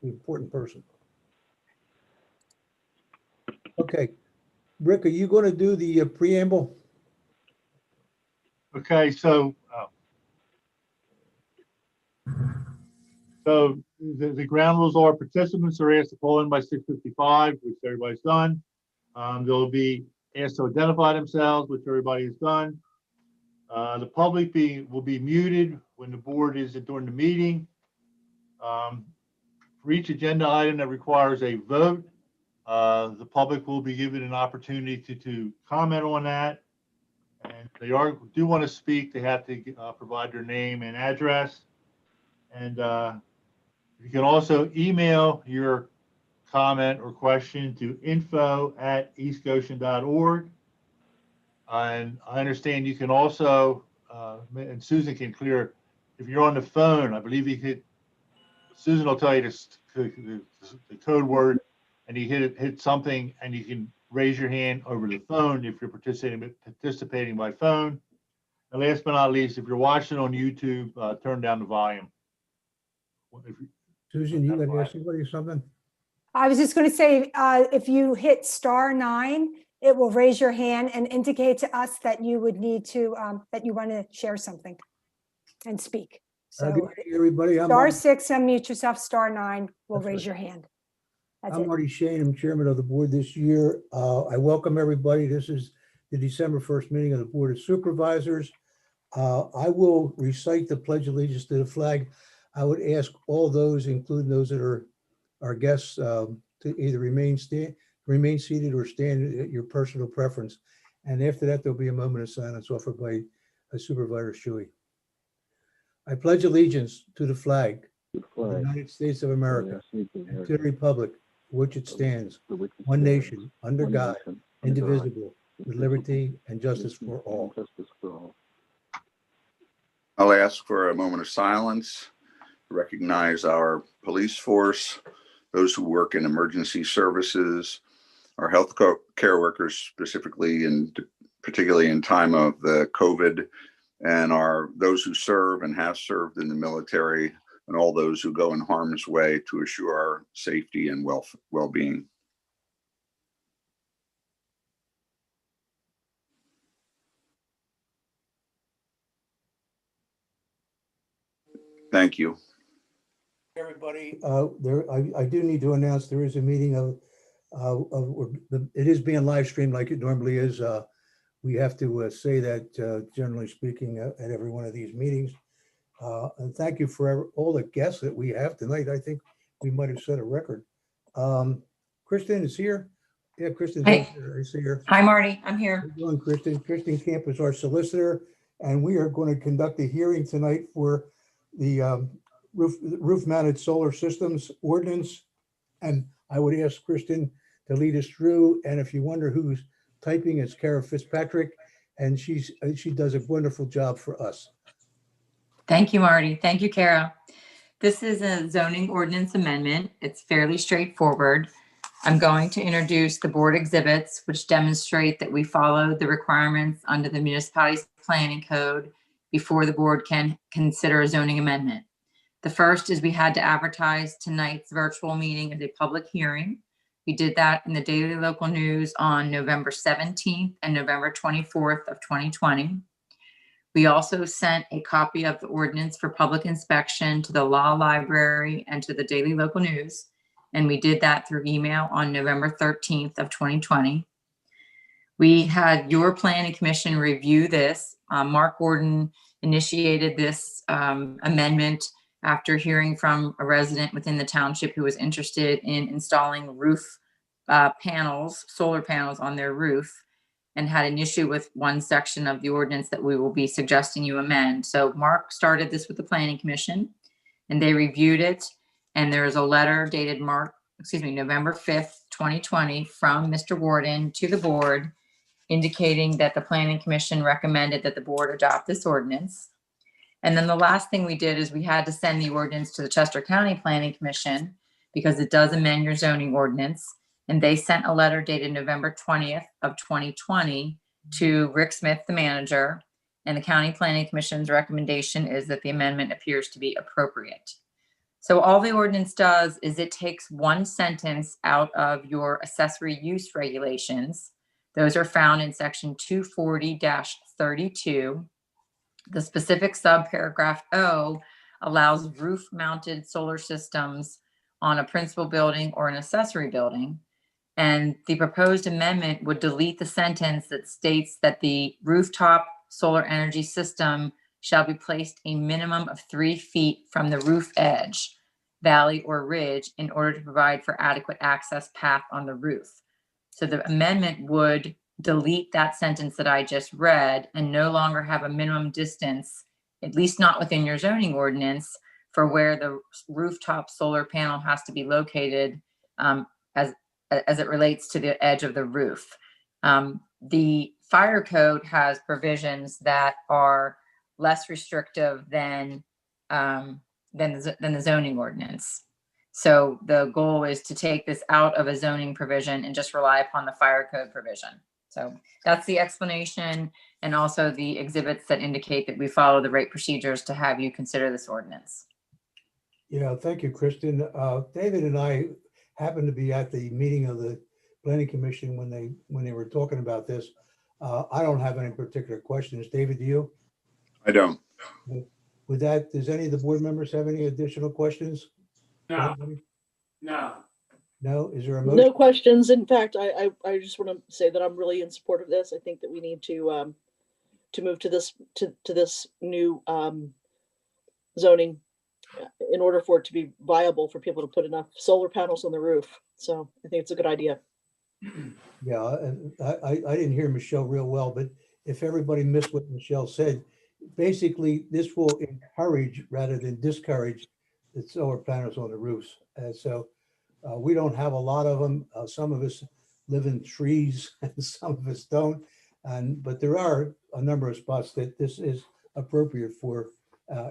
an important person. Okay, Rick, are you going to do the preamble? Okay, so the ground rules are participants are asked to call in by 6:55, which everybody's done. They'll be asked to identify themselves, which everybody has done. The public will be muted when the board is during the meeting. For each agenda item that requires a vote, the public will be given an opportunity to comment on that. And if they do want to speak, they have to provide their name and address. And you can also email your comment or question to info@eastgoshen.org. And I understand you can also, and Susan can clear, if you're on the phone, I believe you could, Susan will tell you the code word, and you hit something, and you can raise your hand over the phone if you're participating by phone. And last but not least, if you're watching on YouTube, turn down the volume. Susan, you got to ask somebody something? I was just going to say, if you hit *9, it will raise your hand and indicate to us that you would need to, that you want to share something and speak. So everybody, *6, unmute yourself, *9 will raise your hand. I'm Marty Shane. I'm chairman of the board this year. I welcome everybody. This is the December 1st meeting of the Board of Supervisors. I will recite the Pledge of Allegiance to the flag. I would ask all those, including those that are our guests, to either remain seated or stand at your personal preference. And after that, there'll be a moment of silence offered by Supervisor Shuey. I pledge allegiance to the flag of the United States of America, and to the republic for which it stands, one nation, under God, indivisible, with liberty and justice for all. I'll ask for a moment of silence to recognize our police force, those who work in emergency services, our health care workers, specifically and particularly in time of the COVID, and those who serve and have served in the military, and all those who go in harm's way to assure our safety and well-being. Thank you. Everybody, I do need to announce there is a meeting it is being live streamed like it normally is. We have to say that generally speaking at every one of these meetings. And thank you for all the guests that we have tonight. I think we might have set a record. Kristen is here. Yeah, Kristen is here. Hi, Marty. I'm here. How you doing, Kristen? Kristen Camp is our solicitor, and we are going to conduct a hearing tonight for the roof-mounted solar systems ordinance. And I would ask Kristen to lead us through. And if you wonder who's typing, it's Kara Fitzpatrick, and she does a wonderful job for us. Thank you, Marty. Thank you, Kara. This is a zoning ordinance amendment. It's fairly straightforward. I'm going to introduce the board exhibits, which demonstrate that we follow the requirements under the municipality's planning code before the board can consider a zoning amendment. The first is we had to advertise tonight's virtual meeting as a public hearing. We did that in the Daily Local News on November 17th and November 24th of 2020. We also sent a copy of the ordinance for public inspection to the Law Library and to the Daily Local News. And we did that through email on November 13th of 2020. We had your planning commission review this. Mark Gordon initiated this amendment after hearing from a resident within the township who was interested in installing roof panels, solar panels on their roof, and had an issue with one section of the ordinance that we will be suggesting you amend. So Mark started this with the planning commission, and they reviewed it. And there is a letter dated November 5th, 2020 from Mr. Gordon to the board indicating that the planning commission recommended that the board adopt this ordinance. And then the last thing we did is we had to send the ordinance to the Chester County Planning Commission because it does amend your zoning ordinance. And they sent a letter dated November 20th of 2020 to Rick Smith, the manager. And the County Planning Commission's recommendation is that the amendment appears to be appropriate. So all the ordinance does is it takes one sentence out of your accessory use regulations. Those are found in section 240-32. The specific subparagraph O allows roof-mounted solar systems on a principal building or an accessory building. And the proposed amendment would delete the sentence that states that the rooftop solar energy system shall be placed a minimum of 3 feet from the roof edge, valley, or ridge in order to provide for adequate access path on the roof. So the amendment would delete that sentence that I just read and no longer have a minimum distance, at least not within your zoning ordinance, for where the rooftop solar panel has to be located as it relates to the edge of the roof. The fire code has provisions that are less restrictive than the zoning ordinance. So the goal is to take this out of a zoning provision and just rely upon the fire code provision. So that's the explanation, and also the exhibits that indicate that we follow the right procedures to have you consider this ordinance. Yeah, thank you, Kristen. David and I happened to be at the meeting of the planning commission when they were talking about this. I don't have any particular questions. David, do you? I don't. With that, does any of the board members have any additional questions? No, Anybody? no. No? Is there a No motion? questions. In fact, I just want to say that I'm really in support of this. I think that we need to move to this new zoning in order for it to be viable for people to put enough solar panels on the roof. So I think it's a good idea. Yeah, and I didn't hear Michelle real well, but if everybody missed what Michelle said, basically this will encourage rather than discourage the solar panels on the roofs. And so we don't have a lot of them. Some of us live in trees and some of us don't. But there are a number of spots that this is appropriate for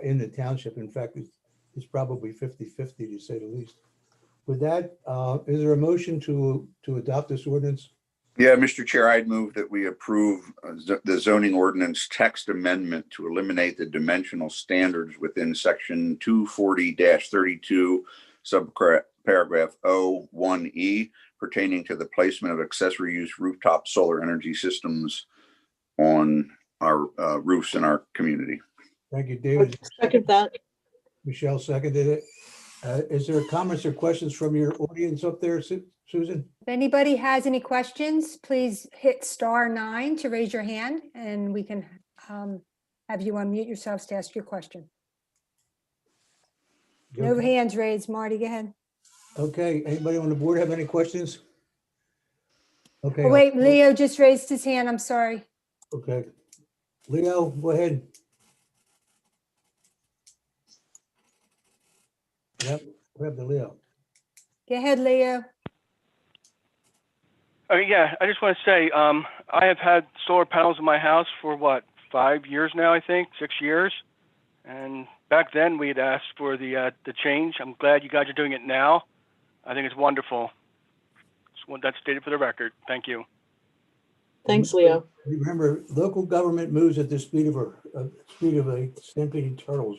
in the township. In fact, it's probably 50-50 to say the least. With that, is there a motion to adopt this ordinance? Yeah, Mr. Chair, I'd move that we approve the zoning ordinance text amendment to eliminate the dimensional standards within section 240-32, subparagraph O1E, pertaining to the placement of accessory use rooftop solar energy systems on our roofs in our community. Thank you, David. Second that. Michelle seconded it. Is there comments or questions from your audience up there, Susan? If anybody has any questions, please hit *9 to raise your hand and we can have you unmute yourselves to ask your question. No hands raised. Marty, go ahead. Okay, anybody on the board have any questions? Okay. Oh, wait, Leo just raised his hand. I'm sorry. Okay. Leo, go ahead. Yep, grab the Leo. Go ahead, Leo. Yeah, I just want to say, I have had solar panels in my house for what, 5 years now, I think, 6 years. And back then we had asked for the change. I'm glad you guys are doing it now. I think it's wonderful. Just want that stated for the record. Thank you. Thanks, Leo. Remember, local government moves at the speed of a stampeding turtles.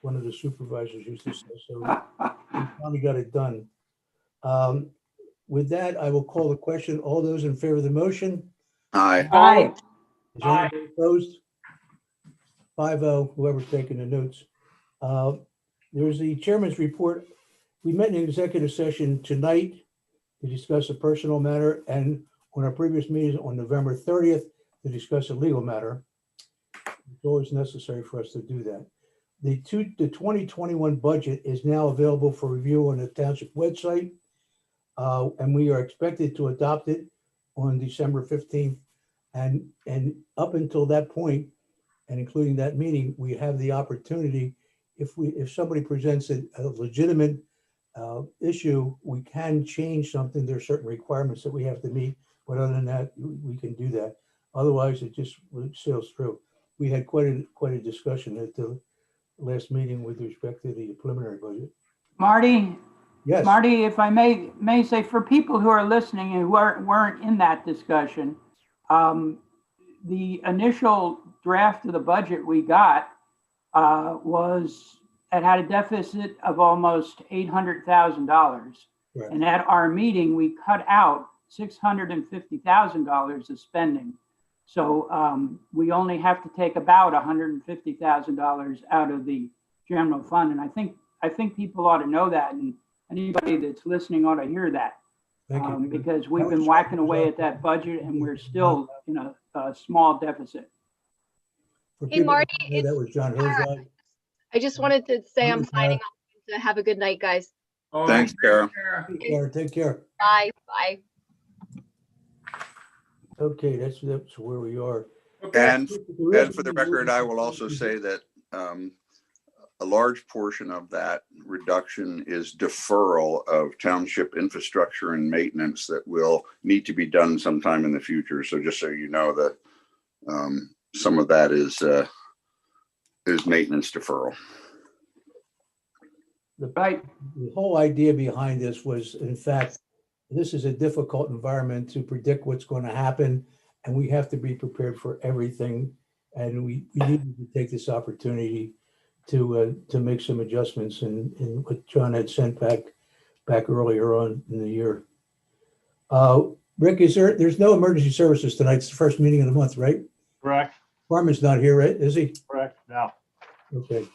One of the supervisors used to say, so we finally got it done. With that, I will call the question. All those in favor of the motion? Aye. Aye. Is anybody opposed? 5-0, whoever's taking the notes. There's the chairman's report. We met in an executive session tonight to discuss a personal matter, and on our previous meetings on November 30th to discuss a legal matter. It's always necessary for us to do that. The 2021 budget is now available for review on the township website, and we are expected to adopt it on December 15th. And up until that point, and including that meeting, we have the opportunity, if somebody presents a legitimate issue, we can change something. There are certain requirements that we have to meet, but other than that, we can do that. Otherwise, it just sails through. We had quite a discussion at the last meeting with respect to the preliminary budget. Marty, Yes. Marty, if I may say, for people who are listening and who weren't in that discussion, the initial draft of the budget we got was it had a deficit of almost $800,000. Right. And at our meeting, we cut out $650,000 of spending. So we only have to take about $150,000 out of the general fund. And I think people ought to know that, and anybody that's listening ought to hear that. Thank you. Because we've been whacking away at that budget and we're still in a small deficit. For Hey, people who Marty, don't know, that was John Herzog. I just wanted to say I'm Who's signing that? off. To have a good night, guys. Thanks, Kara. Take care. Take care. Bye. Bye. Okay, that's where we are. And for the record, I will also say that a large portion of that reduction is deferral of township infrastructure and maintenance that will need to be done sometime in the future. So just so you know that some of that is maintenance deferral. Right. The whole idea behind this was, in fact, this is a difficult environment to predict what's going to happen, and we have to be prepared for everything. And we needed to take this opportunity to make some adjustments in what John had sent back earlier on in the year. Rick, there's no emergency services tonight? It's the first meeting of the month, right? Correct, Farman's not here, right? Is he? correct. Now, Okay.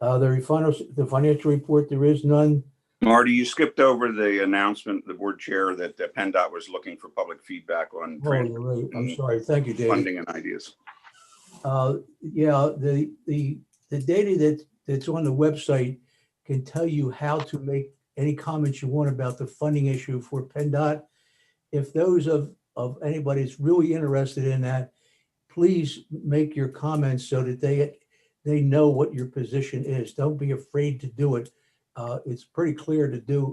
The financial report, there is none. Marty, you skipped over the announcement, the board chair, that PennDOT was looking for public feedback on Oh, you're right. I'm sorry. Thank you, David. funding and ideas. Yeah, the data that's on the website can tell you how to make any comments you want about the funding issue for PennDOT. If those of anybody that's really interested in that, please make your comments so that they know what your position is. Don't be afraid to do it. It's pretty clear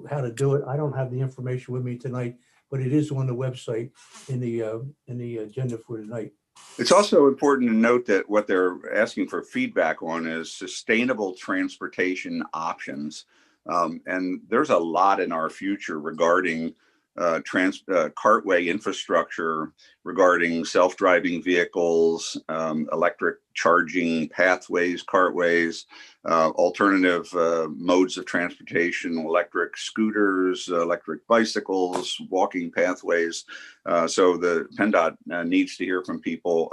how to do it. I don't have the information with me tonight, but it is on the website in the agenda for tonight. It's also important to note that what they're asking for feedback on is sustainable transportation options. And there's a lot in our future regarding cartway infrastructure, regarding self-driving vehicles, electric charging pathways, cartways, alternative modes of transportation, electric scooters, electric bicycles, walking pathways. So the PennDOT needs to hear from people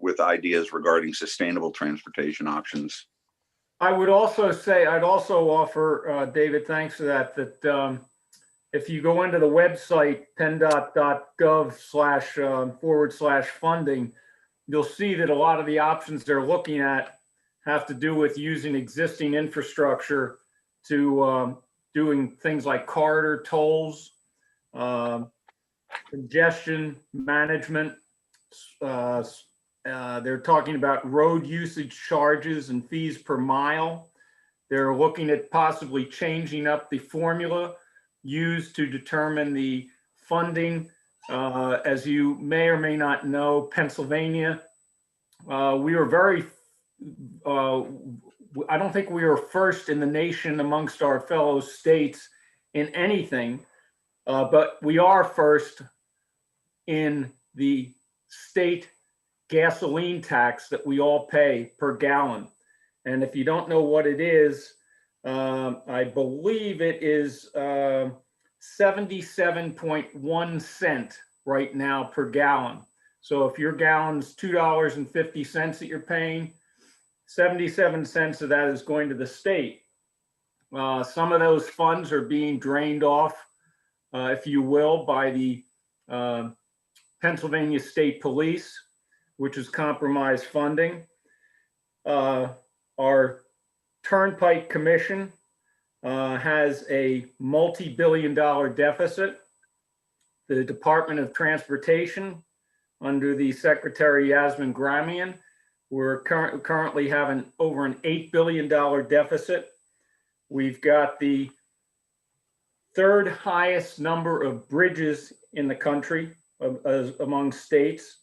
with ideas regarding sustainable transportation options. I would also say, I'd also offer, David, thanks for that, if you go into the website, penndot.gov//funding, you'll see that a lot of the options they're looking at have to do with using existing infrastructure to doing things like corridor tolls, congestion management. They're talking about road usage charges and fees per mile. They're looking at possibly changing up the formula used to determine the funding. As you may or may not know, Pennsylvania, we were very, I don't think we were first in the nation amongst our fellow states in anything, but we are first in the state gasoline tax that we all pay per gallon. And if you don't know what it is, I believe it is 77.1 cents right now per gallon. So if your gallon's $2.50 that you're paying, 77 cents of that is going to the state. Some of those funds are being drained off, if you will, by the Pennsylvania State Police, which is compromised funding. Our Turnpike Commission has a multi-billion-dollar deficit. The Department of Transportation, under the Secretary Yasmin Gramian, we're currently having over an $8 billion deficit. We've got the third highest number of bridges in the country among states.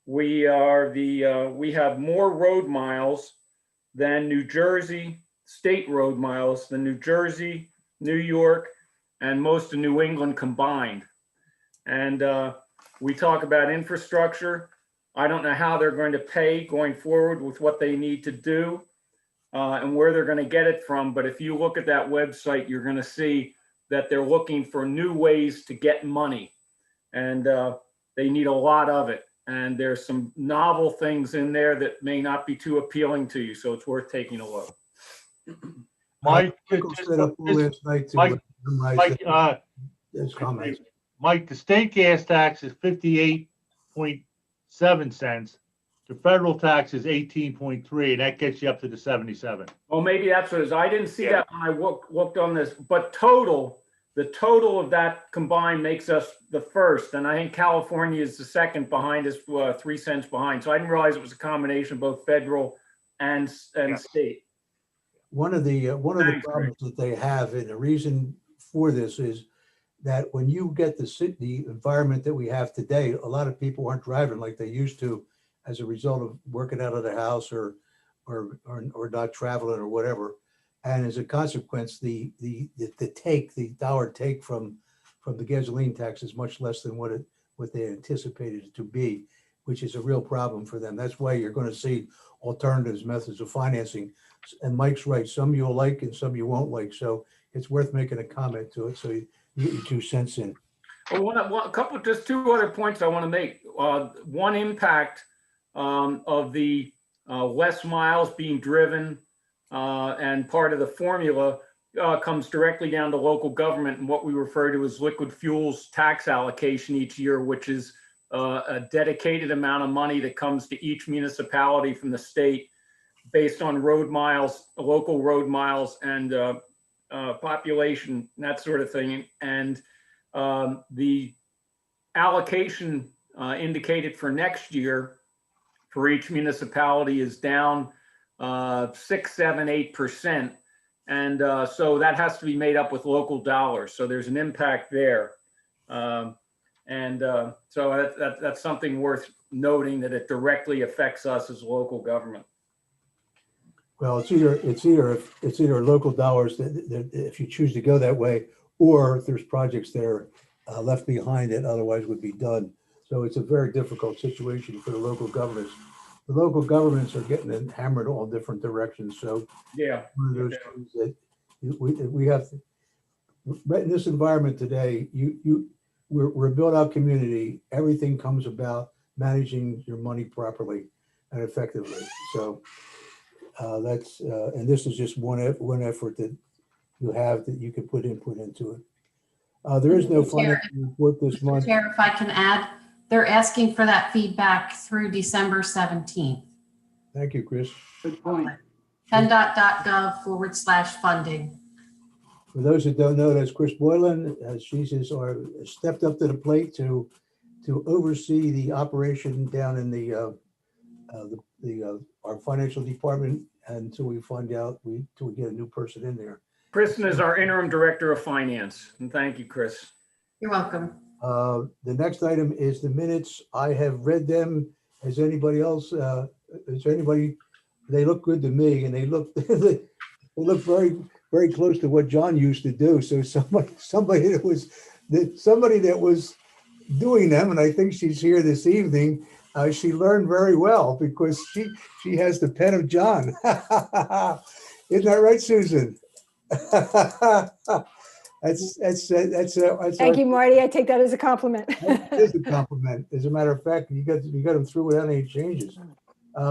We have more road miles than New Jersey, state road miles than New Jersey, New York, and most of New England combined. And we talk about infrastructure. I don't know how they're going to pay going forward with what they need to do. and where they're going to get it from. But if you look at that website, you're going to see that they're looking for new ways to get money, and they need a lot of it. And there's some novel things in there that may not be too appealing to you, so it's worth taking a look. Mike, Michael set up all last night to Mike, memorize his comments. Mike, the state gas tax is 58.7 cents. The federal tax is 18.3, and that gets you up to the 77. Well, maybe that's what it is. I didn't see Yeah. that when I looked on this, but the total of that combined makes us the first. And I think California is the second behind us, 3 cents behind. So I didn't realize it was a combination of both federal and state. One of the Thanks, problems that they have, and the reason for this is that when you get the environment that we have today, a lot of people aren't driving like they used to as a result of working out of the house or not traveling or whatever. And as a consequence, the dollar take from the gasoline tax is much less than what they anticipated it to be, which is a real problem for them. That's why you're going to see alternatives, methods of financing. And Mike's right, some you'll like and some you won't like. So it's worth making a comment to it. So you get your 2 cents in. Well, just two other points I want to make. One impact of the less miles being driven and part of the formula comes directly down to local government and what we refer to as liquid fuels tax allocation each year, which is a dedicated amount of money that comes to each municipality from the state based on road miles, local road miles, and population, that sort of thing. And the allocation indicated for next year for each municipality is down 6, 7, 8%. And so that has to be made up with local dollars. So there's an impact there. So that's something worth noting, that it directly affects us as local government. Well, it's either local dollars that if you choose to go that way, or if there's projects that are left behind that otherwise would be done. So it's a very difficult situation for the local governments. The local governments are getting hammered all different directions. So yeah, one of those things that we have to, right in this environment today, we're a built out community. Everything comes about managing your money properly and effectively. So that's and this is just one effort that you have that you can put input into it. There is no financial report this month. Chair, if I can add, they're asking for that feedback through December 17th. Thank you, Chris. Good point. PennDOT.gov/funding. For those that don't know, that's Chris Boylan. She's stepped up to the plate to oversee the operation down in our financial department until we find out till we get a new person in there. Kristen is our interim director of finance. And thank you, Chris. You're welcome. The next item is the minutes. I have read them. Has anybody else? They look good to me, and they look they look very, very close to what John used to do. So somebody that was doing them, and I think she's here this evening. She learned very well because she has the pen of John. Isn't that right, Susan? That's Thank you, Marty. I take that as a compliment. That is a compliment. As a matter of fact, you got them through without any changes.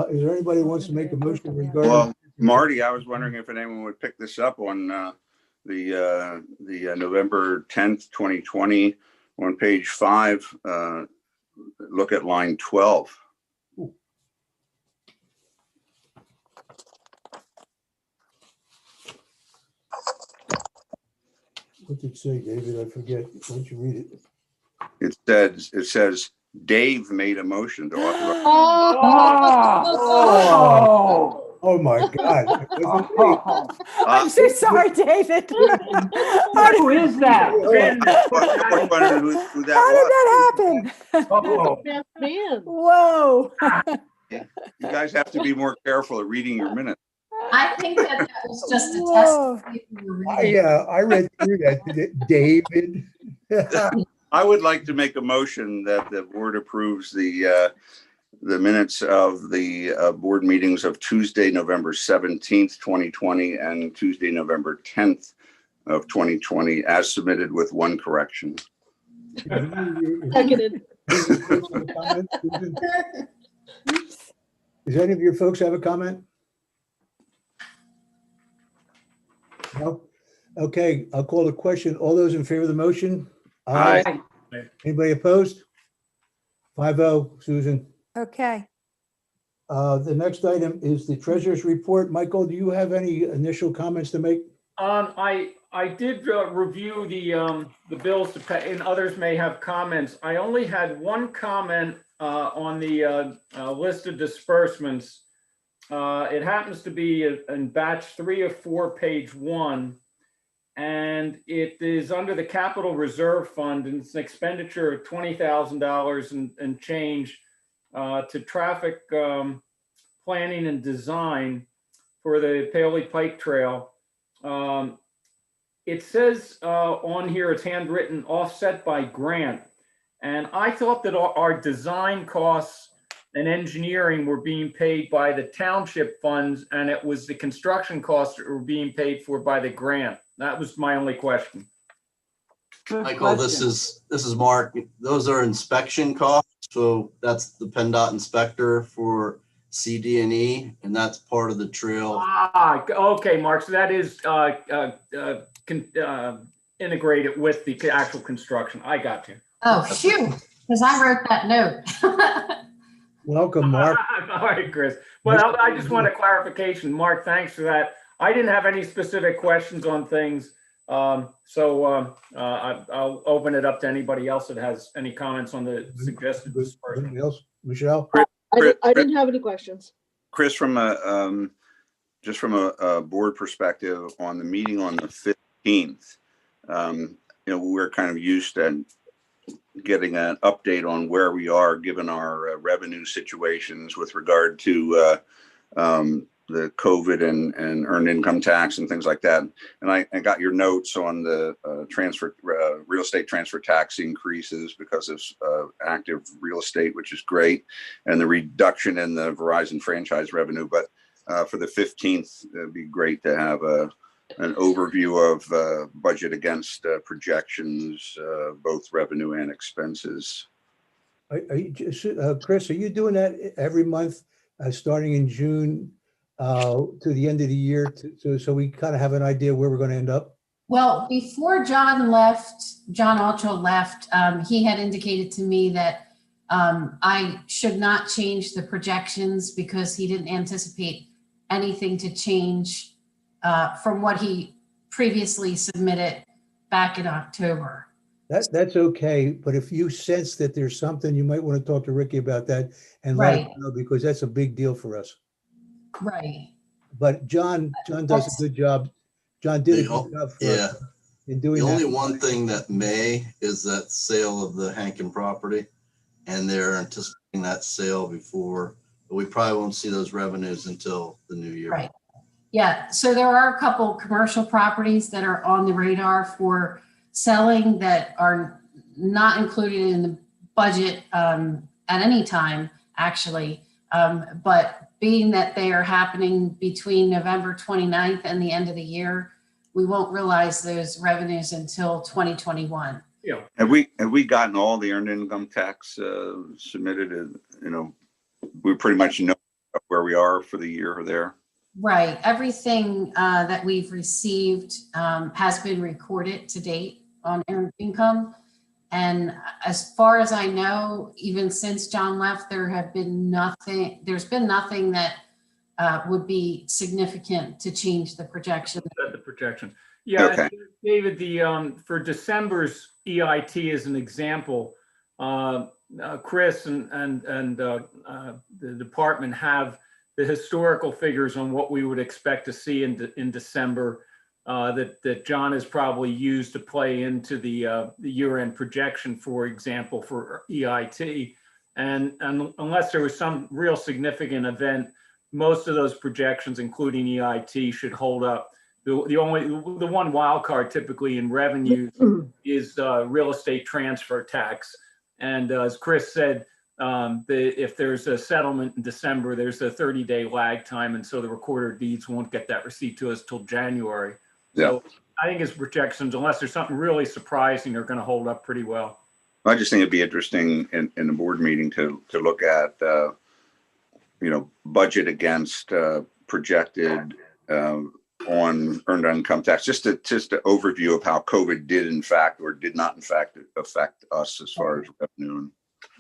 Is there anybody who wants to make a motion regarding? Well, Marty, I was wondering if anyone would pick this up on the November 10th, 2020, on page 5. Look at line 12. What's it say, David? I forget. Why don't you read it? It says Dave made a motion to authorize. Oh my God. I'm so sorry, David. Who is that? Who that How did that happen? Man. Whoa. You guys have to be more careful at reading your minutes. I think that was just a Whoa. test. I read through that. David. I would like to make a motion that the board approves the the minutes of the board meetings of Tuesday, November 17th, 2020, and Tuesday, November 10th of 2020, as submitted with one correction. Seconded. Does any of your folks have a comment? No? Okay, I'll call the question. All those in favor of the motion? Aye. Anybody opposed? 5-0, Susan. Okay. The next item is the treasurer's report. Michael, do you have any initial comments to make? I did review the bills to pay, and others may have comments. I only had one comment on the list of disbursements. It happens to be in batch 3 of 4, page 1, and it is under the Capital Reserve Fund, and it's an expenditure of $20,000 and change to traffic planning and design for the Paoli Pike Trail. It says on here, it's handwritten, offset by grant. And I thought that our design costs and engineering were being paid by the township funds, and it was the construction costs that were being paid for by the grant. That was my only question. Good Michael, this question. is Mark. Those are inspection costs. So that's the PennDOT inspector for CD&E, and that's part of the trail. Okay, Mark. So that is integrated with the actual construction. I got you. Oh, phew, because I wrote that note. Welcome, Mark. All right, Chris. Well, I just want a clarification. Mark, thanks for that. I didn't have any specific questions on things. I'll open it up to anybody else that has any comments on the suggested disbursement. Anybody else? Michelle? I didn't have any questions. Chris, from just from a board perspective, on the meeting on the 15th, we're kind of used to getting an update on where we are given our revenue situations with regard to the COVID and earned income tax and things like that. And I got your notes on the real estate transfer tax increases because of active real estate, which is great, and the reduction in the Verizon franchise revenue. But for the 15th, it'd be great to have an overview of budget against projections, both revenue and expenses. Chris, are you doing that every month, starting in June to the end of the year, so we kind of have an idea where we're going to end up? Well, before John Alcho left, he had indicated to me that I should not change the projections because he didn't anticipate anything to change from what he previously submitted back in October. That's okay, but if you sense that there's something, you might want to talk to Ricky about that and let Right. us know, because that's a big deal for us. Right. But John does a good job. John did a good job for us in doing The that. only one thing that may is that sale of the Hankin property, and they're anticipating that sale before, but we probably won't see those revenues until the new year. Right. Yeah. So there are a couple commercial properties that are on the radar for selling that are not included in the budget at any time, actually. But being that they are happening between November 29th and the end of the year, we won't realize those revenues until 2021. Yeah. Have we gotten all the earned income tax submitted? We pretty much know where we are for the year there. Right. Everything that we've received has been recorded to date on earned income. And as far as I know, even since John left, there's been nothing that would be significant to change the projection. The projection. Yeah, Okay. David, for December's EIT as an example, Chris and the department have the historical figures on what we would expect to see in December that John has probably used to play into the year-end projection, for example, for EIT. And unless there was some real significant event, most of those projections, including EIT, should hold up. The one wild card typically in revenues is real estate transfer tax. And as Chris said, if there's a settlement in December, there's a 30-day lag time, and so the recorder of deeds won't get that receipt to us till January. So I think his projections, unless there's something really surprising, are going to hold up pretty well. I just think it'd be interesting in the board meeting to look at, budget against projected on earned income tax, just an overview of how COVID did in fact or did not in fact affect us as far as revenue.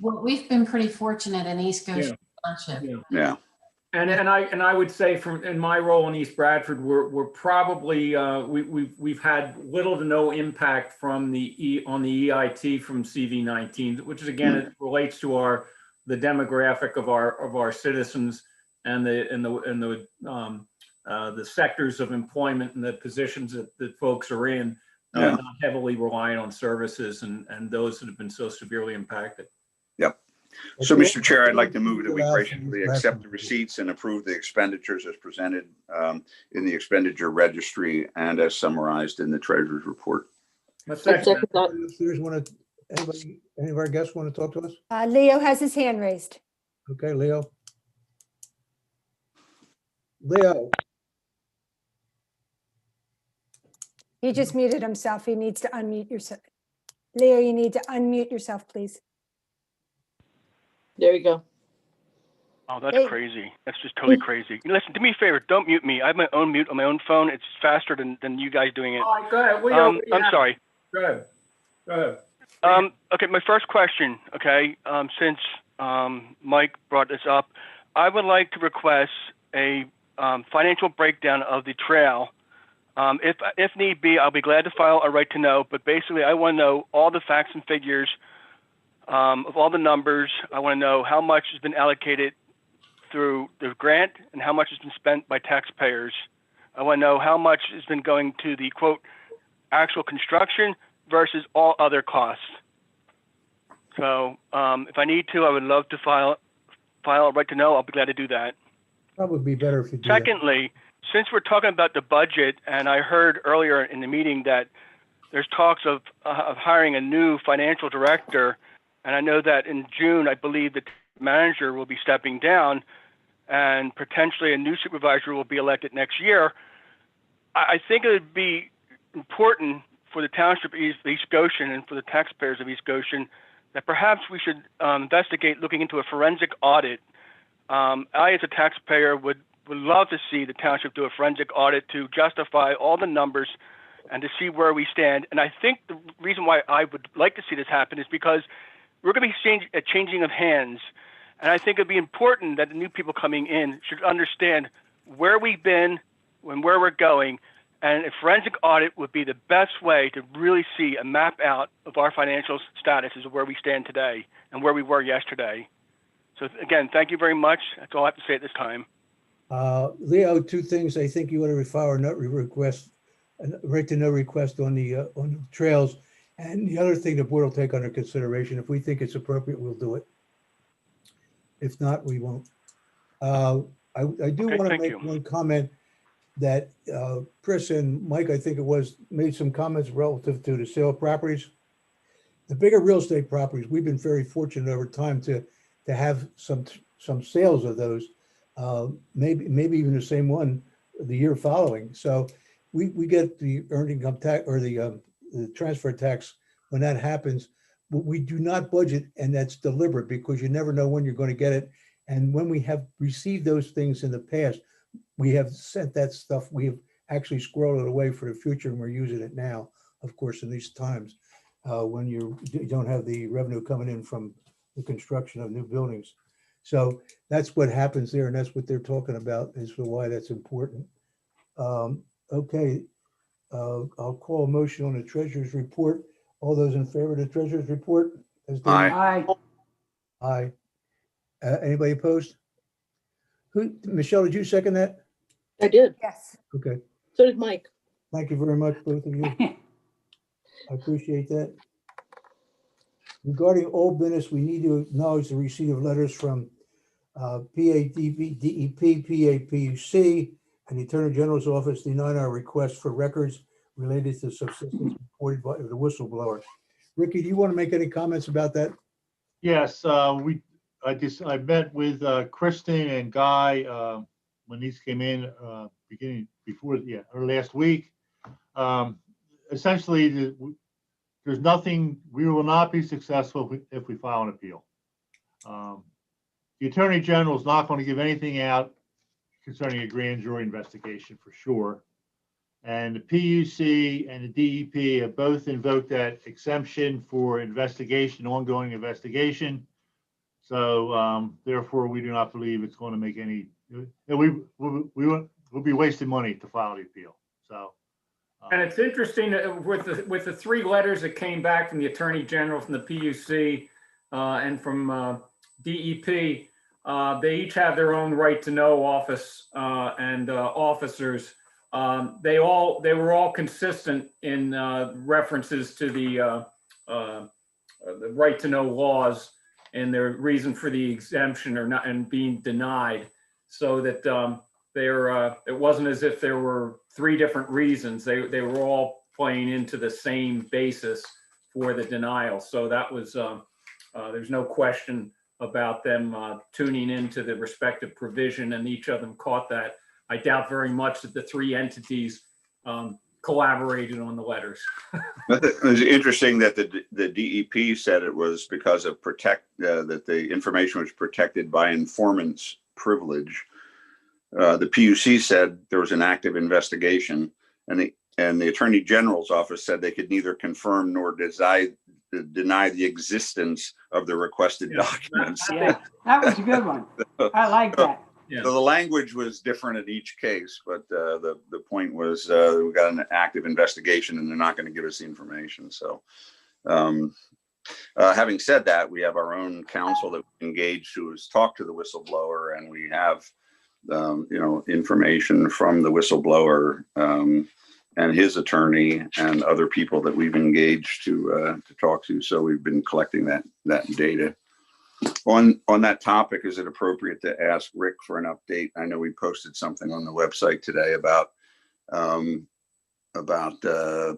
Well, we've been pretty fortunate in East Goshen Township. Yeah. And I would say in my role in East Bradford, we're probably we've had little to no impact from the EIT from CV-19, which is again it relates to the demographic of our citizens and the sectors of employment and the positions that folks are in, not heavily reliant on services and those that have been so severely impacted. Yep. So, Mr. Chair, I'd like to move that we graciously accept the receipts and approve the expenditures as presented in the expenditure registry and as summarized in the treasurer's report. Any of our guests want to talk to us? Leo has his hand raised. Okay, Leo. Leo, He just muted himself. He needs to unmute yourself. Leo, you need to unmute yourself, please. There you go. Oh, that's Hey. crazy. That's just totally crazy. Listen, do me a favor. Don't mute me. I have my own mute on my own phone. It's faster than you guys doing it. All right, go ahead. I'm sorry. Go ahead. Okay, my first question, okay, since Mike brought this up, I would like to request a financial breakdown of the trail. If need be, I'll be glad to file a right to know, but basically I want to know all the facts and figures of all the numbers. I want to know how much has been allocated through the grant and how much has been spent by taxpayers. I want to know how much has been going to the, quote, actual construction versus all other costs. So if I need to, I would love to file a right to know. I'll be glad to do that. probably be better if you do that. Secondly, since we're talking about the budget, and I heard earlier in the meeting that there's talks of hiring a new financial director, and I know that in June, I believe the manager will be stepping down, and potentially a new supervisor will be elected next year. I think it would be important for the township of East Goshen and for the taxpayers of East Goshen that perhaps we should investigate looking into a forensic audit. I, as a taxpayer, would love to see the township do a forensic audit to justify all the numbers and to see where we stand. And I think the reason why I would like to see this happen is because we're going to be a changing of hands. And I think it'd be important that the new people coming in should understand where we've been and where we're going. And a forensic audit would be the best way to really see a map out of our financial status as where we stand today and where we were yesterday. So again, thank you very much. That's all I have to say at this time. Leo, two things. I think you want to file a right to know request on the trails. And the other thing the board will take under consideration, if we think it's appropriate, we'll do it. If not, we won't. I do want to make one comment that Chris and Mike, I think it was, made some comments relative to the sale of properties. The bigger real estate properties, we've been very fortunate over time to have some sales of those, maybe even the same one the year following. So we get the earned income tax or the transfer tax when that happens, but we do not budget, and that's deliberate because you never know when you're going to get it. And when we have received those things in the past, we have sent that stuff, we have actually squirreled it away for the future, and we're using it now, of course, in these times when you don't have the revenue coming in from the construction of new buildings. So that's what happens there, and that's what they're talking about as to why that's important. Okay, I'll call a motion on the treasurer's report. All those in favor of the treasurer's report? Aye. Aye. Anybody opposed? Michelle, did you second that? I did. Yes. Okay. So did Mike. Thank you very much, both of you. I appreciate that. Regarding old business, we need to acknowledge the receipt of letters from PADP, DEP, PAPUC, and the Attorney General's office denying our request for records related to subsistence reported by the whistleblower. Ricky, do you want to make any comments about that? Yes, we I met with Kristen and Guy when these came in or last week. Essentially, there's nothing, we will not be successful if we file an appeal. The Attorney General is not going to give anything out concerning a grand jury investigation for sure. And the PUC and the DEP have both invoked that exemption for investigation, ongoing investigation. So therefore, we do not believe it's going to make any, we'll be wasting money to file the appeal. So. And it's interesting that with the three letters that came back from the Attorney General, from the PUC, and from DEP, they each have their own right to know office and officers. They were all consistent in references to the right to know laws and their reason for the exemption or not and being denied, so that it wasn't as if there were three different reasons. They were all playing into the same basis for the denial. So that was there's no question about them tuning into the respective provision, and each of them caught that. I doubt very much that the three entities collaborated on the letters. It was interesting that the DEP said it was because of that the information was protected by informant's privilege. The PUC said there was an active investigation, and the Attorney General's office said they could neither confirm nor deny the existence of the requested documents. Yeah, that was a good one. I like that. Yeah. So the language was different in each case, but the point was we got an active investigation and they're not going to give us the information. So having said that, we have our own counsel that we engaged who has talked to the whistleblower, and we have information from the whistleblower and his attorney and other people that we've engaged to talk to. So we've been collecting that data. On that topic, is it appropriate to ask Rick for an update? I know we posted something on the website today about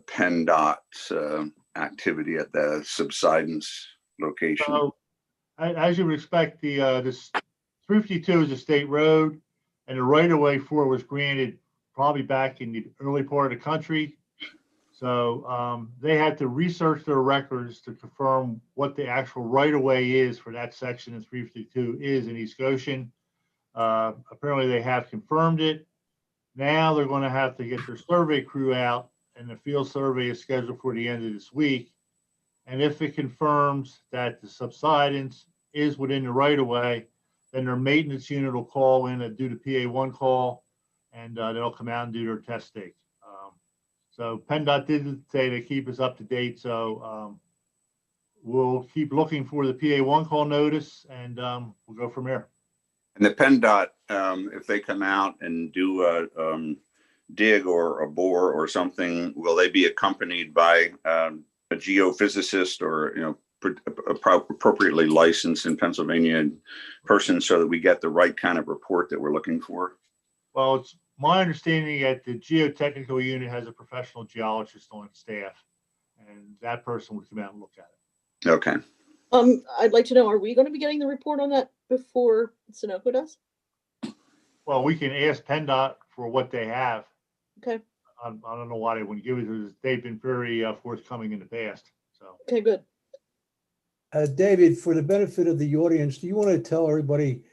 PennDOT's activity at the subsidence location. So, as you would expect, this 352 is a state road, and the right-of-way for it was granted probably back in the early part of the country. So they had to research their records to confirm what the actual right-of-way is for that section of 352 is in East Goshen. Apparently they have confirmed it. Now they're going to have to get their survey crew out, and the field survey is scheduled for the end of this week. And if it confirms that the subsidence is within the right-of-way, then their maintenance unit will call in and do the PA1 call, and they'll come out and do their test stake. So PennDOT did say they keep us up to date. So we'll keep looking for the PA1 call notice, and we'll go from there. And the PennDOT, if they come out and do a dig or a bore or something, will they be accompanied by a geophysicist or appropriately licensed in Pennsylvania person so that we get the right kind of report that we're looking for? Well, it's my understanding that the geotechnical unit has a professional geologist on staff, and that person would come out and look at it. Okay. I'd like to know, are we going to be getting the report on that before Sunoco does? Well, we can ask PennDOT for what they have. Okay. I don't know why they wouldn't give it to us. They've been very forthcoming in the past. So. Okay, good. David, for the benefit of the audience, do you want to tell everybody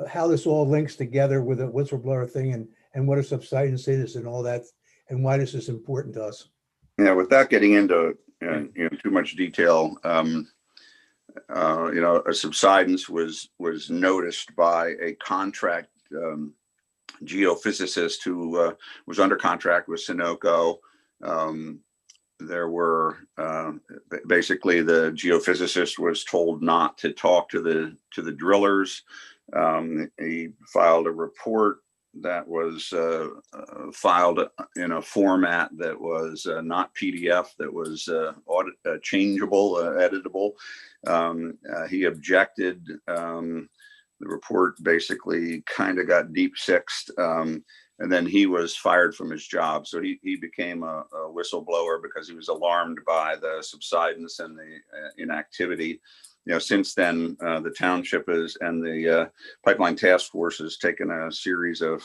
how this all links together with the whistleblower thing and what a subsidence is and all that, and why this is important to us? Yeah, without getting into too much detail, a subsidence was noticed by a contract geophysicist who was under contract with Sunoco. There were basically the geophysicist was told not to talk to the drillers. He filed a report that was filed in a format that was not PDF, that was changeable, editable. He objected. The report basically kind of got deep sixed, and then he was fired from his job. So he became a whistleblower because he was alarmed by the subsidence and the inactivity. since then, the township is and the pipeline task force has taken a series of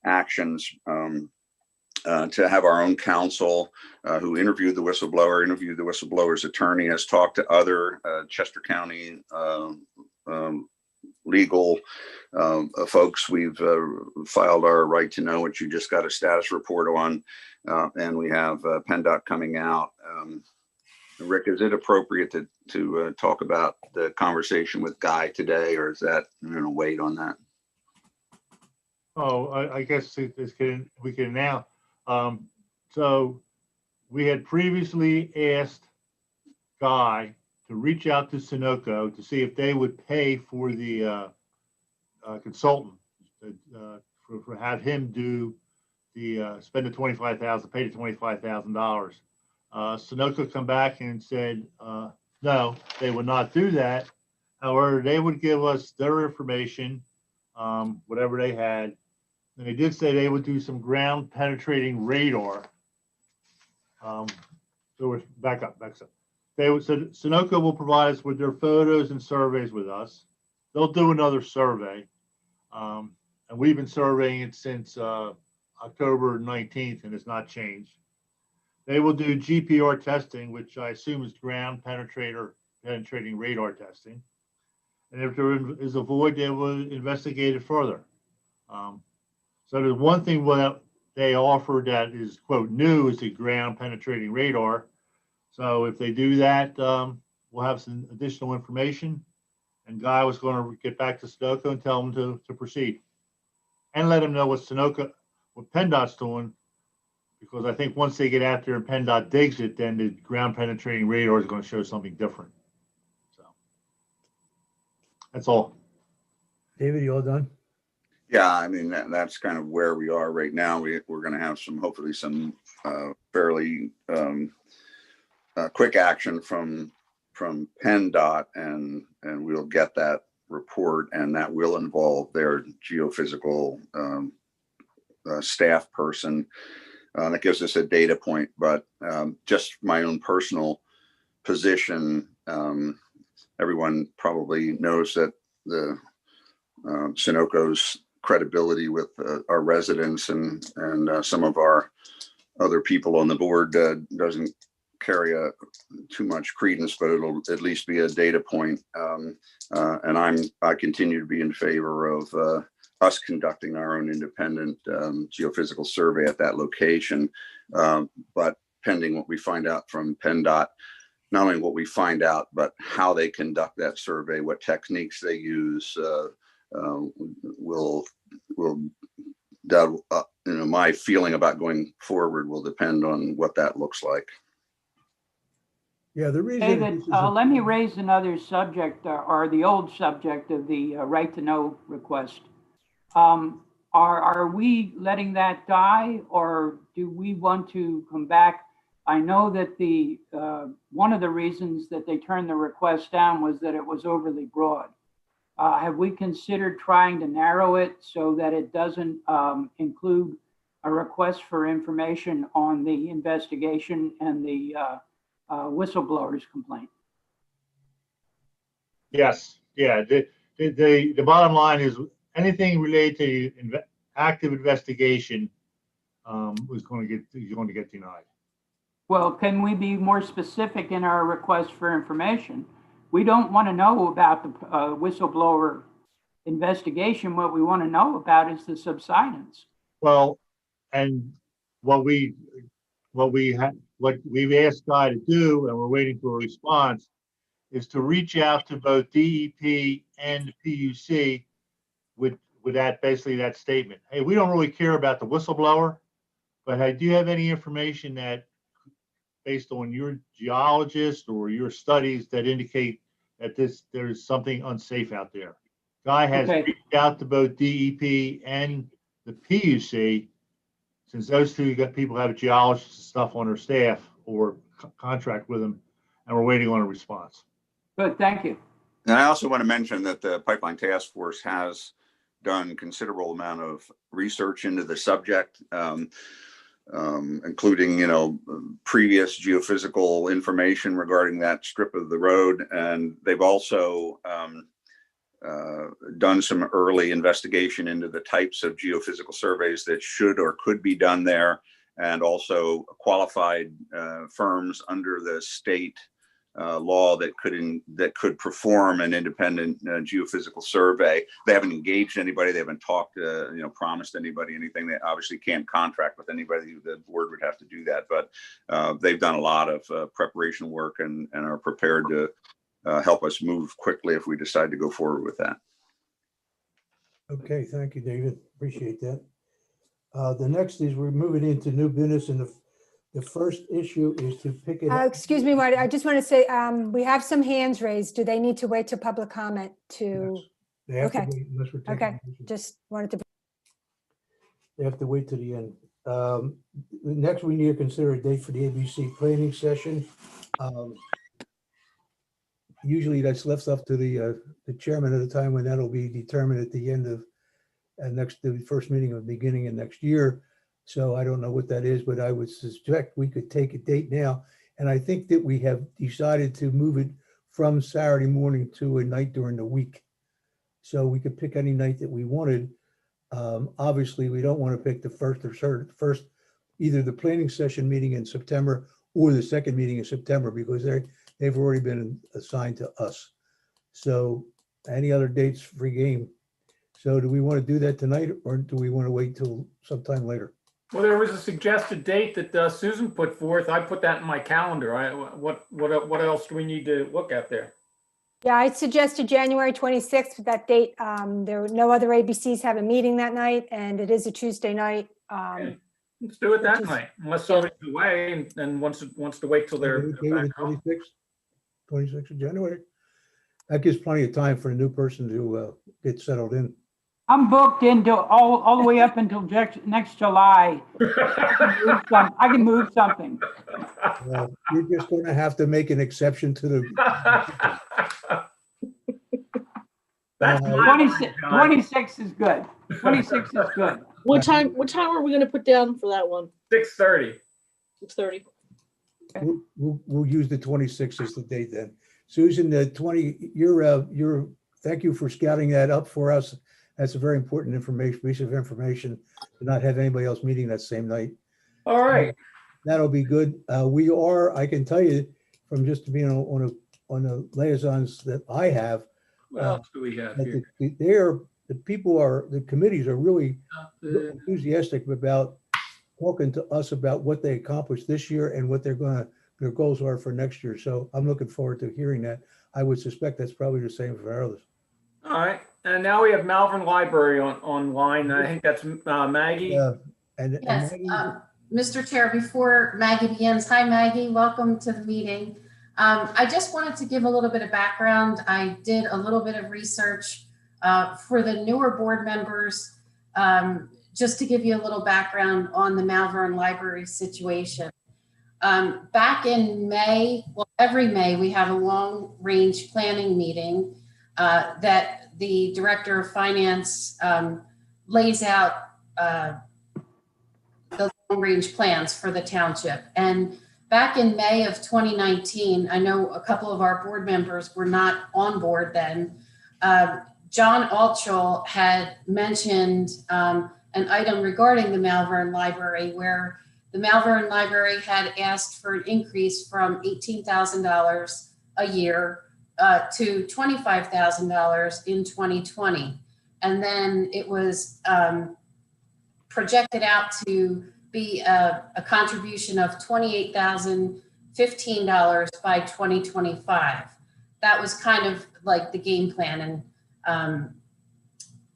actions to have our own counsel who interviewed the whistleblower's attorney, has talked to other Chester County legal folks. We've filed our right to know, which you just got a status report on, and we have PennDOT coming out. Rick, is it appropriate to talk about the conversation with Guy today, or is that wait on that? Oh, I guess we can now. So we had previously asked Guy to reach out to Sunoco to see if they would pay for the consultant for have him do the spend the $25,000, pay the $25,000. Sunoco come back and said no, they would not do that. However, they would give us their information, whatever they had. And they did say they would do some ground penetrating radar. So we're back up. They would, so Sunoco will provide us with their photos and surveys with us. They'll do another survey. And we've been surveying it since October 19th, and it's not changed. They will do GPR testing, which I assume is ground penetrating radar testing. And if there is a void, they will investigate it further. So there's one thing that they offer that is, quote, new, is the ground penetrating radar. So if they do that, we'll have some additional information. And Guy was going to get back to Sunoco and tell them to proceed. And let them know what PennDOT's doing, because I think once they get out there and PennDOT digs it, then the ground penetrating radar is going to show something different. So that's all. David, you all done? Yeah, I mean, that's kind of where we are right now. We're going to have hopefully some fairly quick action from PennDOT, and we'll get that report, and that will involve their geophysical staff person. That gives us a data point, but just my own personal position, everyone probably knows that the Sunoco's credibility with our residents and some of our other people on the board doesn't carry too much credence, but it'll at least be a data point. And I continue to be in favor of us conducting our own independent geophysical survey at that location. But pending what we find out from PennDOT, not only what we find out, but how they conduct that survey, what techniques they use, my feeling about going forward will depend on what that looks like. Yeah, the reason. David, let me raise another subject, or the old subject of the right to know request. Are we letting that die, or do we want to come back? I know that the one of the reasons that they turned the request down was that it was overly broad. Have we considered trying to narrow it so that it doesn't include a request for information on the investigation and the whistleblower's complaint? Yes. Yeah. The bottom line is anything related to active investigation is going to get denied. Well, can we be more specific in our request for information? We don't want to know about the whistleblower investigation. What we want to know about is the subsidence. Well, and what we've asked Guy to do, and we're waiting for a response, is to reach out to both DEP and PUC with that, basically that statement. Hey, we don't really care about the whistleblower, but hey, do you have any information that, based on your geologist or your studies, that indicate that there's something unsafe out there? Guy has reached out to both DEP and the PUC, since those two people have geologists and stuff on their staff or contract with them, and we're waiting on a response. Good, thank you. And I also want to mention that the Pipeline Task Force has done considerable amount of research into the subject. including, previous geophysical information regarding that strip of the road. And they've also done some early investigation into the types of geophysical surveys that should or could be done there, and also qualified firms under the state law that could perform an independent geophysical survey. They haven't engaged anybody. They haven't talked, promised anybody anything. They obviously can't contract with anybody. The board would have to do that, but they've done a lot of preparation work and are prepared to help us move quickly if we decide to go forward with that. Okay, thank you, David. Appreciate that. The next is we're moving into new business, and the first issue is to pick it up. Excuse me, Marty, I just want to say, we have some hands raised. Do they need to wait to public comment to? They have to Okay. wait unless we're taking Okay, action. just wanted to. They have to wait to the end. Next, we need to consider a date for the ABC planning session. Usually that's left up to the chairman at the time, when that'll be determined at the end of the first meeting of the beginning of next year. So I don't know what that is, but I would suspect we could take a date now. And I think that we have decided to move it from Saturday morning to a night during the week. So we could pick any night that we wanted. Obviously, we don't want to pick the first, either the planning session meeting in September or the second meeting in September, because they've already been assigned to us. So any other dates, free game. So do we want to do that tonight, or do we want to wait till sometime later? Well, there was a suggested date that Susan put forth. I put that in my calendar. What else do we need to look at there? Yeah, I suggested January 26th, that date. No other ABCs have a meeting that night, and it is a Tuesday night. Okay. Let's do it that night, unless somebody's away and wants to wait till they're back home. 26th of January. That gives plenty of time for a new person to get settled in. I'm booked into all the way up until next July. I can move something. You're just going to have to make an exception to the. That's 26 is good. 26 is good. What time are we gonna put down for that one? 6:30. 6:30. We'll use the 26th as the date then. Susan, thank you for scouting that up for us. That's a very important piece of information, to not have anybody else meeting that same night. All right. That'll be good. I can tell you from just being on the liaisons that I have. What else do we have here? The committees are really enthusiastic about talking to us about what they accomplished this year and what their goals are for next year. So I'm looking forward to hearing that. I would suspect that's probably the same for others. All right. And now we have Malvern Library online. I think that's Maggie. Yes, Maggie, Mr. Chair, before Maggie begins, hi Maggie, welcome to the meeting. I just wanted to give a little bit of background. I did a little bit of research for the newer board members, just to give you a little background on the Malvern Library situation. Back in May, well, every May, we have a long range planning meeting that the Director of Finance lays out the long range plans for the township. And back in May of 2019, I know a couple of our board members were not on board then. John Altschul had mentioned an item regarding the Malvern Library, where the Malvern Library had asked for an increase from $18,000 a year to $25,000 in 2020. And then it was projected out to be a contribution of $28,015 by 2025. That was kind of like the game plan. And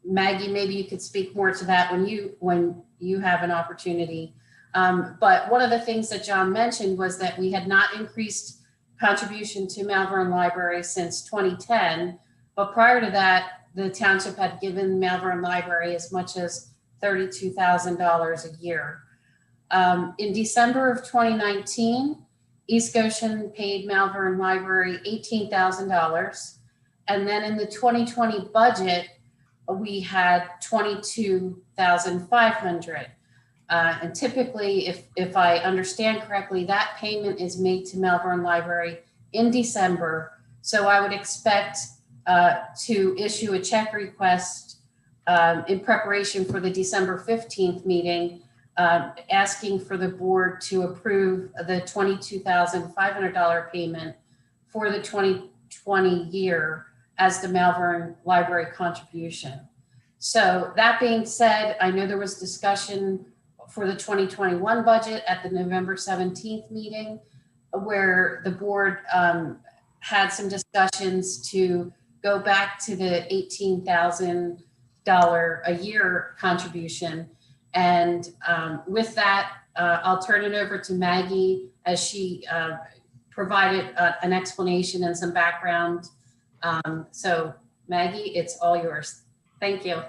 Maggie, maybe you could speak more to that when you have an opportunity. But one of the things that John mentioned was that we had not increased contribution to Malvern Library since 2010. But prior to that, the township had given Malvern Library as much as $32,000 a year. In December of 2019, East Goshen paid Malvern Library $18,000. And then in the 2020 budget, we had $22,500. And typically, if I understand correctly, that payment is made to Malvern Library in December. So I would expect to issue a check request in preparation for the December 15th meeting, asking for the board to approve the $22,500 payment for the 2020 year as the Malvern Library contribution. So that being said, I know there was discussion for the 2021 budget at the November 17th meeting, where the board had some discussions to go back to the $18,000 a year contribution. And with that, I'll turn it over to Maggie as she provided an explanation and some background. So Maggie, it's all yours. Thank you.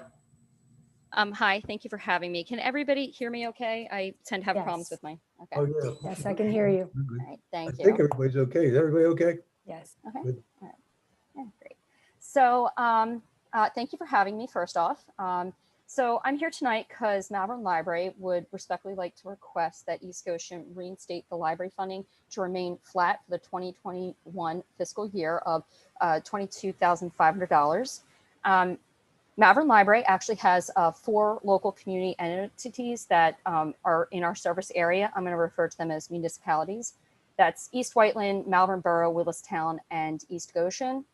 Hi, thank you for having me. Can everybody hear me okay? I tend to have problems Yes. with my, okay. Oh, yeah. Yes, I can hear you. All right, I thank think you. everybody's okay. Is everybody okay? Yes. Okay, Good. all right. Yeah, great. So thank you for having me first off. So I'm here tonight because Malvern Library would respectfully like to request that East Goshen reinstate the library funding to remain flat for the 2021 fiscal year of $22,500. Malvern Library actually has 4 local community entities that are in our service area. I'm going to refer to them as municipalities. That's East Whiteland, Malvern Borough, Willistown, and East Goshen.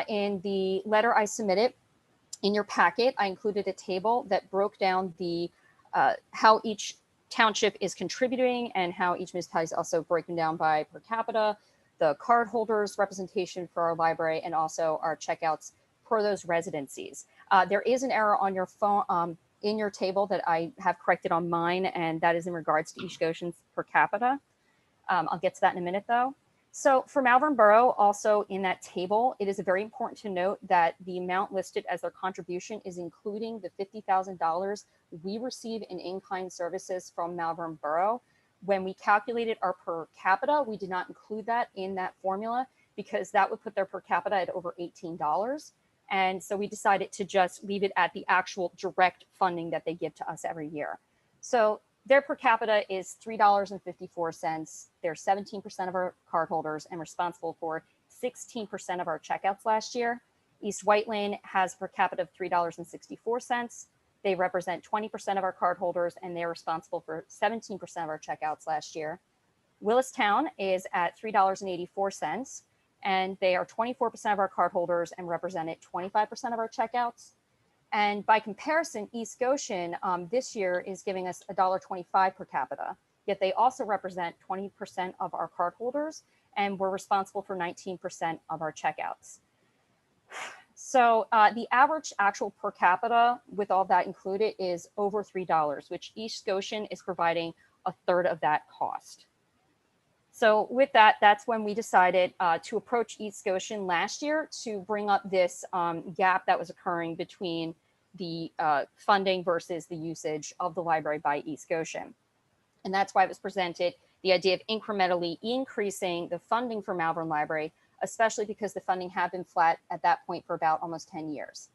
In the letter I submitted in your packet, I included a table that broke down the how each township is contributing and how each municipality is also broken down by per capita, the card holders representation for our library, and also our checkouts per those residencies. There is an error on your phone in your table that I have corrected on mine, and that is in regards to East Goshen's per capita. I'll get to that in a minute though. So for Malvern Borough, also in that table, it is very important to note that the amount listed as their contribution is including the $50,000 we receive in in-kind services from Malvern Borough. When we calculated our per capita, we did not include that in that formula because that would put their per capita at over $18. And so we decided to just leave it at the actual direct funding that they give to us every year. So their per capita is $3.54. They're 17% of our cardholders and responsible for 16% of our checkouts last year. East Whiteland has per capita of $3.64. They represent 20% of our cardholders and they're responsible for 17% of our checkouts last year. Willistown is at $3.84 and they are 24% of our cardholders and represented 25% of our checkouts. And by comparison, East Goshen this year is giving us $1.25 per capita, yet they also represent 20% of our cardholders and we're responsible for 19% of our checkouts. So the average actual per capita with all that included is over $3, which East Goshen is providing a third of that cost. So with that, that's when we decided to approach East Goshen last year to bring up this gap that was occurring between the funding versus the usage of the library by East Goshen. And that's why it was presented the idea of incrementally increasing the funding for Malvern Library, especially because the funding had been flat at that point for about almost 10 years.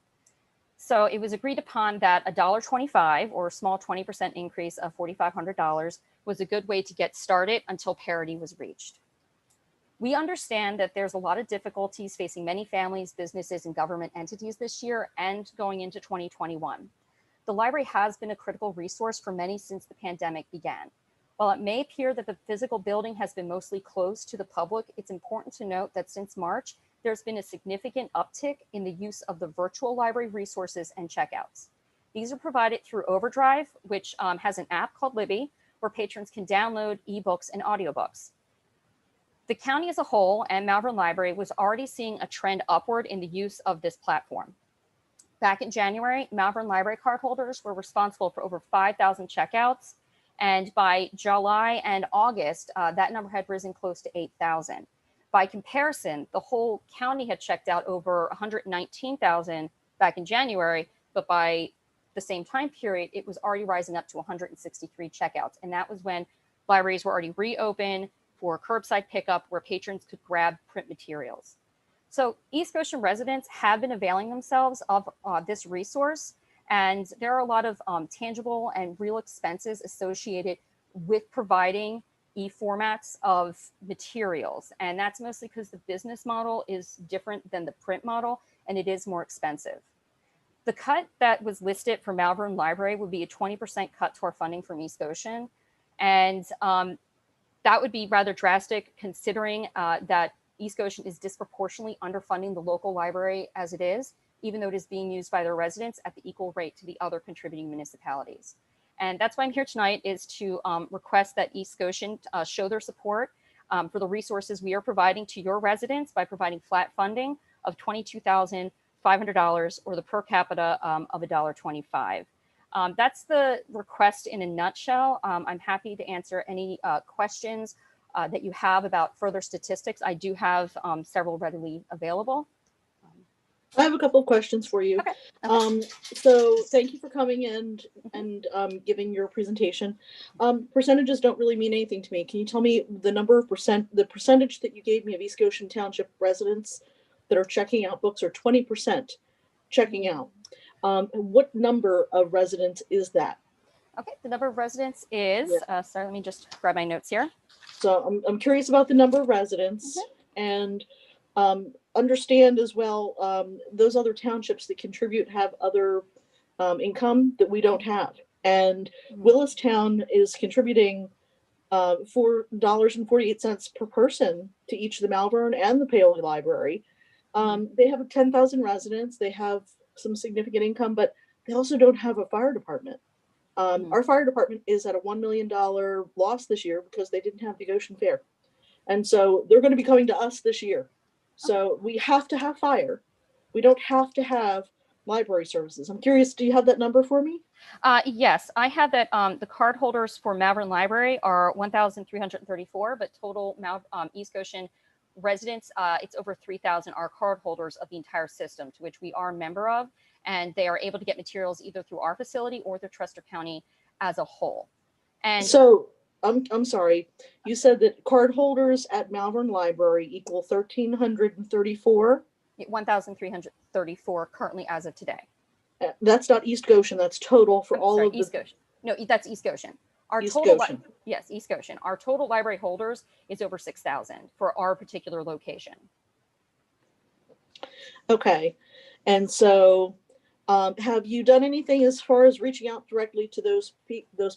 So it was agreed upon that $1.25 or a small 20% increase of $4,500 was a good way to get started until parity was reached. We understand that there's a lot of difficulties facing many families, businesses, and government entities this year and going into 2021. The library has been a critical resource for many since the pandemic began. While it may appear that the physical building has been mostly closed to the public, it's important to note that since March, there's been a significant uptick in the use of the virtual library resources and checkouts. These are provided through Overdrive, which has an app called Libby, where patrons can download ebooks and audiobooks. The county as a whole and Malvern Library was already seeing a trend upward in the use of this platform. Back in January, Malvern Library cardholders were responsible for over 5,000 checkouts. And by July and August, that number had risen close to 8,000. By comparison, the whole county had checked out over 119,000 back in January, but by the same time period, it was already rising up to 163 checkouts. And that was when libraries were already reopened for curbside pickup where patrons could grab print materials. So East Goshen residents have been availing themselves of this resource. And there are a lot of tangible and real expenses associated with providing e-formats of materials. And that's mostly because the business model is different than the print model, and it is more expensive. The cut that was listed for Malvern Library would be a 20% cut to our funding from East Goshen. And that would be rather drastic considering that East Goshen is disproportionately underfunding the local library as it is, even though it is being used by their residents at the equal rate to the other contributing municipalities. And that's why I'm here tonight, is to request that East Goshen show their support for the resources we are providing to your residents by providing flat funding of $22,500 or the per capita of $1.25. That's the request in a nutshell. I'm happy to answer any questions that you have about further statistics. I do have several readily available. I have a couple of questions for you. Okay. So thank you for coming in and giving your presentation. Percentages don't really mean anything to me. Can you tell me the percentage that you gave me of East Goshen Township residents that are checking out books, or 20% checking out? What number of residents is that? Okay, the number of residents is, sorry, let me just grab my notes here. So I'm curious about the number of residents, and understand as well, those other townships that contribute have other income that we don't have. And Willistown is contributing $4.48 per person to each of the Malvern and the Paoli Library. They have 10,000 residents. They have some significant income, but they also don't have a fire department. Our fire department is at a $1 million loss this year because they didn't have the Goshen Fair. And so they're going to be coming to us this year. So we have to have fire. We don't have to have library services. I'm curious, do you have that number for me? Yes, I have that. The card holders for Malvern Library are 1,334, but total East Goshen residents, it's over 3,000 are card holders of the entire system, to which we are a member of, and they are able to get materials either through our facility or through Chester County as a whole. And so I'm sorry, you said that card holders at Malvern Library equal 1,334? 1,334 currently as of today. That's not East Goshen, that's total for all of East Goshen. No, that's East Goshen. Our East total, Goshen. Yes, East Goshen. Our total library holders is over 6,000 for our particular location. Okay, and so have you done anything as far as reaching out directly to those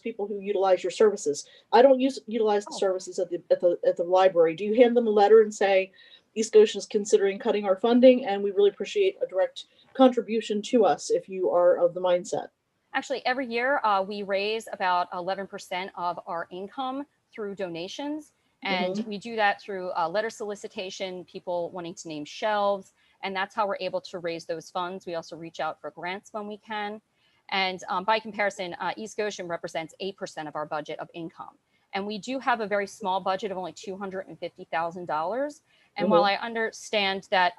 people who utilize your services? I don't utilize the services at the library. Do you hand them a letter and say, East Goshen is considering cutting our funding, and we really appreciate a direct contribution to us if you are of the mindset? Actually, every year we raise about 11% of our income through donations. And we do that through letter solicitation, people wanting to name shelves, and that's how we're able to raise those funds. We also reach out for grants when we can. And by comparison, East Goshen represents 8% of our budget of income. And we do have a very small budget of only $250,000. And while I understand that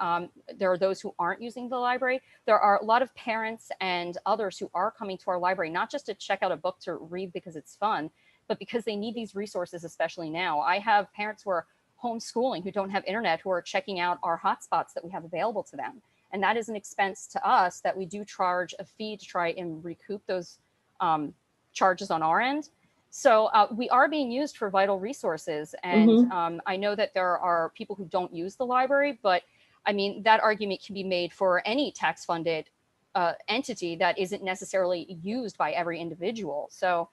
there are those who aren't using the library, there are a lot of parents and others who are coming to our library, not just to check out a book to read because it's fun, but because they need these resources, especially now. I have parents who are homeschooling, who don't have internet, who are checking out our hotspots that we have available to them. And that is an expense to us that we do charge a fee to try and recoup those charges on our end. So we are being used for vital resources. And I know that there are people who don't use the library, but I mean, that argument can be made for any tax funded entity that isn't necessarily used by every individual. So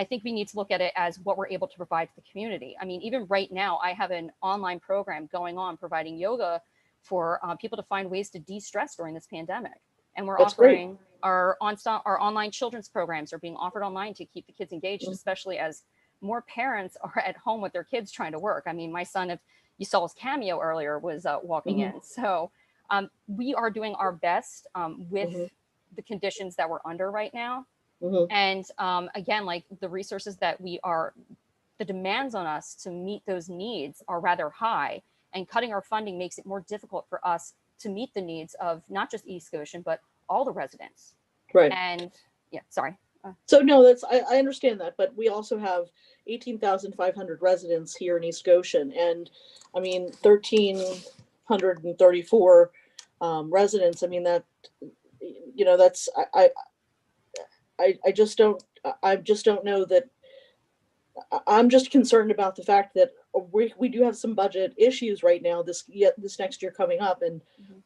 I think we need to look at it as what we're able to provide to the community. I mean, even right now, I have an online program going on providing yoga for people to find ways to de-stress during this pandemic. And we're offering our online children's programs are being offered online to keep the kids engaged, especially as more parents are at home with their kids trying to work. I mean, my son, if you saw his cameo earlier, was walking in. So we are doing our best with the conditions that we're under right now. And again, like the resources that the demands on us to meet those needs are rather high, and cutting our funding makes it more difficult for us to meet the needs of not just East Goshen, but all the residents. Right. And yeah, sorry. So no, I understand that, but we also have 18,500 residents here in East Goshen, and I mean 1,334 residents. I mean that, you know, that's I just don't, I just don't know that. I'm just concerned about the fact that we do have some budget issues right now, this next year coming up.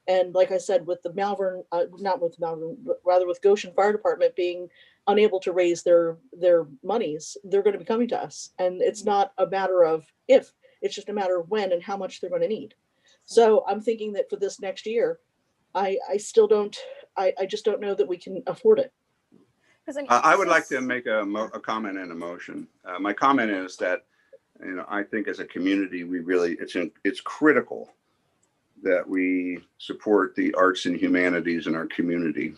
And like I said, with the Malvern, not with Malvern, but rather with Goshen Fire Department being unable to raise their monies, they're going to be coming to us. And it's not a matter of if, it's just a matter of when and how much they're going to need. So I'm thinking that for this next year, I still don't, I just don't know that we can afford it. I would like to make a comment and a motion. My comment is that, I think as a community, we really, it's critical that we support the arts and humanities in our community.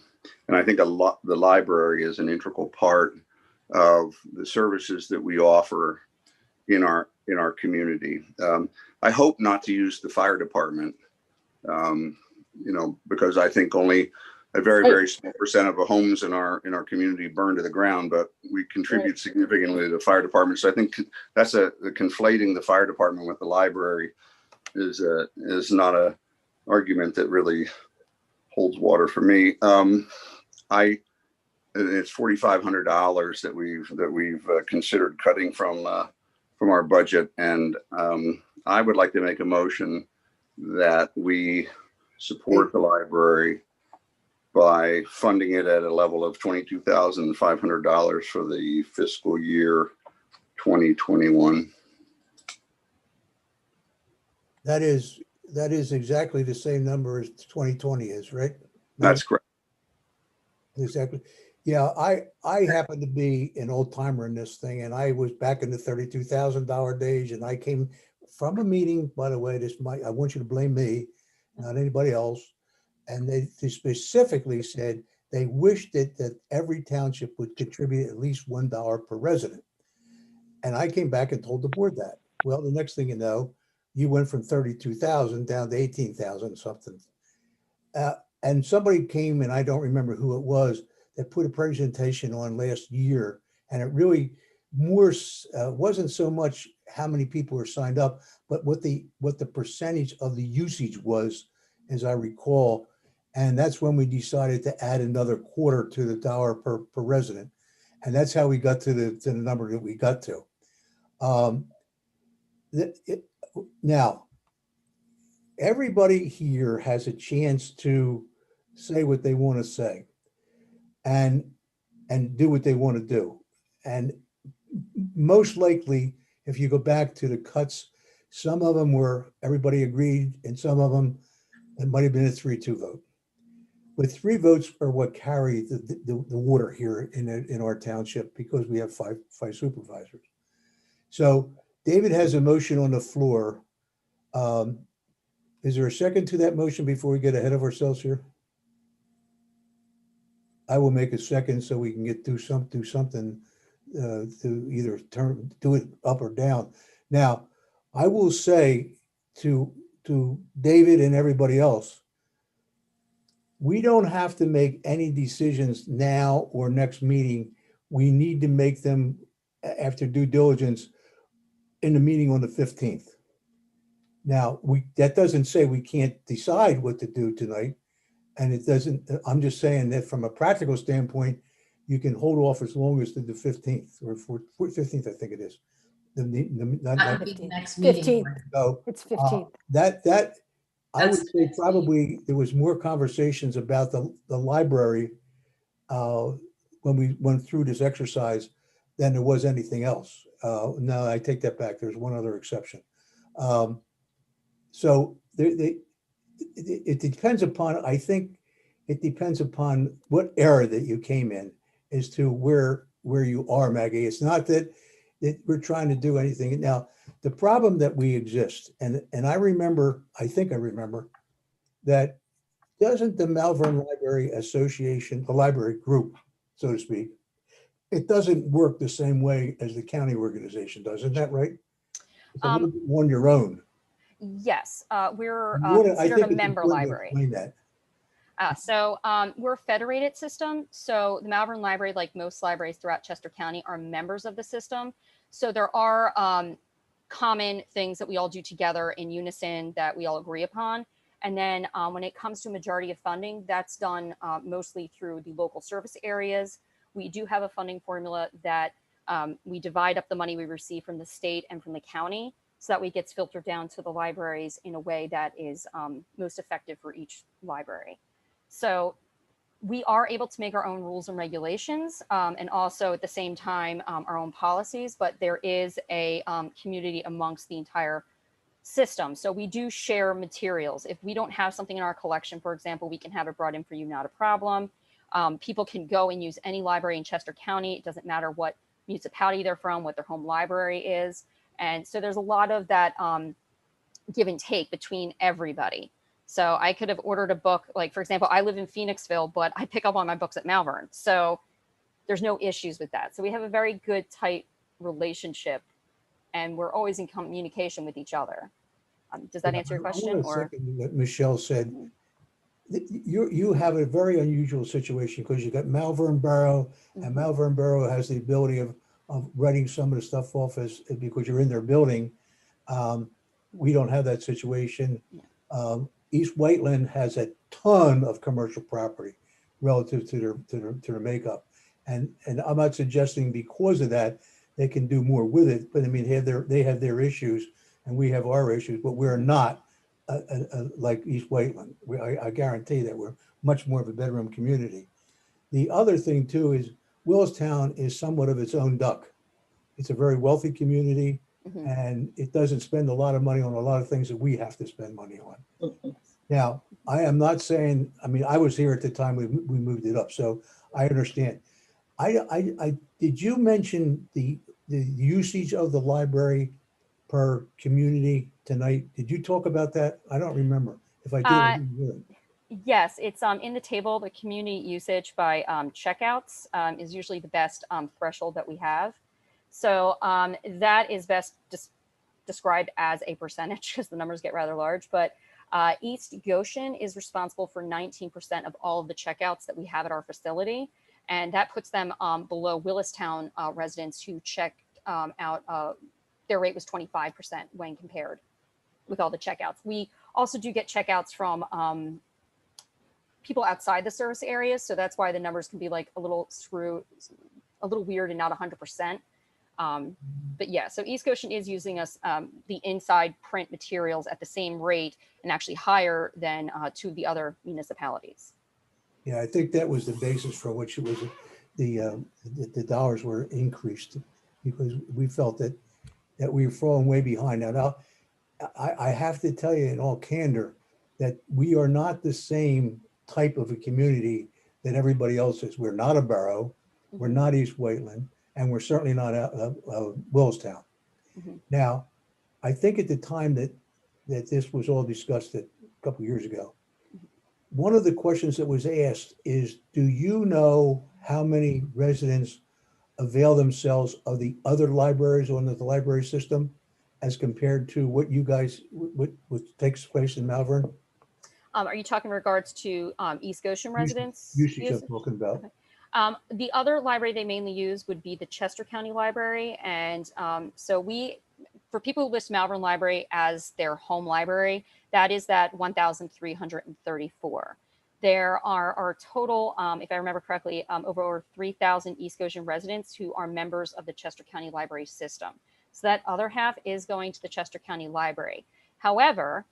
And I think the library is an integral part of the services that we offer in our community. I hope not to use the fire department, because I think only a very, very small percent of the homes in our community burn to the ground, but we contribute significantly to the fire department. So I think that's conflating the fire department with the library is not a argument that really holds water for me. It's $4,500 that we've considered cutting from our budget, and I would like to make a motion that we support the library by funding it at a level of $22,500 for the fiscal year 2021. That is exactly the same number as 2020 is, right? That's correct. Exactly. Yeah, I happen to be an old timer in this thing, and I was back in the $32,000 days, and I came from a meeting, by the way, I want you to blame me, not anybody else. And they specifically said they wished that every township would contribute at least $1 per resident. And I came back and told the board that. Well, the next thing you know, you went from 32,000 down to 18,000 something. And somebody came, and I don't remember who it was, that put a presentation on last year, and it really wasn't so much how many people were signed up, but what the percentage of the usage was, as I recall. And that's when we decided to add another quarter to the dollar per resident. And that's how we got to the number that we got to. Now, everybody here has a chance to say what they want to say and do what they want to do. And most likely, if you go back to the cuts, some of them were everybody agreed, and some of them, it might have been a 3-2 vote. But 3 votes are what carry the water here in our township, because we have five supervisors. So David has a motion on the floor. Is there a second to that motion before we get ahead of ourselves here? I will make a second so we can do something to either do it up or down. Now, I will say to David and everybody else, we don't have to make any decisions now or next meeting. We need to make them after due diligence in the meeting on the 15th. Now, that doesn't say we can't decide what to do tonight. And it doesn't, I'm just saying that from a practical standpoint, you can hold off as long as the 15th or 15th, I think it is. That would be the next meeting. 15th. So It's 15th. that I would say probably there was more conversations about the library when we went through this exercise than there was anything else. No, I take that back. There's one other exception. So it depends upon, I think it depends upon what era that you came in as to where you are, Maggie. It's not that we're trying to do anything. Now, the problem that we exist, and I think I remember that doesn't the Malvern Library Association, the library group, so to speak, it doesn't work the same way as the county organization does. Isn't that right? It's a little bit on your own. Yes, we're I considered think a it's member important to library. explain that. So we're a federated system. So the Malvern Library, like most libraries throughout Chester County, are members of the system. So there are common things that we all do together in unison that we all agree upon. And then when it comes to majority of funding, that's done mostly through the local service areas we do have a funding formula that we divide up the money we receive from the state and from the county so that way it gets filtered down to the libraries in a way that is most effective for each library. So we are able to make our own rules and regulations and also at the same time our own policies, but there is a community amongst the entire system. So we do share materials. If we don't have something in our collection, for example, we can have it brought in for you, not a problem. People can go and use any library in Chester County. It doesn't matter what municipality they're from, what their home library is. And so there's a lot of that give and take between everybody. So I could have ordered a book, like for example, I live in Phoenixville, but I pick up all my books at Malvern. So there's no issues with that. So we have a very good, tight relationship and we're always in communication with each other. Does that answer your question? I want to second what Michelle said. You have a very unusual situation because you got Malvern Borough, and Malvern Borough has the ability of writing some of the stuff off as because you're in their building. We don't have that situation. East Whiteland has a ton of commercial property relative to their makeup, and I'm not suggesting because of that they can do more with it, but I mean they have their issues and we have our issues, but we're not like East Whiteland. I guarantee that we're much more of a bedroom community. The other thing too is Willistown is somewhat of its own duck. It's a very wealthy community and it doesn't spend a lot of money on a lot of things that we have to spend money on. Now, I am not saying, I mean, I was here at the time we moved it up, so I understand. Did you mention the usage of the library per community tonight? Did you talk about that? I don't remember. If I did, I didn't hear it. Yes, it's in the table. The community usage by checkouts is usually the best threshold that we have. So that is best described as a percentage because the numbers get rather large. But East Goshen is responsible for 19% of all of the checkouts that we have at our facility. And that puts them below Willistown residents who checked out, their rate was 25% when compared with all the checkouts. We also do get checkouts from people outside the service areas. So that's why the numbers can be like a little weird and not 100%. But yeah, so East Goshen is using us, the inside print materials at the same rate and actually higher than two of the other municipalities. Yeah, I think that was the basis for which it was the dollars were increased because we felt that we were falling way behind. Now, I have to tell you in all candor that we are not the same type of a community that everybody else is. We're not a borough, we're not East Whiteland, and we're certainly not Willistown. Now, I think at the time that this was all discussed a couple of years ago, one of the questions that was asked is, do you know how many residents avail themselves of the other libraries on the library system as compared to what you guys, what takes place in Malvern? Are you talking in regards to East Goshen residents? Usage I'm talking about. Okay. The other library they mainly use would be the Chester County Library. And so for people who list Malvern Library as their home library, that is that 1,334. There are our total, if I remember correctly, over 3,000 East Goshen residents who are members of the Chester County Library system. So that other half is going to the Chester County Library. However,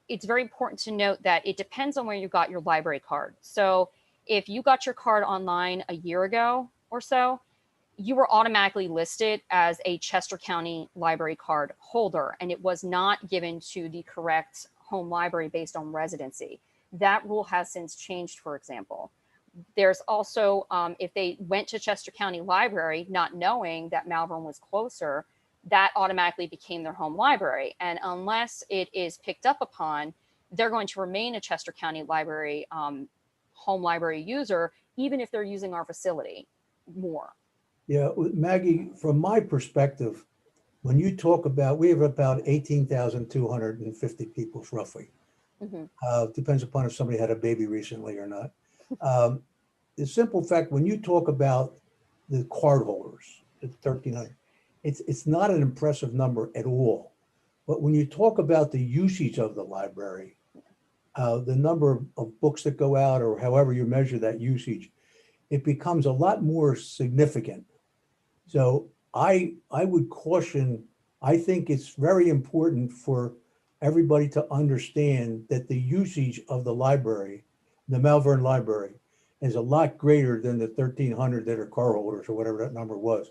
it's very important to note that it depends on where you got your library card. So if you got your card online a year ago or so, you were automatically listed as a Chester County Library card holder, and it was not given to the correct home library based on residency. That rule has since changed, for example. There's also, if they went to Chester County Library, not knowing that Malvern was closer, that automatically became their home library. And unless it is picked up upon, they're going to remain a Chester County Library home library user, even if they're using our facility more. Yeah, Maggie, from my perspective, when you talk about, we have about 18,250 people roughly. Depends upon if somebody had a baby recently or not. The simple fact, when you talk about the card holders, it's 1,300, it's not an impressive number at all. But when you talk about the usage of the library, the number of books that go out or however you measure that usage, it becomes a lot more significant. So I would caution, I think it's very important for everybody to understand that the usage of the library, the Malvern Library, is a lot greater than the 1,300 that are car holders or whatever that number was.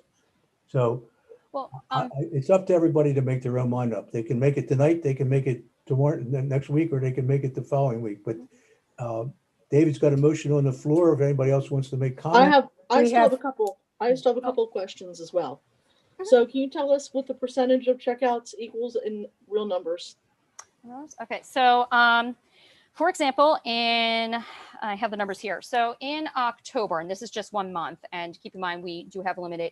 So Well, it's up to everybody to make their own mind up. They can make it tonight, they can make it tomorrow, next week, or they can make it the following week. But David's got a motion on the floor. If anybody else wants to make comment. I We still have have- a couple, I still have a couple of questions as well. So can you tell us what the percentage of checkouts equals in real numbers? Okay, so for example, I have the numbers here. So in October, and this is just 1 month, and keep in mind, we do have limited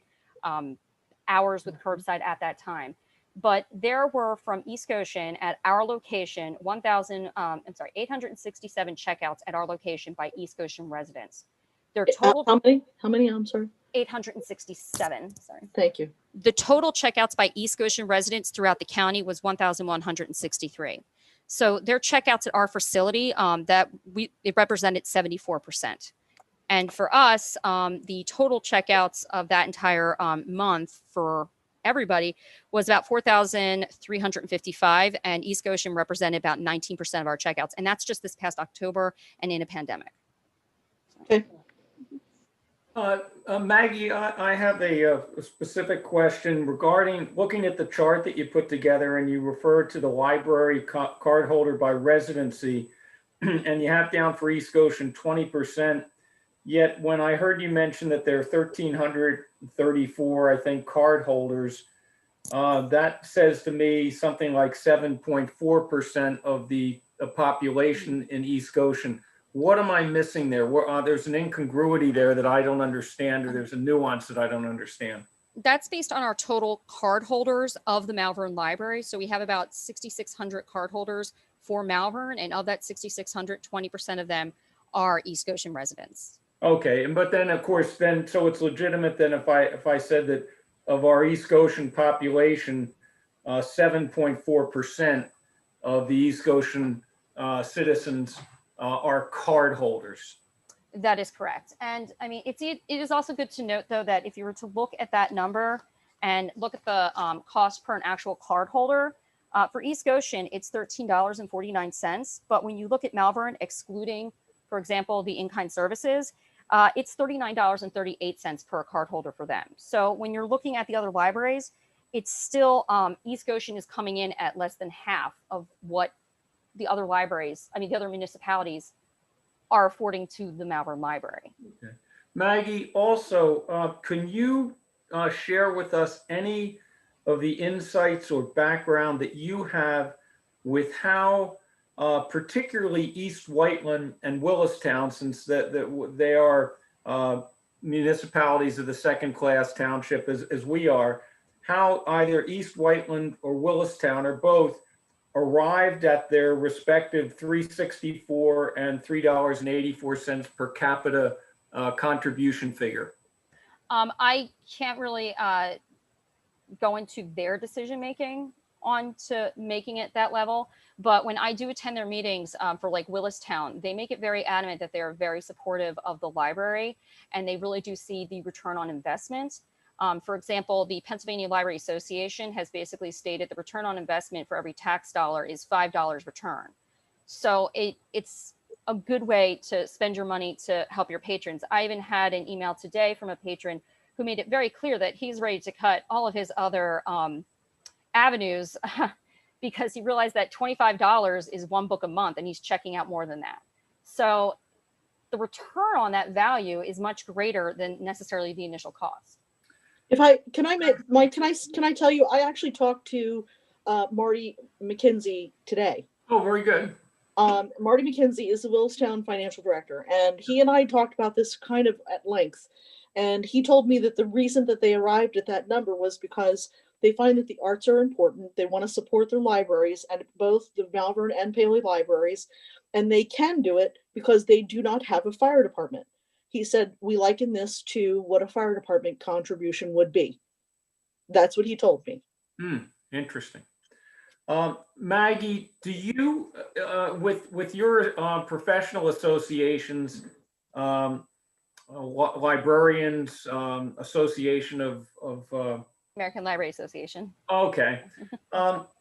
hours with curbside at that time. But there were from East Goshen at our location, 867 checkouts at our location by East Goshen residents. Their total, How many? I'm sorry. 867, sorry. Thank you. The total checkouts by East Goshen residents throughout the county was 1,163. So their checkouts at our facility, it represented 74%. And for us, the total checkouts of that entire month for everybody was about 4,355, and East Goshen represented about 19% of our checkouts. And that's just this past October and in a pandemic. Okay. Maggie, I have a specific question regarding looking at the chart that you put together, and you referred to the library card holder by residency, and you have down for East Goshen 20%. Yet when I heard you mention that there are 1,334, I think, card holders, that says to me something like 7.4% of the population in East Goshen. What am I missing there? There's an incongruity there that I don't understand, or there's a nuance that I don't understand. That's based on our total card holders of the Malvern Library. So we have about 6,600 card holders for Malvern, and of that 6,600, 20% of them are East Goshen residents. Okay, but then of course, so it's legitimate then if I said that of our East Goshen population, 7.4% of the East Goshen citizens are card holders. That is correct. And I mean, it is also good to note, though, that if you were to look at that number and look at the cost per an actual card holder, for East Goshen, it's $13.49. But when you look at Malvern, excluding, for example, the in-kind services, it's $39.38 per card holder for them. So when you're looking at the other libraries, it's still, East Goshen is coming in at less than half of what the other libraries, the other municipalities are affording to the Malvern Library. Okay. Maggie, also, can you share with us any of the insights or background that you have with how particularly East Whiteland and Willistown, since they are municipalities of the second-class township as we are, how either East Whiteland or Willistown or both arrived at their respective $3.64 and $3.84 per capita contribution figure? I can't really go into their decision making on to making it that level, but when I do attend their meetings for like Willistown, they make it very adamant that they're very supportive of the library, and they really do see the return on investment. For example, the Pennsylvania Library Association has basically stated the return on investment for every tax dollar is $5 return. So it's a good way to spend your money to help your patrons. I even had an email today from a patron who made it very clear that he's ready to cut all of his other avenues because he realized that $25 is one book a month and he's checking out more than that. So the return on that value is much greater than necessarily the initial cost. Can I tell you, I actually talked to Marty McKenzie today. Oh, very good. Marty McKenzie is the Willistown financial director, and he and I talked about this kind of at length. And he told me that the reason that they arrived at that number was because they find that the arts are important. They want to support their libraries, and both the Malvern and Paley libraries, and they can do it because they do not have a fire department. He said, we liken this to what a fire department contribution would be. That's what he told me. Interesting. Maggie, do you, with your professional associations, Librarians Association of American Library Association. okay.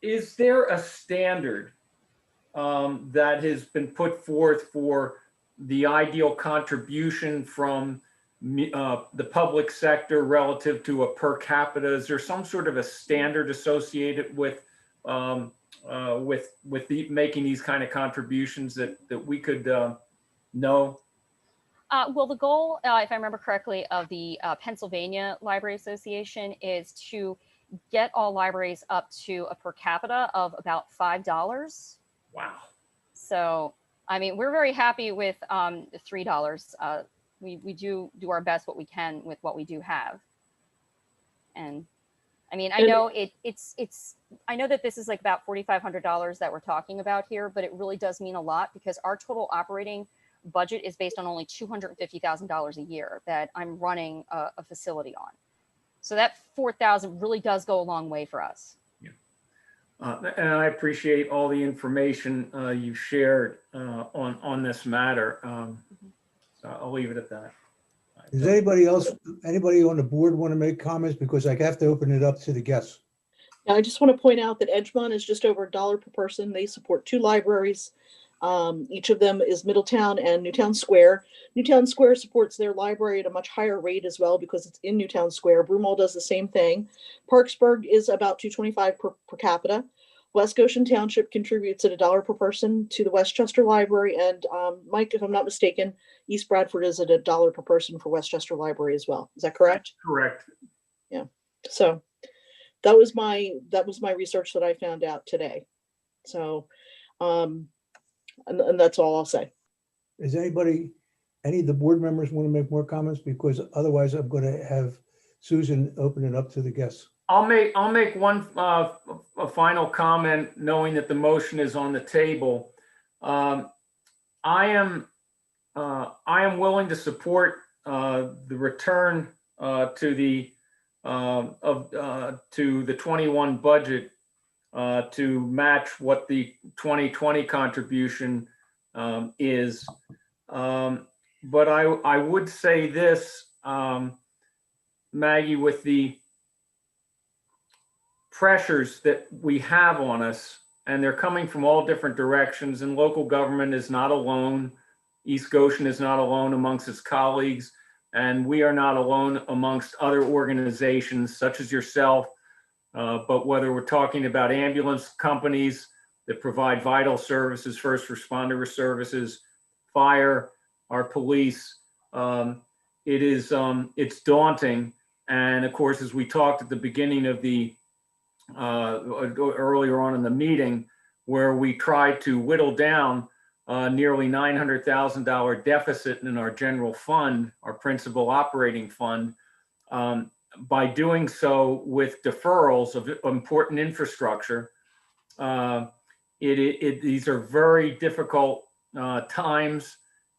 Is there a standard that has been put forth for the ideal contribution from the public sector relative to a per capita? Is there some sort of a standard associated with making these kind of contributions that we could know? Well, the goal, if I remember correctly, of the Pennsylvania Library Association is to get all libraries up to a per capita of about $5. Wow. So, I mean, we're very happy with $3. We do our best what we can with what we do have. And I mean, I know I know that this is like about $4,500 that we're talking about here, but it really does mean a lot because our total operating budget is based on only $250,000 a year that I'm running a facility on. So that $4,000 really does go a long way for us. Yeah. And I appreciate all the information you've shared on this matter. So I'll leave it at that. Does anybody on the board want to make comments? Because I have to open it up to the guests. Now, I just want to point out that Edgemont is just over $1 per person. They support 2 libraries. Each of them is Middletown and Newtown Square. Newtown Square supports their library at a much higher rate as well because it's in Newtown Square. Broomall does the same thing. Parksburg is about $2.25 per capita. West Goshen Township contributes at $1 per person to the Westchester Library. And Mike, if I'm not mistaken, East Bradford is at $1 per person for Westchester Library as well. Is that correct? Correct. Yeah. So that was my research that I found out today. So and that's all I'll say. Is any of the board members want to make more comments? Because otherwise I'm going to have Susan open it up to the guests. I'll make one a final comment, knowing that the motion is on the table. I am willing to support the return to the 21 budget to match what the 2020 contribution is. But I would say this, Maggie, with the pressures that we have on us, and they're coming from all different directions, and local government is not alone. East Goshen is not alone amongst its colleagues, and we are not alone amongst other organizations such as yourself. But whether we're talking about ambulance companies that provide vital services, first responder services, fire, our police, it's daunting. And of course, as we talked at the beginning of the earlier on in the meeting, where we tried to whittle down nearly $900,000 deficit in our general fund, our principal operating fund, by doing so with deferrals of important infrastructure. These are very difficult times,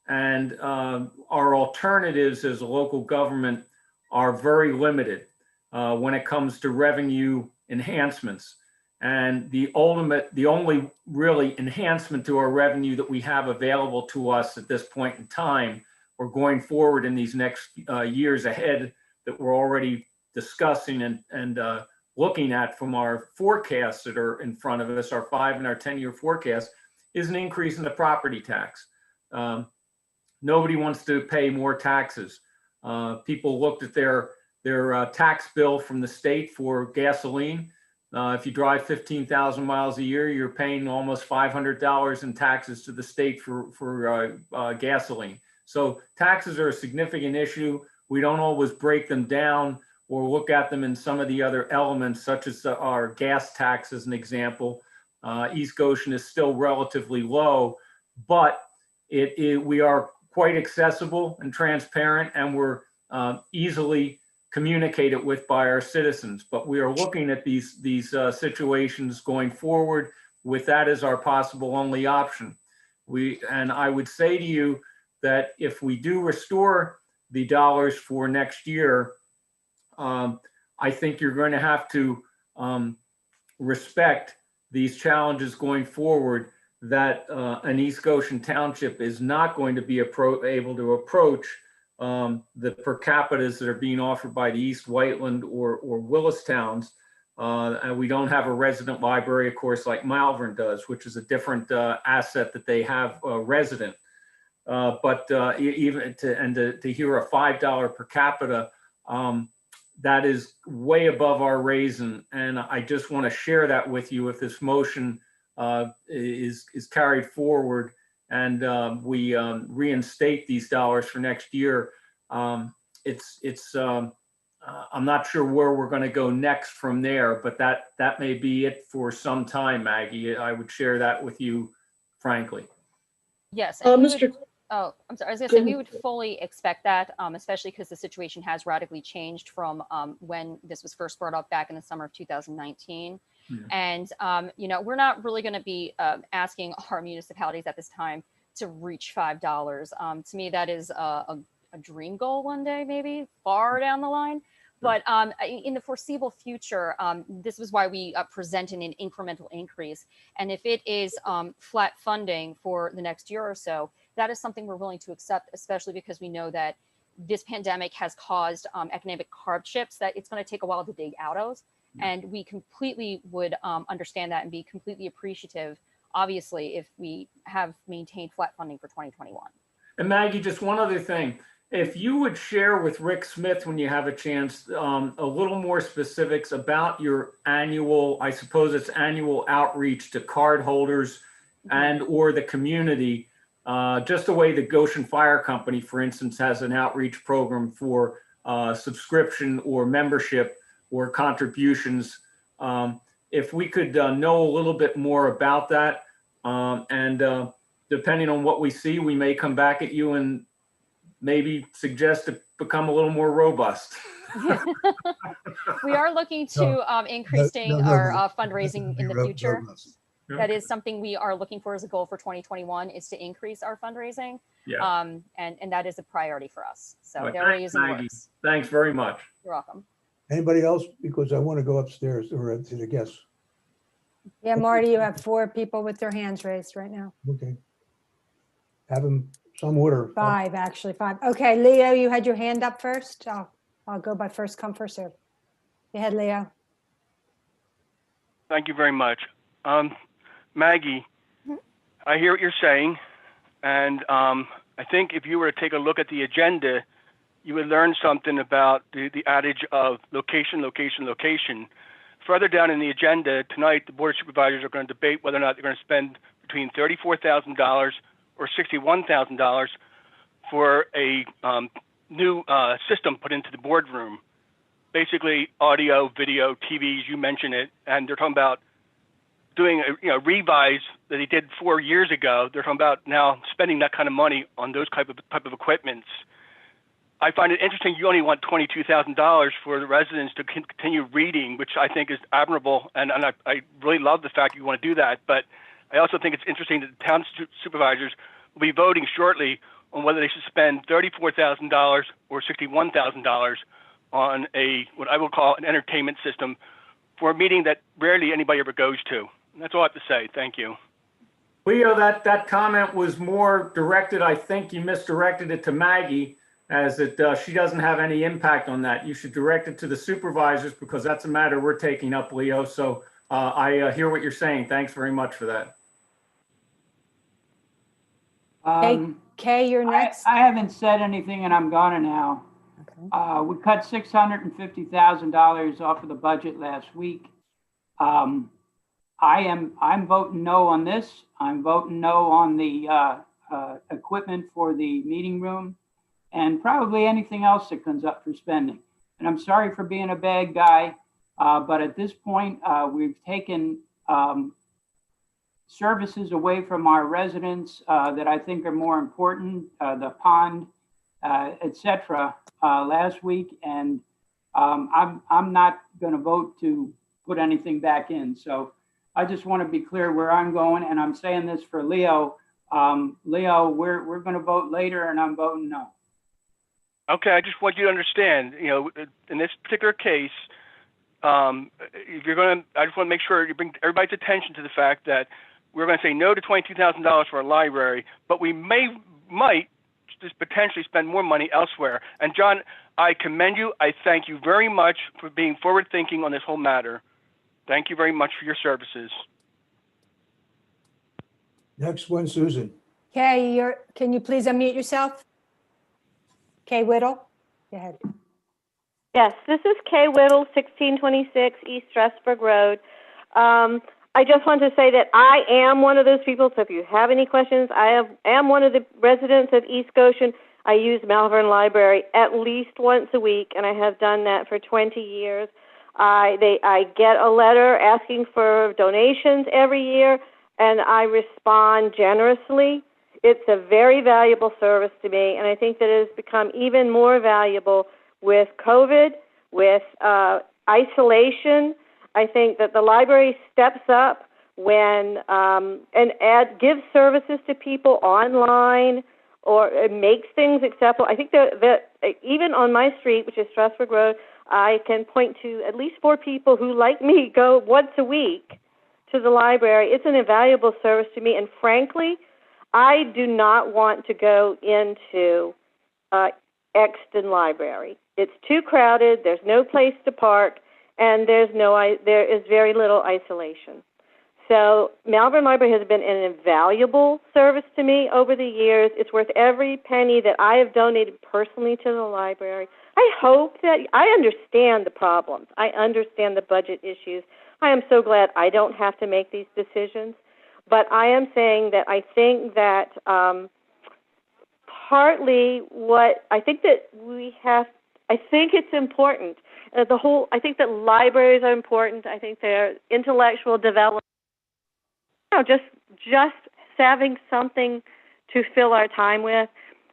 and our alternatives as a local government are very limited when it comes to revenue enhancements. And the only really enhancement to our revenue that we have available to us at this point in time, or going forward in these next years ahead, that we're already discussing and looking at from our forecasts that are in front of us, our 5 and our 10-year forecast, is an increase in the property tax. Nobody wants to pay more taxes. People looked at their tax bill from the state for gasoline. If you drive 15,000 miles a year, you're paying almost $500 in taxes to the state for gasoline. So taxes are a significant issue. We don't always break them down or look at them in some of the other elements, such as our gas tax as an example. East Goshen is still relatively low, but we are quite accessible and transparent, and we're easily communicated with by our citizens. But we are looking at these situations going forward with that as our possible only option. And I would say to you that if we do restore the dollars for next year, I think you're going to have to respect these challenges going forward, that an East Goshen Township is not going to be able to approach the per capitas that are being offered by the East Whiteland or Willis towns. And we don't have a resident library, of course, like Malvern does, which is a different asset that they have resident. But even to hear a $5 per capita, that is way above our raising. And I just want to share that with you if this motion is carried forward and we reinstate these dollars for next year. I'm not sure where we're going to go next from there, but that may be it for some time, Maggie. I would share that with you, frankly. Yes. And we Mr. would- oh, I'm sorry. I was going to say we would fully expect that, especially because the situation has radically changed from when this was first brought up back in the summer of 2019. Yeah. And, you know, we're not really going to be asking our municipalities at this time to reach $5. To me, that is a dream goal one day, maybe far down the line. But in the foreseeable future, this was why we presented an incremental increase. And if it is flat funding for the next year or so, that is something we're willing to accept, especially because we know that this pandemic has caused economic hardships that it's going to take a while to dig out of. And we completely would understand that and be completely appreciative, obviously, if we have maintained flat funding for 2021. And Maggie, just one other thing. If you would share with Rick Smith when you have a chance, a little more specifics about your annual, I suppose it's annual outreach to card holders and or the community, just the way the Goshen Fire Company, for instance, has an outreach program for subscription or membership or contributions. If we could know a little bit more about that, and depending on what we see, we may come back at you and maybe suggest to become a little more robust. We are looking to increasing our fundraising in the future. That is something we are looking for as a goal for 2021 is to increase our fundraising. Yeah. And that is a priority for us. So Right. there is in the works. Thanks very much. You're welcome. Anybody else? Because I want to go upstairs or to the guests. Yeah, Marty, you have 4 people with their hands raised right now. Okay. Have them some order. 5, actually, 5. Okay, Leo, you had your hand up first. I'll go by first come, first serve. Go ahead, Leo. Thank you very much. Maggie, I hear what you're saying. And I think if you were to take a look at the agenda, you would learn something about the adage of location, location, location. Further down in the agenda tonight, the Board of Supervisors are going to debate whether or not they're going to spend between $34,000 or $61,000 for a new system put into the boardroom. Basically, audio, video, TVs, you mentioned it, and they're talking about doing a revise that they did 4 years ago. They're talking about now spending that kind of money on those type of equipments. I find it interesting you only want $22,000 for the residents to continue reading, which I think is admirable, and I really love the fact you want to do that. But I also think it's interesting that the town supervisors will be voting shortly on whether they should spend $34,000 or $61,000 on what I will call an entertainment system for a meeting that rarely anybody ever goes to. And that's all I have to say. Thank you. Leo, that comment was more directed, I think you misdirected it to Maggie, as she doesn't have any impact on that. You should direct it to the supervisors because that's a matter we're taking up, Leo. So I hear what you're saying. Thanks very much for that. Kay, you're next. I haven't said anything and I'm gonna now. Okay. We cut $650,000 off of the budget last week. I'm voting no on this. I'm voting no on the equipment for the meeting room and probably anything else that comes up for spending. And I'm sorry for being a bad guy, but at this point, we've taken services away from our residents that I think are more important, the pond, etc. Last week, and I'm not going to vote to put anything back in. So I just want to be clear where I'm going, and I'm saying this for Leo. Leo, we're going to vote later, and I'm voting no. Okay, I just want you to understand, in this particular case, if you're going to, I just want to make sure you bring everybody's attention to the fact that we're going to say no to $22,000 for a library, but we might just potentially spend more money elsewhere. And John, I commend you. I thank you very much for being forward thinking on this whole matter. Thank you very much for your services. Next one, Susan. Kay, can you please unmute yourself? Kay Whittle, go ahead. Yes, this is Kay Whittle, 1626 East Strasburg Road. I just want to say that I am one of those people, so if you have any questions, I am one of the residents of East Goshen. I use Malvern Library at least once a week, and I have done that for 20 years. I get a letter asking for donations every year, and I respond generously. It's a very valuable service to me, and I think that it has become even more valuable with COVID, with isolation. I think that the library steps up when and gives services to people online, or it makes things acceptable. I think that even on my street, which is Strasburg Road, I can point to at least 4 people who, like me, go once a week to the library. It's an invaluable service to me, and frankly, I do not want to go into Exton Library. It's too crowded. There's no place to park, and there is very little isolation. So Malvern Library has been an invaluable service to me over the years. It's worth every penny that I have donated personally to the library. I hope that I understand the problems. I understand the budget issues. I am so glad I don't have to make these decisions. But I am saying that I think that partly what I think that we have, I think it's important. I think that libraries are important. I think their intellectual development, just having something to fill our time with.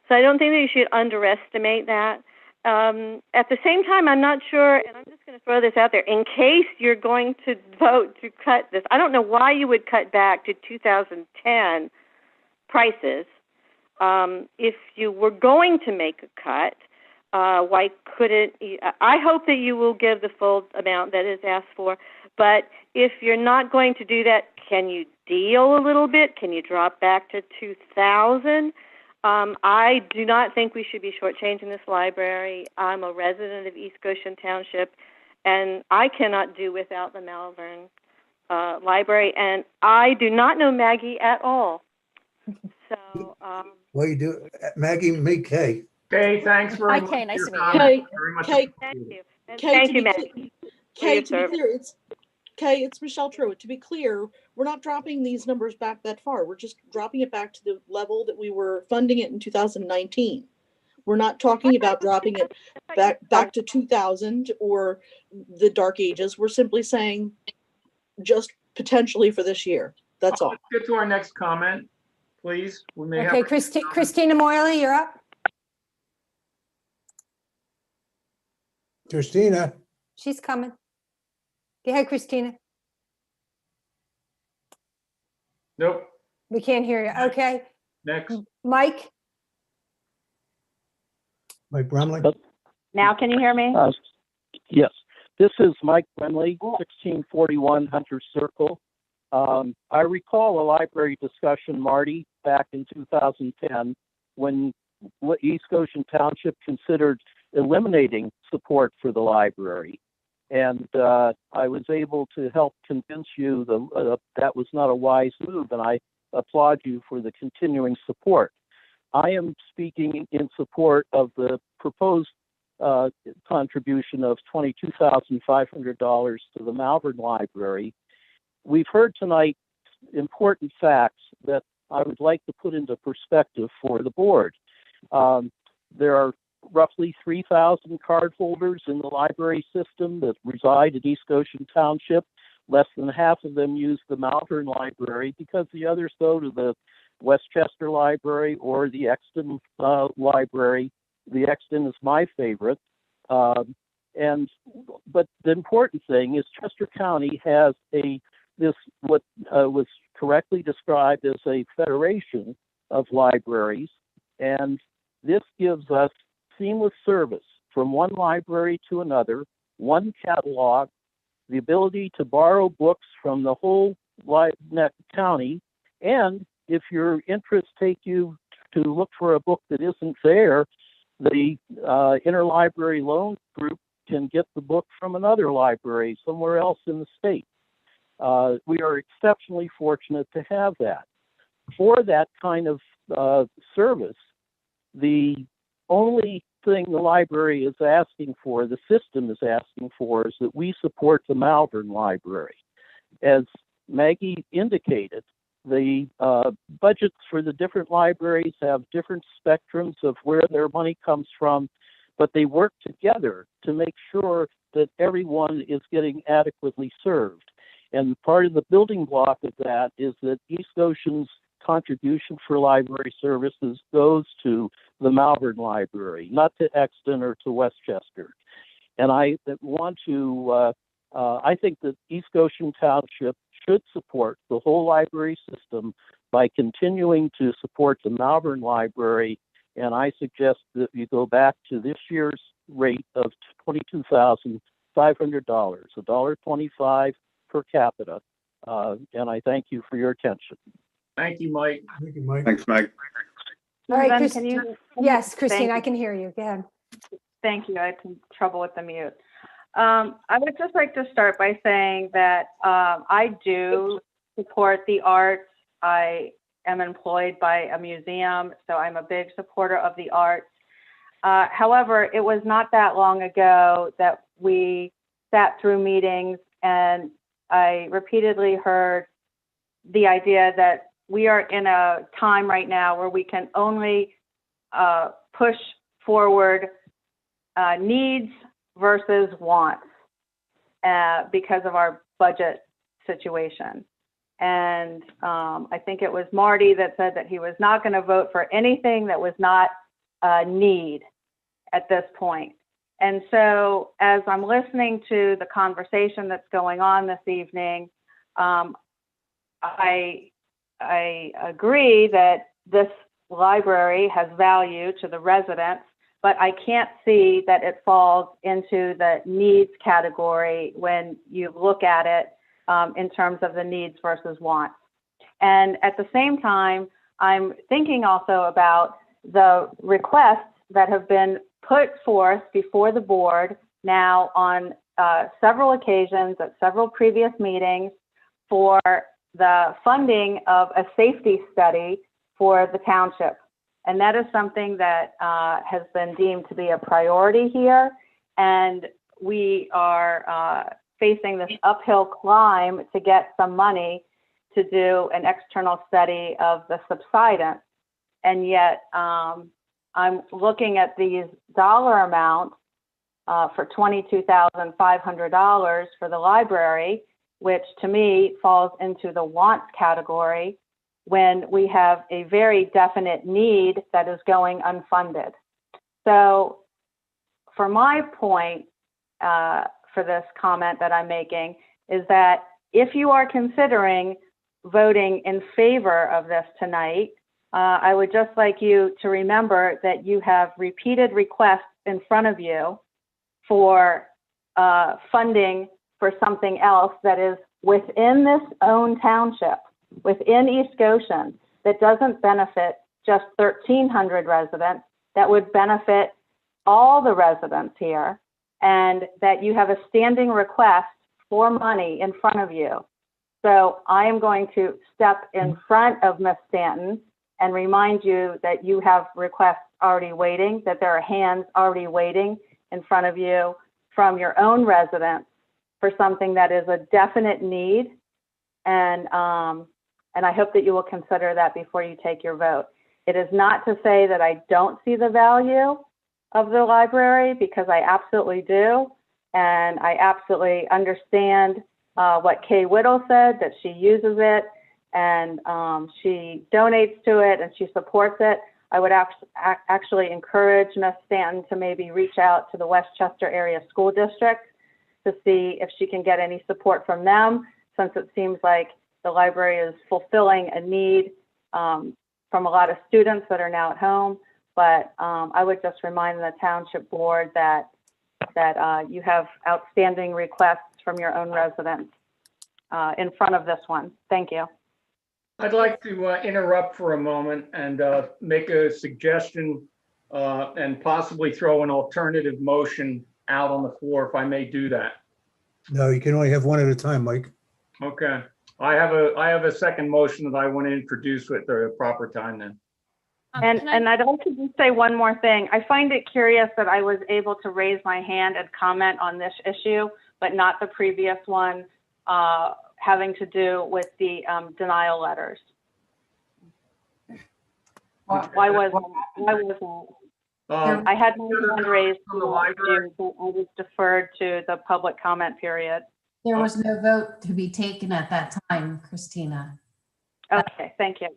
So I don't think that you should underestimate that. At the same time, I'm not sure, and I'm just going to throw this out there, in case you're going to vote to cut this, I don't know why you would cut back to 2010 prices. If you were going to make a cut, why couldn't you? I hope that you will give the full amount that is asked for, but if you're not going to do that, can you deal a little bit? Can you drop back to 2000? I do not think we should be shortchanging this library. I'm a resident of East Goshen Township, and I cannot do without the Malvern Library, and I do not know Maggie at all. So, Well, you do, Maggie, meet Kay. Kay, thanks very Hi, much. Kay. Nice for to your meet you. comments. Very much Kay, thank you. And Kay, thank to you, be Maggie. clear, for your Kay, to be service. clear, it's Michelle Truitt. To be clear, we're not dropping these numbers back that far. We're just dropping it back to the level that we were funding it in 2019. We're not talking about dropping it back to 2000 or the dark ages. We're simply saying just potentially for this year. That's all. Let's get to our next comment, please. We may Okay, have. Christina Moily, you're up. Christina, She's coming. Go ahead, Christina. Nope. We can't hear you. Okay. Next. Mike? Mike Brumley. Now can you hear me? Yes, this is Mike Brenley, 1641 Hunter Circle. I recall a library discussion, Marty, back in 2010, when East Goshen Township considered eliminating support for the library. And I was able to help convince you that was not a wise move, and I applaud you for the continuing support. I am speaking in support of the proposed contribution of $22,500 to the Malvern Library. We've heard tonight important facts that I would like to put into perspective for the board. There are roughly 3,000 cardholders in the library system that reside in East Goshen Township. Less than half of them use the Malvern Library because the others go to the Westchester Library or the Exton Library. The Exton is my favorite. But the important thing is Chester County has what was correctly described as a federation of libraries, and this gives us seamless service from one library to another, one catalog, the ability to borrow books from the whole county, and if your interests take you to look for a book that isn't there, the interlibrary loan group can get the book from another library somewhere else in the state. We are exceptionally fortunate to have that. For that kind of service, the only thing the library is asking for, the system is asking for, is that we support the Malvern Library. As Maggie indicated, the budgets for the different libraries have different spectrums of where their money comes from, but they work together to make sure that everyone is getting adequately served. And part of the building block of that is that East Goshen's contribution for library services goes to the Malvern Library, not to Exton or to Westchester. And I want to, I think that East Goshen Township should support the whole library system by continuing to support the Malvern Library. And I suggest that you go back to this year's rate of $22,500, $1.25 per capita. And I thank you for your attention. Thank you, Mike. Thank you, Mike. Thanks, Meg. All right, Susan, can you? Yes, Christine, I Thank you. can hear you. Go ahead. Thank you. I had some trouble with the mute. I would just like to start by saying that I do support the arts. I am employed by a museum, so I'm a big supporter of the arts. However, it was not that long ago that we sat through meetings and I repeatedly heard the idea that we are in a time right now where we can only push forward needs versus wants because of our budget situation. And I think it was Marty that said that he was not going to vote for anything that was not a need at this point. And so as I'm listening to the conversation that's going on this evening, I agree that this library has value to the residents, but I can't see that it falls into the needs category when you look at it in terms of the needs versus wants. And at the same time, I'm thinking also about the requests that have been put forth before the board now on several occasions at several previous meetings for the funding of a safety study for the township. And that is something that has been deemed to be a priority here. And we are facing this uphill climb to get some money to do an external study of the subsidence. And yet I'm looking at these dollar amounts for $22,500 for the library, which to me falls into the wants category when we have a very definite need that is going unfunded. So for my point for this comment that I'm making is that if you are considering voting in favor of this tonight, I would just like you to remember that you have repeated requests in front of you for funding for something else that is within this own township, within East Goshen, that doesn't benefit just 1,300 residents, that would benefit all the residents here, and that you have a standing request for money in front of you. So I am going to step in front of Ms. Stanton and remind you that you have requests already waiting, that there are hands already waiting in front of you from your own residents for something that is a definite need. And I hope that you will consider that before you take your vote. It is not to say that I don't see the value of the library, because I absolutely do. And I absolutely understand what Kay Whittle said, that she uses it and she donates to it and she supports it. I would actually encourage Ms. Stanton to maybe reach out to the Westchester Area School District to see if she can get any support from them, since it seems like the library is fulfilling a need from a lot of students that are now at home. But I would just remind the township board that you have outstanding requests from your own residents in front of this one. Thank you. I'd like to interrupt for a moment and make a suggestion and possibly throw an alternative motion out on the floor, if I may do that. No, you can only have one at a time, Mike. Okay. I have a second motion that I want to introduce at the proper time then. And I'd like to just say one more thing. I find it curious that I was able to raise my hand and comment on this issue, but not the previous one having to do with the denial letters. Why wasn't I had my hand raised from the library? but I was deferred to the public comment period. There was no vote to be taken at that time, Christina. Okay, thank you.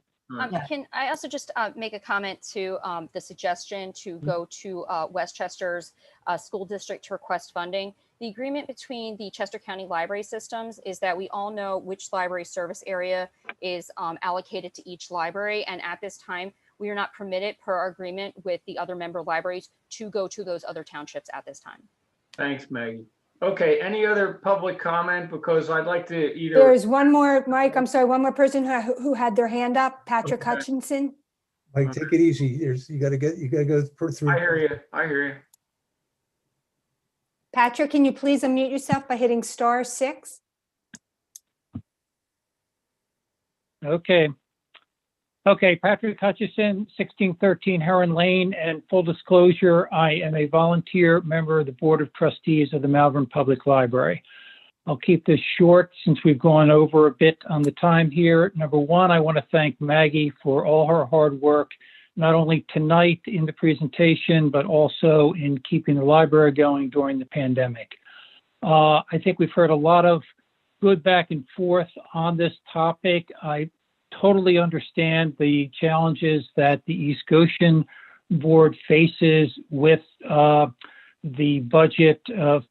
Can I also just make a comment to the suggestion to go to Westchester's school district to request funding? The agreement between the Chester County Library Systems is that we all know which library service area is allocated to each library. And at this time, we are not permitted per our agreement with the other member libraries to go to those other townships at this time. Thanks, Maggie. Okay, any other public comment? Because I'd like to either. There's one more, Mike, I'm sorry, one more person who had their hand up, Patrick Okay. Hutchinson. Mike, take it easy. You gotta go through. I hear you. I hear you. Patrick, can you please unmute yourself by hitting *6? Okay. Okay, Patrick Hutchison, 1613 Heron Lane, and full disclosure, I am a volunteer member of the Board of Trustees of the Malvern Public Library. I'll keep this short since we've gone over a bit on the time here. Number one, I want to thank Maggie for all her hard work, not only tonight in the presentation, but also in keeping the library going during the pandemic. I think we've heard a lot of good back and forth on this topic. I totally understand the challenges that the East Goshen Board faces with the budget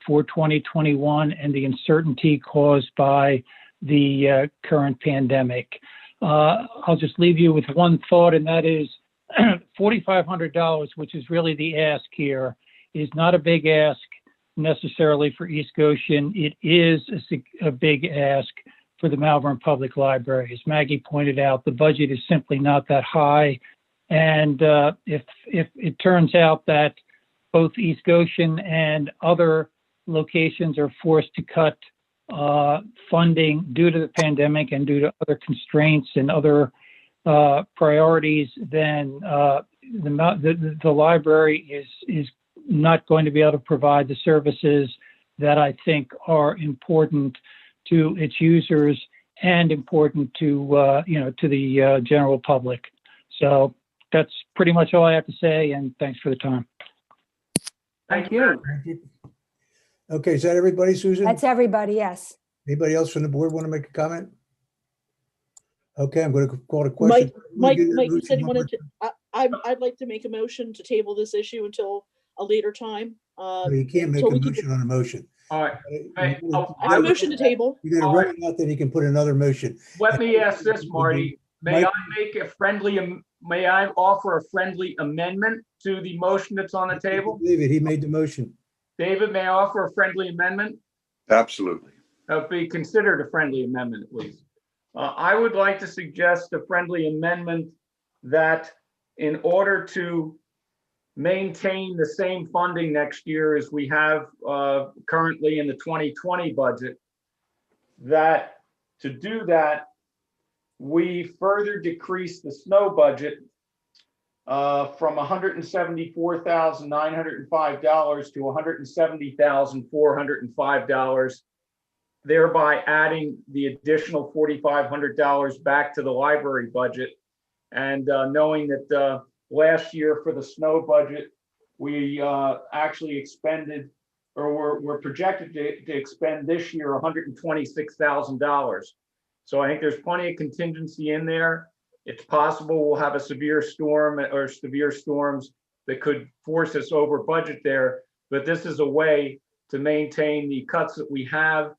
for 2021 and the uncertainty caused by the current pandemic. I'll just leave you with one thought, and that is $4,500, which is really the ask here, is not a big ask necessarily for East Goshen. It is a big ask for the Malvern Public Library. As Maggie pointed out, the budget is simply not that high. And if it turns out that both East Goshen and other locations are forced to cut funding due to the pandemic and due to other constraints and other priorities, then the library is not going to be able to provide the services that I think are important to its users and important to to the general public. So that's pretty much all I have to say, and thanks for the time. Thank you. Okay, is that everybody, Susan? That's everybody, yes. Anybody else from the board want to make a comment? Okay, I'm going to call the question. Mike, you said you wanted to, I'd like to make a motion to table this issue until a later time. No, you can't make a motion on a motion. All right. I motion to table. You're going to write it out, then you can put another motion. Let me ask this, Marty. May I make a friendly, may I offer a friendly amendment to the motion that's on the table? David, he made the motion. David, may I offer a friendly amendment? Absolutely. Be considered a friendly amendment at least. I would like to suggest a friendly amendment that in order to maintain the same funding next year as we have currently in the 2020 budget, that to do that, we further decrease the snow budget from $174,905 to $170,405, thereby adding the additional $4,500 back to the library budget. And knowing that last year for the snow budget, we actually expended, or we're projected to expend this year $126,000. So I think there's plenty of contingency in there. It's possible we'll have a severe storm or severe storms that could force us over budget there, but this is a way to maintain the cuts that we have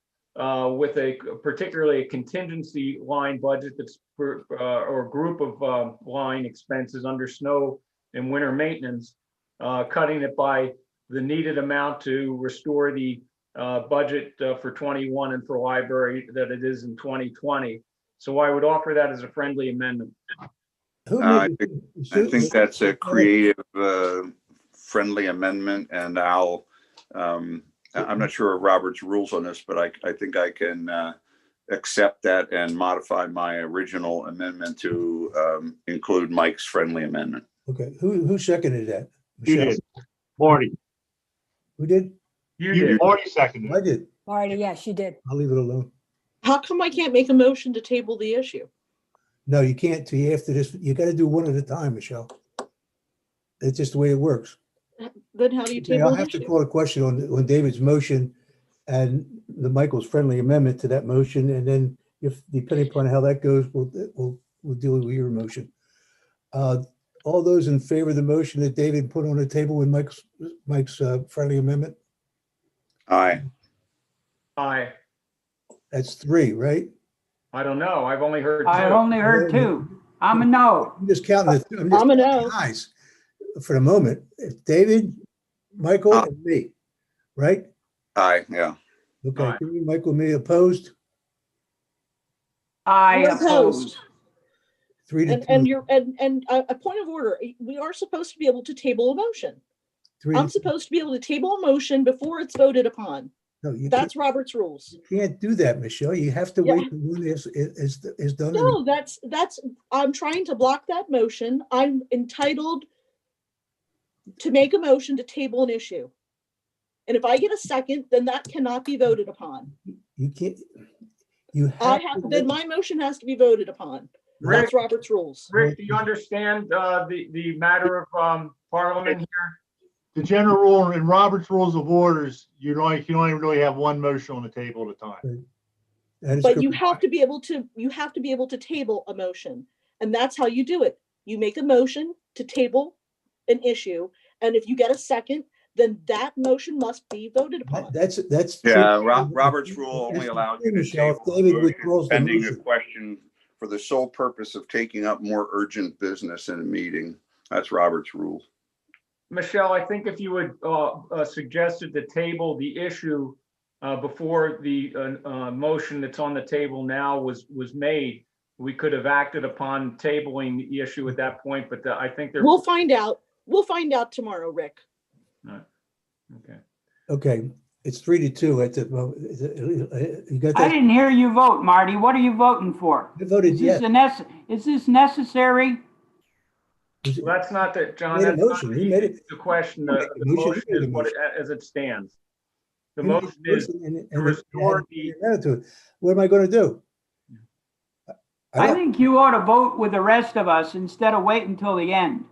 with particularly a contingency line budget that's or group of line expenses under snow and winter maintenance, cutting it by the needed amount to restore the budget for 21 and for library that it is in 2020. So I would offer that as a friendly amendment. Who I made think, it? I think that's a creative, friendly amendment, and I'm not sure of Robert's rules on this, but I think I can accept that and modify my original amendment to include Mike's friendly amendment. Okay, who seconded that? You Michelle? did. Marty. Who did? You did. Marty seconded I it. did. Marty, yes, you did. I'll leave it alone. How come I can't make a motion to table the issue? No, you can't till you after this. You got to do one at a time, Michelle. It's just the way it works. Then how do you Okay, table I'll an have to issue? call a question on David's motion and the Michael's friendly amendment to that motion. And then if, depending upon how that goes, we'll deal with your motion. All those in favor of the motion that David put on the table with Mike's friendly amendment? Aye. Aye. That's 3, right? I don't know. I've only heard two. I only heard 2. I'm a no. I'm just counting the I'm just I'm a counting no. the ayes for the moment. It's David, Michael, and me, right? Aye, yeah. Okay, Aye. can you, Michael, me opposed? I I'm opposed. oppose. 3 to 2. And you're and a point of order. We are supposed to be able to table a motion. 3 to I'm 2. supposed to be able to table a motion before it's voted upon. No, you That's Robert's rules. can't do that, Michelle. You have to Yeah. wait till one is done. No, that's I'm trying to block that motion. I'm entitled to make a motion to table an issue. And if I get a second, then that cannot be voted upon. You can't. You I have have, to then my motion has to be voted upon. Rick, That's Robert's rules. Rick, do you understand the matter of Parliament here? The general rule in Robert's Rules of Orders, you can only really have one motion on the table at a time. That is But you correct. have to be able to table a motion. And that's how you do it. You make a motion to table an issue. And if you get a second, then that motion must be voted upon. That's Yeah, Robert's rule only allows you to Michelle, table if David a motion withdraws the pending a motion. question for the sole purpose of taking up more urgent business in a meeting. That's Robert's rule. Michelle, I think if you would suggested to table the issue before the motion that's on the table now was made, we could have acted upon tabling the issue at that point. But I think there. We'll find out. We'll find out tomorrow, Rick. Okay. Okay, it's 3 to 2 at the moment. You got I that? didn't hear you vote, Marty. What are you voting for? I voted Is yes. this necessary? Well, that's not that, John. Made a That's not motion. He made it. the question. He made The the motion. motion He made is the what motion. as it stands. The He made motion the is motion to restore the. to it. What am I going to do? I think you ought to vote with the rest of us instead of wait until the end.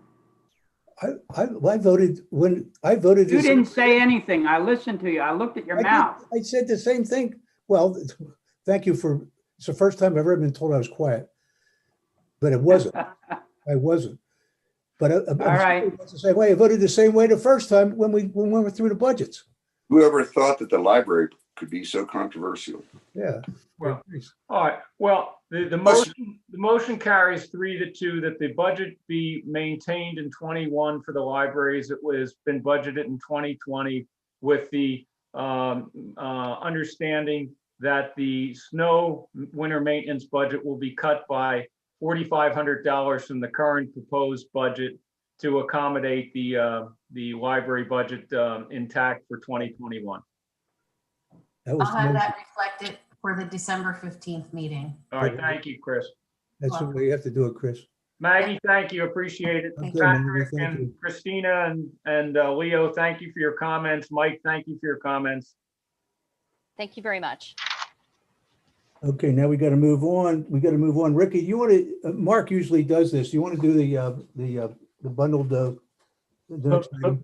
I voted when I voted. You this- didn't say anything. I listened to you. I looked at your I did. mouth. I said the same thing. Well, thank you for, it's the first time I've ever been told I was quiet. But it wasn't. I wasn't. But All right. it's the same way. I voted the same way the first time when we went through the budgets. Whoever thought that the library could be so controversial? Yeah. Well, all right. Well, the motion carries 3 to 2 that the budget be maintained in 21 for the libraries. It was been budgeted in 2020 with the understanding that the snow winter maintenance budget will be cut by $4,500 from the current proposed budget to accommodate the library budget intact for 2021. That was I'll the have motion. that reflected for the December 15th meeting. All right, thank you, Chris. That's the way you have to do it, Chris. Maggie, thank you, appreciate it. Okay, Maggie, Patrick thank and you. Christina and Leo, thank you for your comments. Mike, thank you for your comments. Thank you very much. Okay, now we got to move on. We got to move on. Ricky, you want to, Mark usually does this. You want to do the bundled, the next item?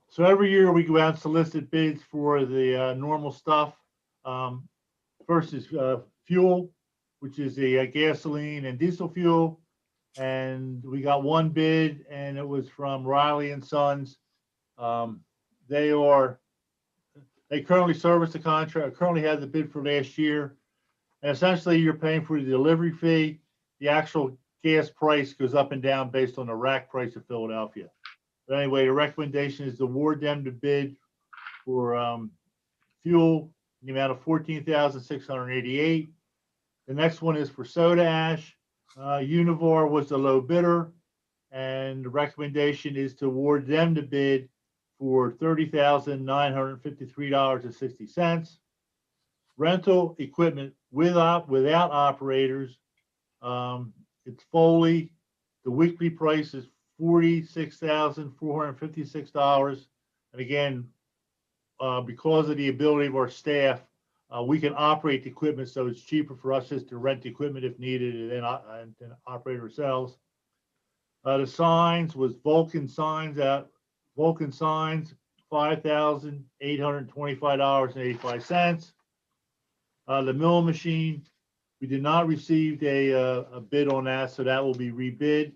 So every year we go out and solicit bids for the normal stuff. First is fuel, which is the gasoline and diesel fuel. And we got one bid and it was from Riley and Sons. They currently service the contract, currently have the bid for last year. And essentially you're paying for the delivery fee. The actual gas price goes up and down based on the rack price of Philadelphia. But anyway, the recommendation is to award them the bid for fuel in the amount of $14,688. The next one is for soda ash. Univar was the low bidder, and the recommendation is to award them the bid for $30,953.60. Rental equipment without operators. It's Foley. The weekly price is $46,456. And again, because of the ability of our staff, we can operate the equipment, so it's cheaper for us just to rent the equipment if needed and then operate ourselves. The signs was Vulcan Signs, $5,825.85. The mill machine, we did not receive a bid on that, so that will be rebid.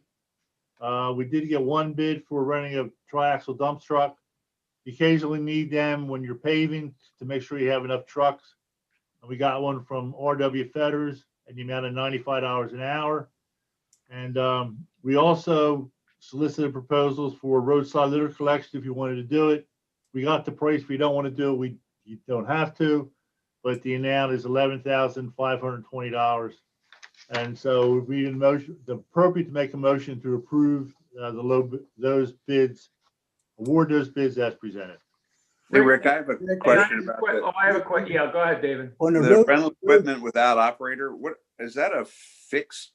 We did get one bid for renting a triaxle dump truck. You occasionally need them when you're paving to make sure you have enough trucks. And we got one from RW Fetters at the amount of $95 an hour. And we also solicited proposals for roadside litter collection if you wanted to do it. We got the price. If you don't want to do it, you don't have to. But the amount is $11,520. And so we need a motion, the appropriate to make a motion to approve those bids, award those bids as presented. Hey, Rick, I have a question about Oh, I have a question. Yeah, go ahead, David. the rental equipment without operator. What is that, a fixed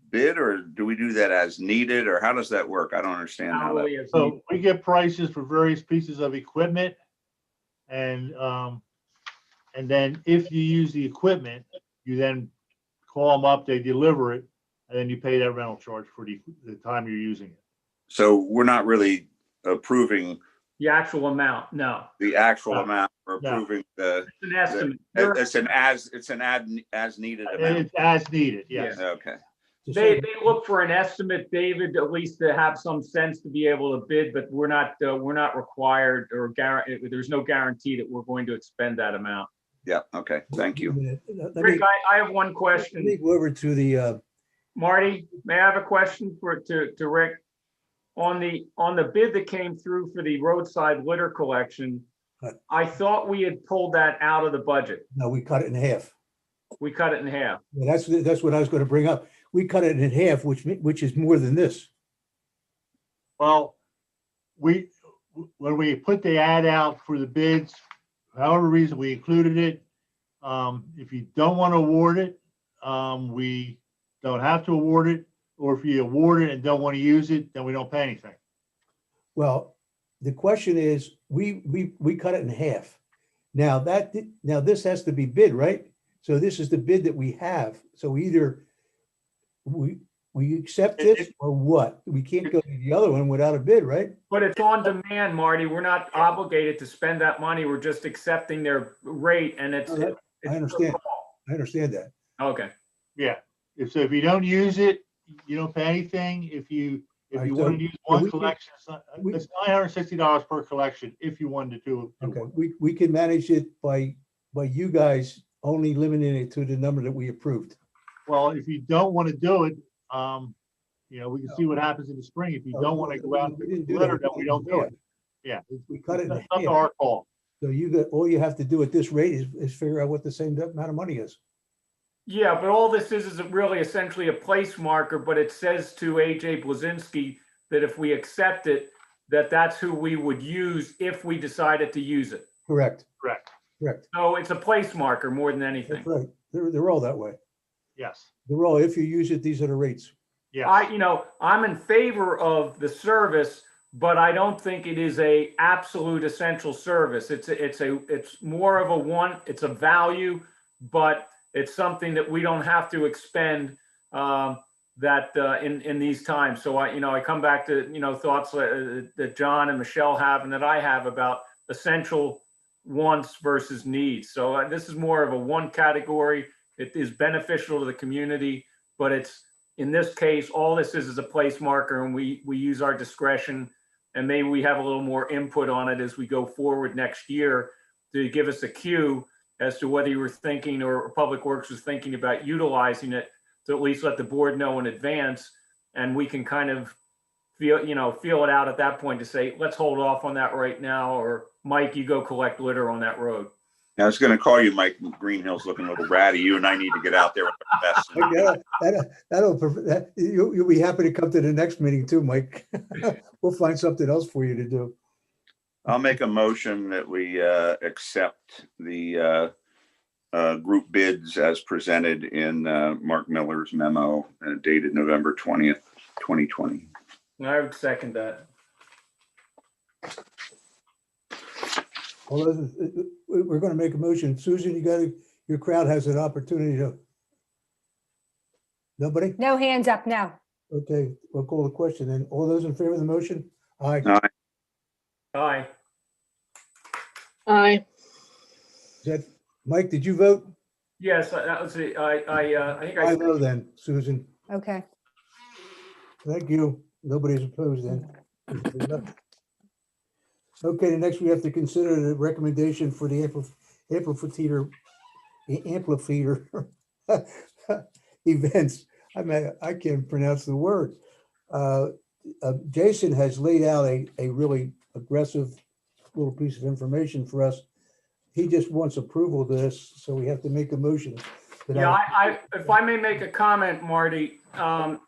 bid, or do we do that as needed, or how does that work? I don't understand how that. So we get prices for various pieces of equipment, and then if you use the equipment, you then call them up, they deliver it, and then you pay that rental charge for the time you're using it. So we're not really approving the actual amount. No. The actual amount. We're approving the. It's an estimate. It's an as needed amount. It's as needed. Yes. Yeah. Okay. They look for an estimate, David, at least to have some sense to be able to bid, but we're not required or there's no guarantee that we're going to expend that amount. Yeah. Okay. Thank you. Rick, I have one question. Let me go over to the Marty, may I have a question to Rick? On the bid that came through for the roadside litter collection, I thought we had pulled that out of the budget. No, we cut it in half. We cut it in half. Yeah, that's what I was going to bring up. We cut it in half, which is more than this. Well, when we put the ad out for the bids, for however reason we included it. If you don't want to award it, we don't have to award it. Or if you award it and don't want to use it, then we don't pay anything. Well, the question is, we cut it in half. Now this has to be bid, right? So this is the bid that we have. So either we accept this or what? We can't go to the other one without a bid, right? But it's on demand, Marty. We're not obligated to spend that money. We're just accepting their rate, and it's I understand. I understand that. Okay. Yeah. If you don't use it, you don't pay anything. If you want to use one collection, it's $960 per collection if you wanted to do it. Okay, we can manage it by you guys only limiting it to the number that we approved. Well, if you don't want to do it, we can see what happens in the spring. If you don't want to go out and do litter, then we don't do it. Yeah, we cut it in half. That's not our call. So all you have to do at this rate is figure out what the same amount of money is. Yeah, but all this is really essentially a place marker, but it says to AJ Blazinski that if we accept it, that's who we would use if we decided to use it. Correct. Correct. Correct. So it's a place marker more than anything. That's right. They're all that way. Yes. They're all, if you use it, these are the rates. Yeah. I'm in favor of the service, but I don't think it is a absolute essential service. It's more of it's a value, but it's something that we don't have to expend in these times. So I come back to thoughts that John and Michelle have and that I have about essential wants versus needs. So this is more of a one category. It is beneficial to the community, but it's in this case all this is a place marker, and we use our discretion, and maybe we have a little more input on it as we go forward next year to give us a cue as to whether you were thinking or Public Works was thinking about utilizing it, to at least let the board know in advance, and we can kind of feel it out at that point to say, let's hold off on that right now, or Mike, you go collect litter on that road. I was going to call you Mike Greenhill's looking a little ratty. You and I need to get out there with our vests. You'll be happy to come to the next meeting too, Mike. We'll find something else for you to do. I'll make a motion that we accept the group bids as presented in Mark Miller's memo dated November 20th, 2020. I would second that. Well, we're going to make a motion. Susan, your crowd has an opportunity to. Nobody? No hands up now. Okay, we'll call the question then. All those in favor of the motion? Aye. Aye. Aye. Aye. Is that, Mike, did you vote? Yes, that was it. I think I know then, Susan. Okay. Thank you. Nobody's opposed then. Okay, next we have to consider the recommendation for the amplifier events. I can't pronounce the word. Jason has laid out a really aggressive little piece of information for us. He just wants approval of this, so we have to make a motion. Yeah, if I may make a comment, Marty, on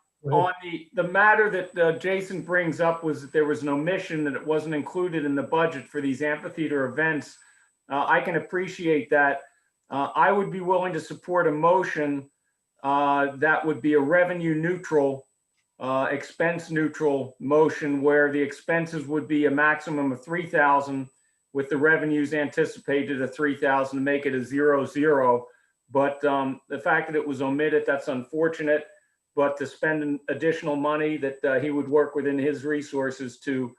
the matter that Jason brings up was that there was an omission that it wasn't included in the budget for these amphitheater events. I can appreciate that. I would be willing to support a motion that would be a revenue neutral, expense neutral motion where the expenses would be a maximum of 3,000 with the revenues anticipated at 3,000 to make it a 0-0. But the fact that it was omitted, that's unfortunate. But to spend additional money that he would work within his resources to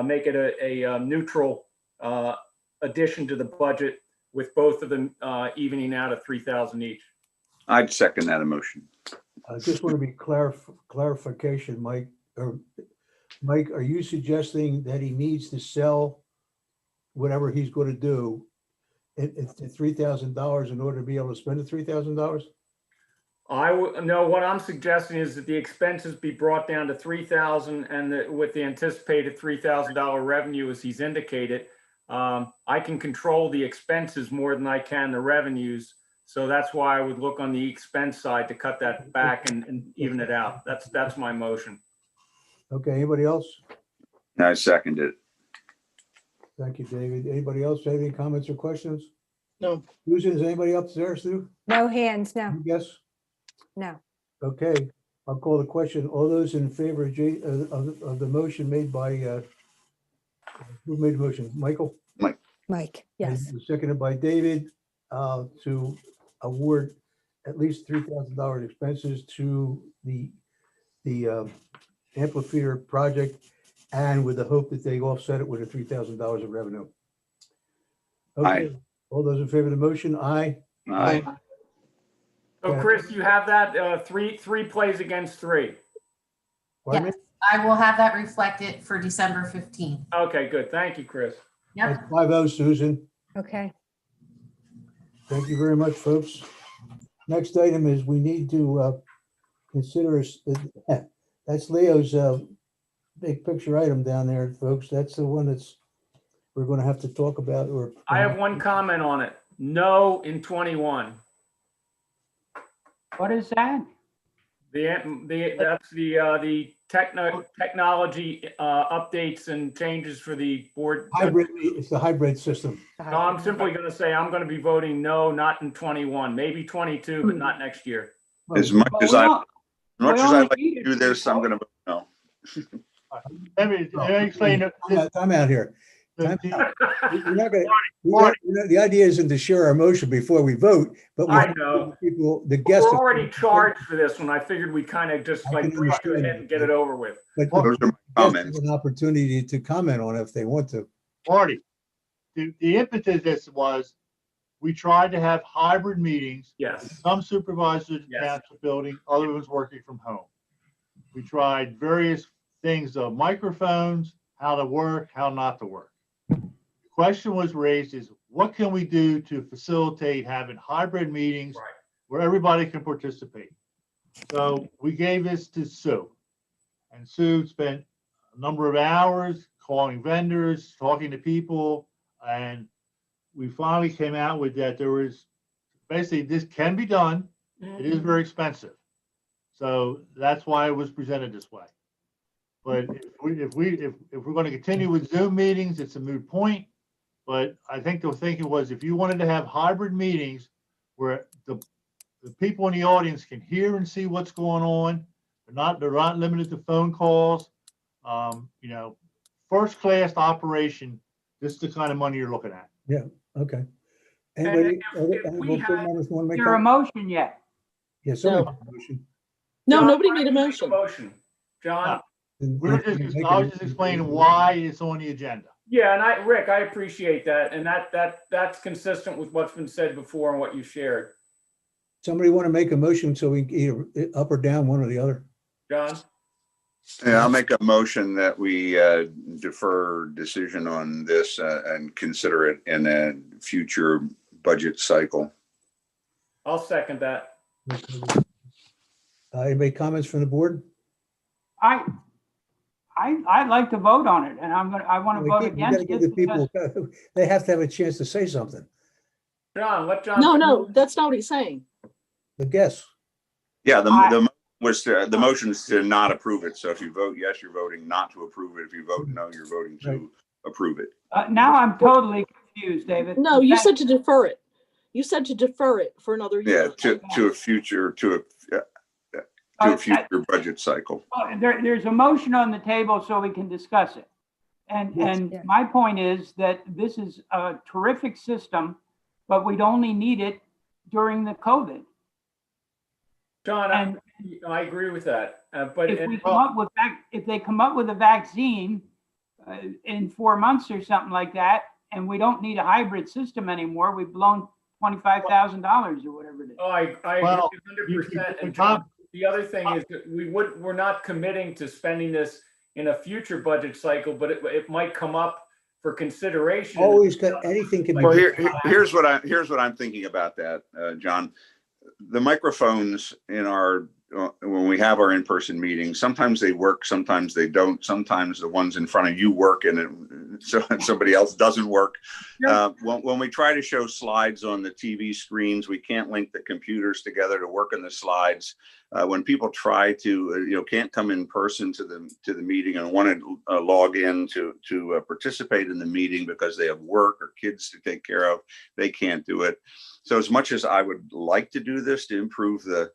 make it a neutral addition to the budget with both of them evening out at 3,000 each. I'd second that emotion. I just want to be clarification, Mike. Mike, are you suggesting that he needs to sell whatever he's going to do at $3,000 in order to be able to spend the $3,000? No, what I'm suggesting is that the expenses be brought down to 3,000 and with the anticipated $3,000 revenue as he's indicated. I can control the expenses more than I can the revenues. So that's why I would look on the expense side to cut that back and even it out. That's my motion. Okay, anybody else? I second it. Thank you, David. Anybody else have any comments or questions? No. Susan, is anybody up there, Sue? No hands, no, Yes. no. Okay, I'll call the question. All those in favor of the motion made by, who made the motion? Michael? Mike, yes. And seconded by David, to award at least $3,000 expenses to the amphitheater project, and with the hope that they offset it with a $3,000 of revenue. Okay, Aye. all those in favor of the motion? Aye. Aye. So Chris, you have that three plays against 3. Pardon me? Yes, I will have that reflected for December 15th. Okay, good. Thank you, Chris. Yep. That's 5-0, Susan. Okay. Thank you very much, folks. Next item is we need to consider, that's Leo's big picture item down there, folks. That's the one we're going to have to talk about. Or I have one comment on it. No in 21. What is that? That's the technology updates and changes for the board. hybrid, it's the hybrid system. No, I'm simply going to say I'm going to be voting no, not in 21, maybe 22, but not next year. As much as I like need to it do this, I'm going to vote no. Let me explain it. I'm out here. We're not gonna, the idea isn't to share our motion before we vote, but I know. people, the guests. We're already charged for this one. I figured we kind of just like rush ahead and get it over with. But Those are my guests comments. have an opportunity to comment on it if they want to. Marty, the impetus of this was, we tried to have hybrid meetings. Yes. Some supervisors Yes. at the building, other ones working from home. We tried various things of microphones, how to work, how not to work. The question was raised is, what can we do to facilitate having hybrid meetings where everybody can participate? So we gave this to Sue, and Sue spent a number of hours calling vendors, talking to people, and we finally came out with that there was, basically, this can be done. It is very expensive. So that's why it was presented this way. But if we're going to continue with Zoom meetings, it's a moot point. But I think the thinking was if you wanted to have hybrid meetings where the people in the audience can hear and see what's going on, they're not limited to phone calls, you know, first class operation, this is the kind of money you're looking at. Yeah, okay. Anybody, if any we more board had- members want to make Is there a comments? motion yet? Yeah, somebody No. made a motion. No, John, nobody why made a don't you make motion. Motion, John. We were just, I was just explaining why it's on the agenda. Yeah, and Rick, I appreciate that, and that's consistent with what's been said before and what you shared. Somebody want to make a motion so we either up or down, one or the other? John? Yeah, I'll make a motion that we defer decision on this and consider it in a future budget cycle. I'll second that. Anybody comments from the board? I'd like to vote on it, and I want to We vote can't- we gotta against give it the people, because they have to have a chance to say something. John, let John. No, that's not what he's saying. The guess. Yeah, the motion is to not approve it. So if you vote yes, you're voting not to approve it. If you vote no, you're voting to approve it. now I'm totally confused, David. No, you said to defer it. You said to defer it for another year. Yeah, to a future budget cycle. There's a motion on the table so we can discuss it. And my point is that this is a terrific system, but we'd only need it during the COVID. John, I agree with that. But if they come up with a vaccine in 4 months or something like that, and we don't need a hybrid system anymore, we've blown $25,000 or whatever it is. Oh, I agree 100%. And John, the other thing is that we're not committing to spending this in a future budget cycle, but it might come up for consideration. Always got, anything can be. Well, here's what I'm thinking about that, John. The microphones in our when we have our in-person meetings, sometimes they work, sometimes they don't. Sometimes the ones in front of you work and somebody else doesn't work. When we try to show slides on the TV screens, we can't link the computers together to work on the slides. When people try to, can't come in person to the meeting and want to log in to participate in the meeting because they have work or kids to take care of, they can't do it. So as much as I would like to do this to improve the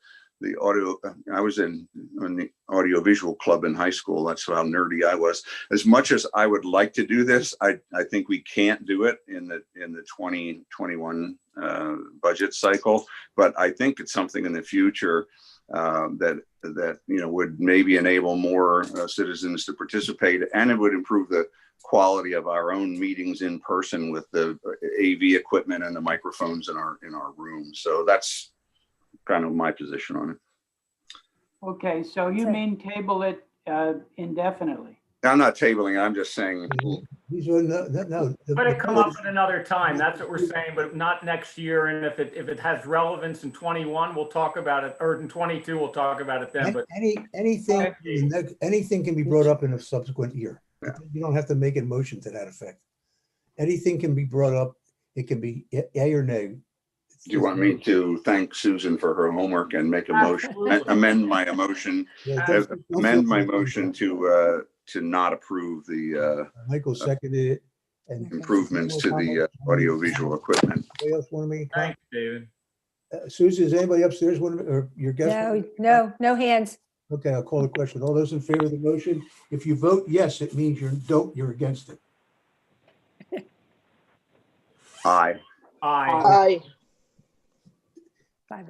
audio, I was in the audiovisual club in high school. That's how nerdy I was. As much as I would like to do this, I think we can't do it in the 2021 budget cycle. But I think it's something in the future that would maybe enable more citizens to participate, and it would improve the quality of our own meetings in person with the AV equipment and the microphones in our room. So that's kind of my position on it. Okay, so you mean table it indefinitely? I'm not tabling. I'm just saying. No. Let it come up at another time. That's what we're saying, but not next year. And if it has relevance in 21, we'll talk about it, or in 22, we'll talk about it then. But anything can be brought up in a subsequent year. You don't have to make a motion to that effect. Anything can be brought up. It can be yay or nay. Do you want me to thank Susan for her homework and make a motion, amend my motion, amend my motion to not approve the Michael seconded it. And improvements to the audiovisual equipment. Anybody else want to make a comment? Thanks, David. Susan, is anybody upstairs want to, or your guest? No hands. Okay, I'll call the question. All those in favor of the motion? If you vote yes, it means you're against it. Aye. Aye. 5-0.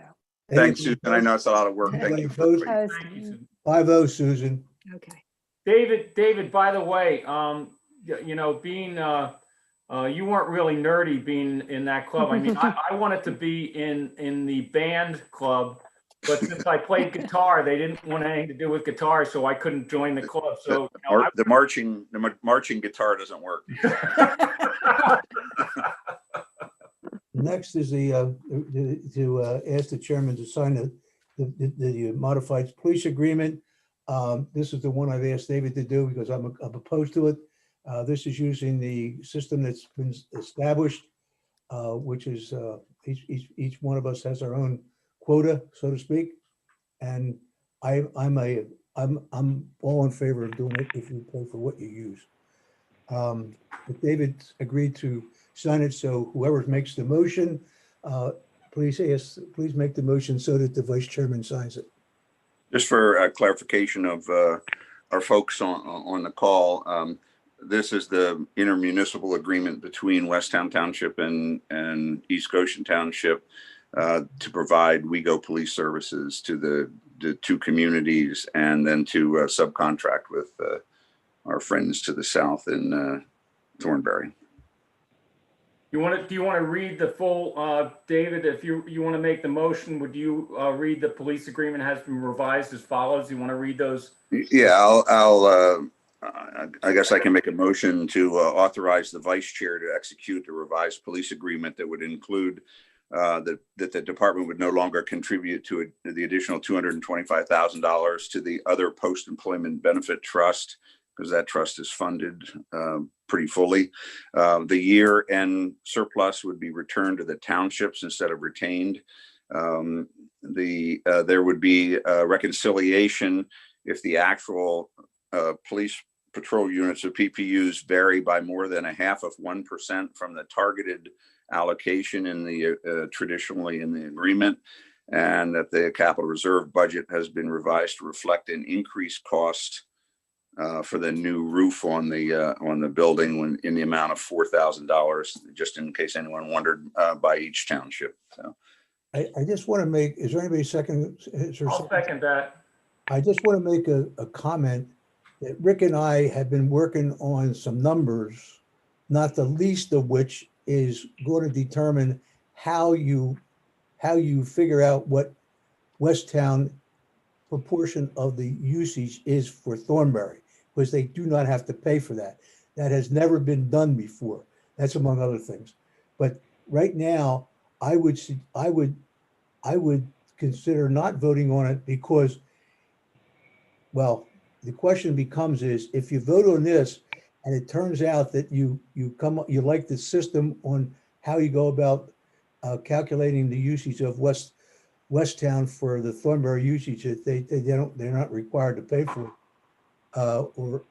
Thanks, Susan. I know it's a lot of work. Thank you. Thank you, Susan. 5-0, Susan. Okay. David, by the way, being, you weren't really nerdy being in that club. I mean, I wanted to be in the band club, but since I played guitar, they didn't want anything to do with guitar, so I couldn't join the club. So the marching guitar doesn't work. Next is to ask the chairman to sign the modified police agreement. This is the one I've asked David to do because I'm opposed to it. This is using the system that's been established. which is each one of us has our own quota, so to speak. And I'm all in favor of doing it if you pay for what you use. But David agreed to sign it, so whoever makes the motion, please make the motion so that the vice chairman signs it. Just for clarification of our folks on the call, this is the intermunicipal agreement between Westtown Township and East Goshen Township to provide WeGo police services to the two communities, and then to subcontract with our friends to the south in Thornbury. Do you want to read the full, David, if you want to make the motion, would you read the police agreement has been revised as follows? You want to read those? Yeah, I guess I can make a motion to authorize the vice chair to execute a revised police agreement that would include that the department would no longer contribute to the additional $225,000 to the other post-employment benefit trust, because that trust is funded pretty fully. The year-end surplus would be returned to the townships instead of retained. There would be a reconciliation if the actual police patrol units of PPUs vary by more than 0.5% from the targeted allocation in the traditionally in the agreement, and that the capital reserve budget has been revised to reflect an increased cost for the new roof on the building in the amount of $4,000, just in case anyone wondered, by each township. So I just want to make, is there anybody second? I'll second that. I just want to make a comment that Rick and I have been working on some numbers, not the least of which is going to determine how you figure out what Westtown proportion of the usage is for Thornbury, because they do not have to pay for that. That has never been done before. That's among other things. But right now, I would consider not voting on it because, well, the question becomes is if you vote on this and it turns out that you like the system on how you go about calculating the usage of Westtown for the Thornbury usage that they're not required to pay for, or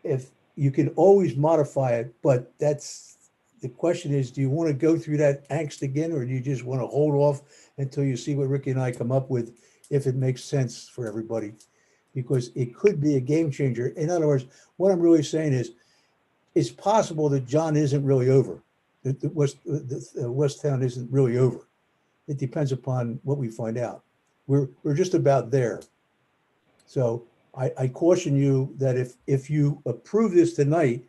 if you can always modify it, but that's the question is, do you want to go through that angst again, or do you just want to hold off until you see what Ricky and I come up with, if it makes sense for everybody? Because it could be a game changer. In other words, what I'm really saying is, it's possible that John isn't really over, that Westtown isn't really over. It depends upon what we find out. We're just about there. So I caution you that if you approve this tonight,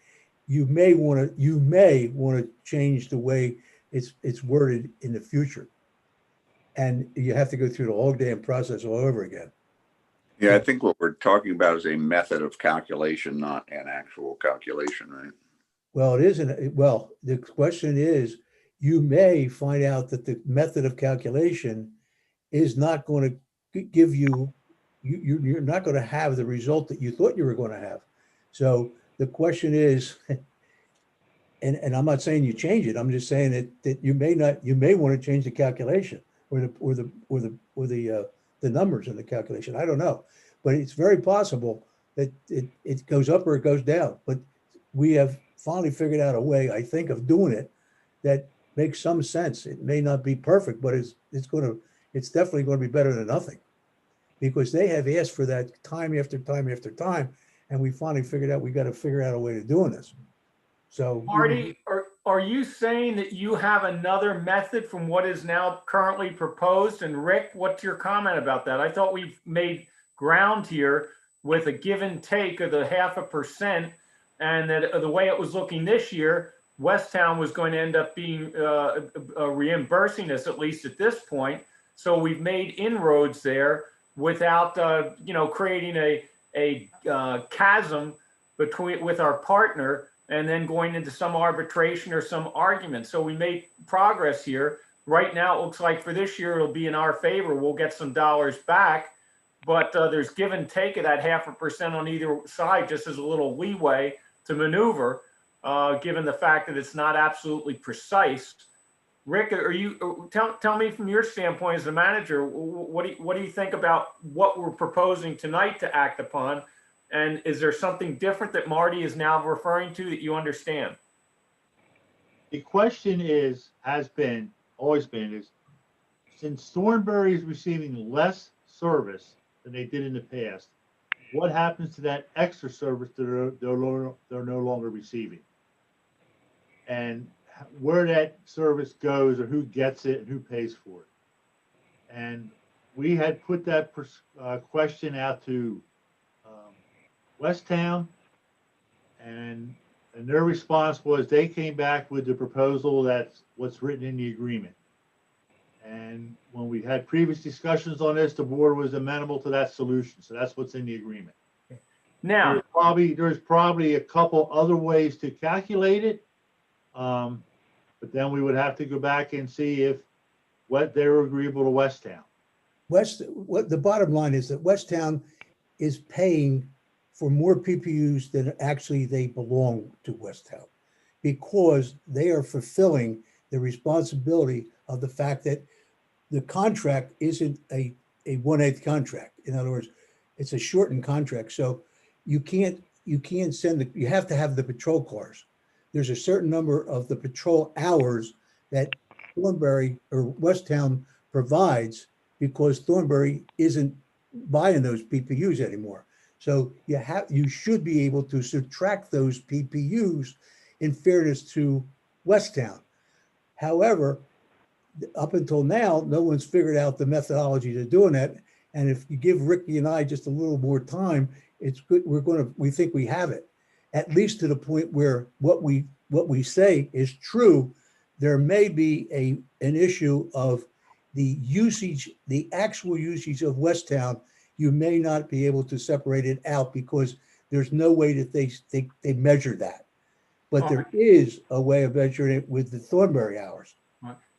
you may want to change the way it's worded in the future, and you have to go through the whole damn process all over again. yeah, I think what we're talking about is a method of calculation, not an actual calculation, right? Well, it isn't. Well, the question is, you may find out that the method of calculation is not going to give you, you're not going to have the result that you thought you were going to have. So the question is, and I'm not saying you change it. I'm just saying that you may want to change the calculation or the numbers in the calculation. I don't know, but it's very possible that it goes up or it goes down. But we have finally figured out a way, I think, of doing it that makes some sense. It may not be perfect, but it's definitely going to be better than nothing, because they have asked for that time after time after time, and we finally figured out we got to figure out a way of doing this. So Marty, are you saying that you have another method from what is now currently proposed? And Rick, what's your comment about that? I thought we've made ground here with a give and take of the 0.5%, and that the way it was looking this year, Westtown was going to end up being reimbursing us, at least at this point. So we've made inroads there without creating a chasm with our partner and then going into some arbitration or some argument. So we made progress here. Right now, it looks like for this year, it'll be in our favor. We'll get some dollars back, but there's give and take of that 0.5% on either side, just as a little leeway to maneuver. given the fact that it's not absolutely precise. Rick, tell me from your standpoint as a manager, what do you think about what we're proposing tonight to act upon? And is there something different that Marty is now referring to that you understand? The question always been, is since Thornbury is receiving less service than they did in the past, what happens to that extra service that they're no longer receiving? And where that service goes, or who gets it and who pays for it. And we had put that question out to Westtown, and their response was they came back with the proposal that's what's written in the agreement. And when we had previous discussions on this, the board was amenable to that solution. So that's what's in the agreement. Now, there's probably a couple other ways to calculate it. But then we would have to go back and see if what they were agreeable to Westtown. What the bottom line is that Westtown is paying for more PPUs than actually they belong to Westtown, because they are fulfilling the responsibility of the fact that the contract isn't a 1/8 contract. In other words, it's a shortened contract. So you can't send you have to have the patrol cars. There's a certain number of the patrol hours that Thornbury or Westtown provides, because Thornbury isn't buying those PPUs anymore. So you should be able to subtract those PPUs in fairness to Westtown. However, up until now, no one's figured out the methodology to doing that. And if you give Ricky and I just a little more time, it's good. We think we have it, at least to the point where what we say is true. There may be an issue of the usage, the actual usage of Westtown. You may not be able to separate it out because there's no way that they measure that. But there is a way of measuring it with the Thornbury hours.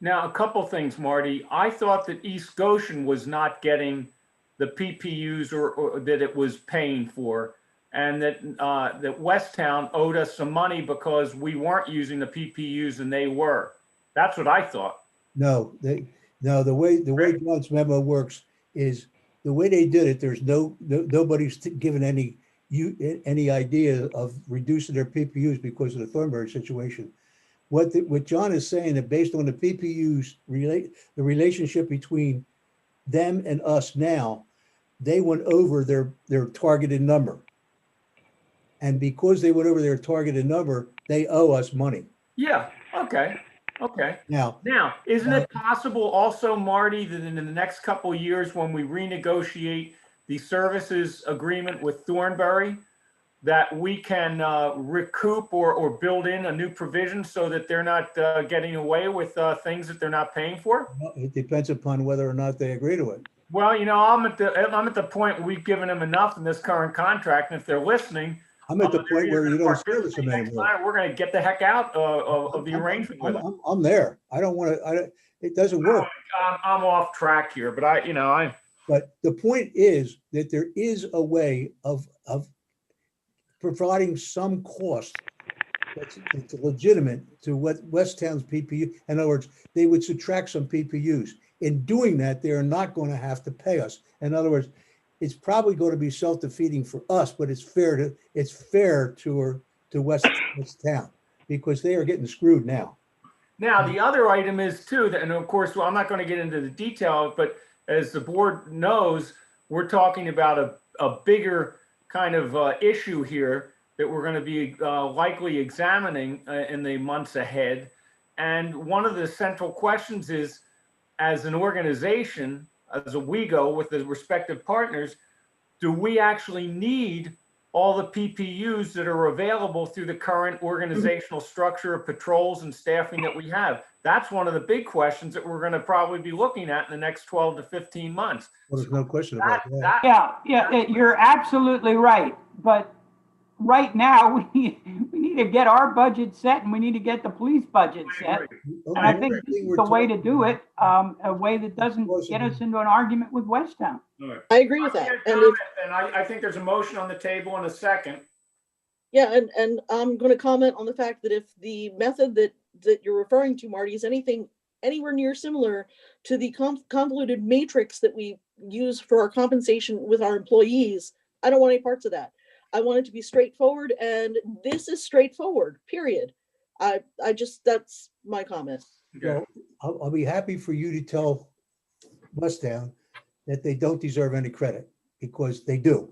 Now, a couple things, Marty. I thought that East Goshen was not getting the PPUs or that it was paying for, and that that Westtown owed us some money because we weren't using the PPUs and they were. That's what I thought. No, the way John's memo works is the way they did it. There's nobody's given any idea of reducing their PPUs because of the Thornbury situation. What John is saying, that based on the PPUs, the relationship between them and us now, they went over their targeted number. And because they went over their targeted number, they owe us money. Yeah. Okay. Okay. Now, isn't it possible also, Marty, that in the next couple of years, when we renegotiate the services agreement with Thornbury, that we can recoup or build in a new provision so that they're not getting away with things that they're not paying for? it depends upon whether or not they agree to it. Well, I'm at the point where we've given them enough in this current contract, and if they're listening, I'm at the point where you don't service them anymore. we're going to get the heck out of the arrangement with them. I'm there. I don't want to. It doesn't work. I'm off track here, but I. But the point is that there is a way of providing some cost that's legitimate to what Westtown's PPU. In other words, they would subtract some PPUs. In doing that, they are not going to have to pay us. In other words, it's probably going to be self-defeating for us, but it's fair to Westtown, because they are getting screwed now. Now, the other item is too, that, and of course, well, I'm not going to get into the details, but as the board knows, we're talking about a bigger kind of issue here that we're going to be likely examining in the months ahead. And one of the central questions is, as an organization, as a WEGO with the respective partners, do we actually need all the PPUs that are available through the current organizational structure of patrols and staffing that we have? That's one of the big questions that we're going to probably be looking at in the next 12 to 15 months. Well, there's no question about that. Yeah, you're absolutely right. But right now, we need to get our budget set, and we need to get the police budget set. And I think this is the way to do it, a way that doesn't get us into an argument with Westtown. I agree with that. And I think there's a motion on the table in a second. Yeah, and I'm going to comment on the fact that if the method that you're referring to, Marty, is anything anywhere near similar to the convoluted matrix that we use for our compensation with our employees, I don't want any parts of that. I want it to be straightforward, and this is straightforward, period. I just, that's my comment. Well, I'll be happy for you to tell Westtown that they don't deserve any credit, because they do.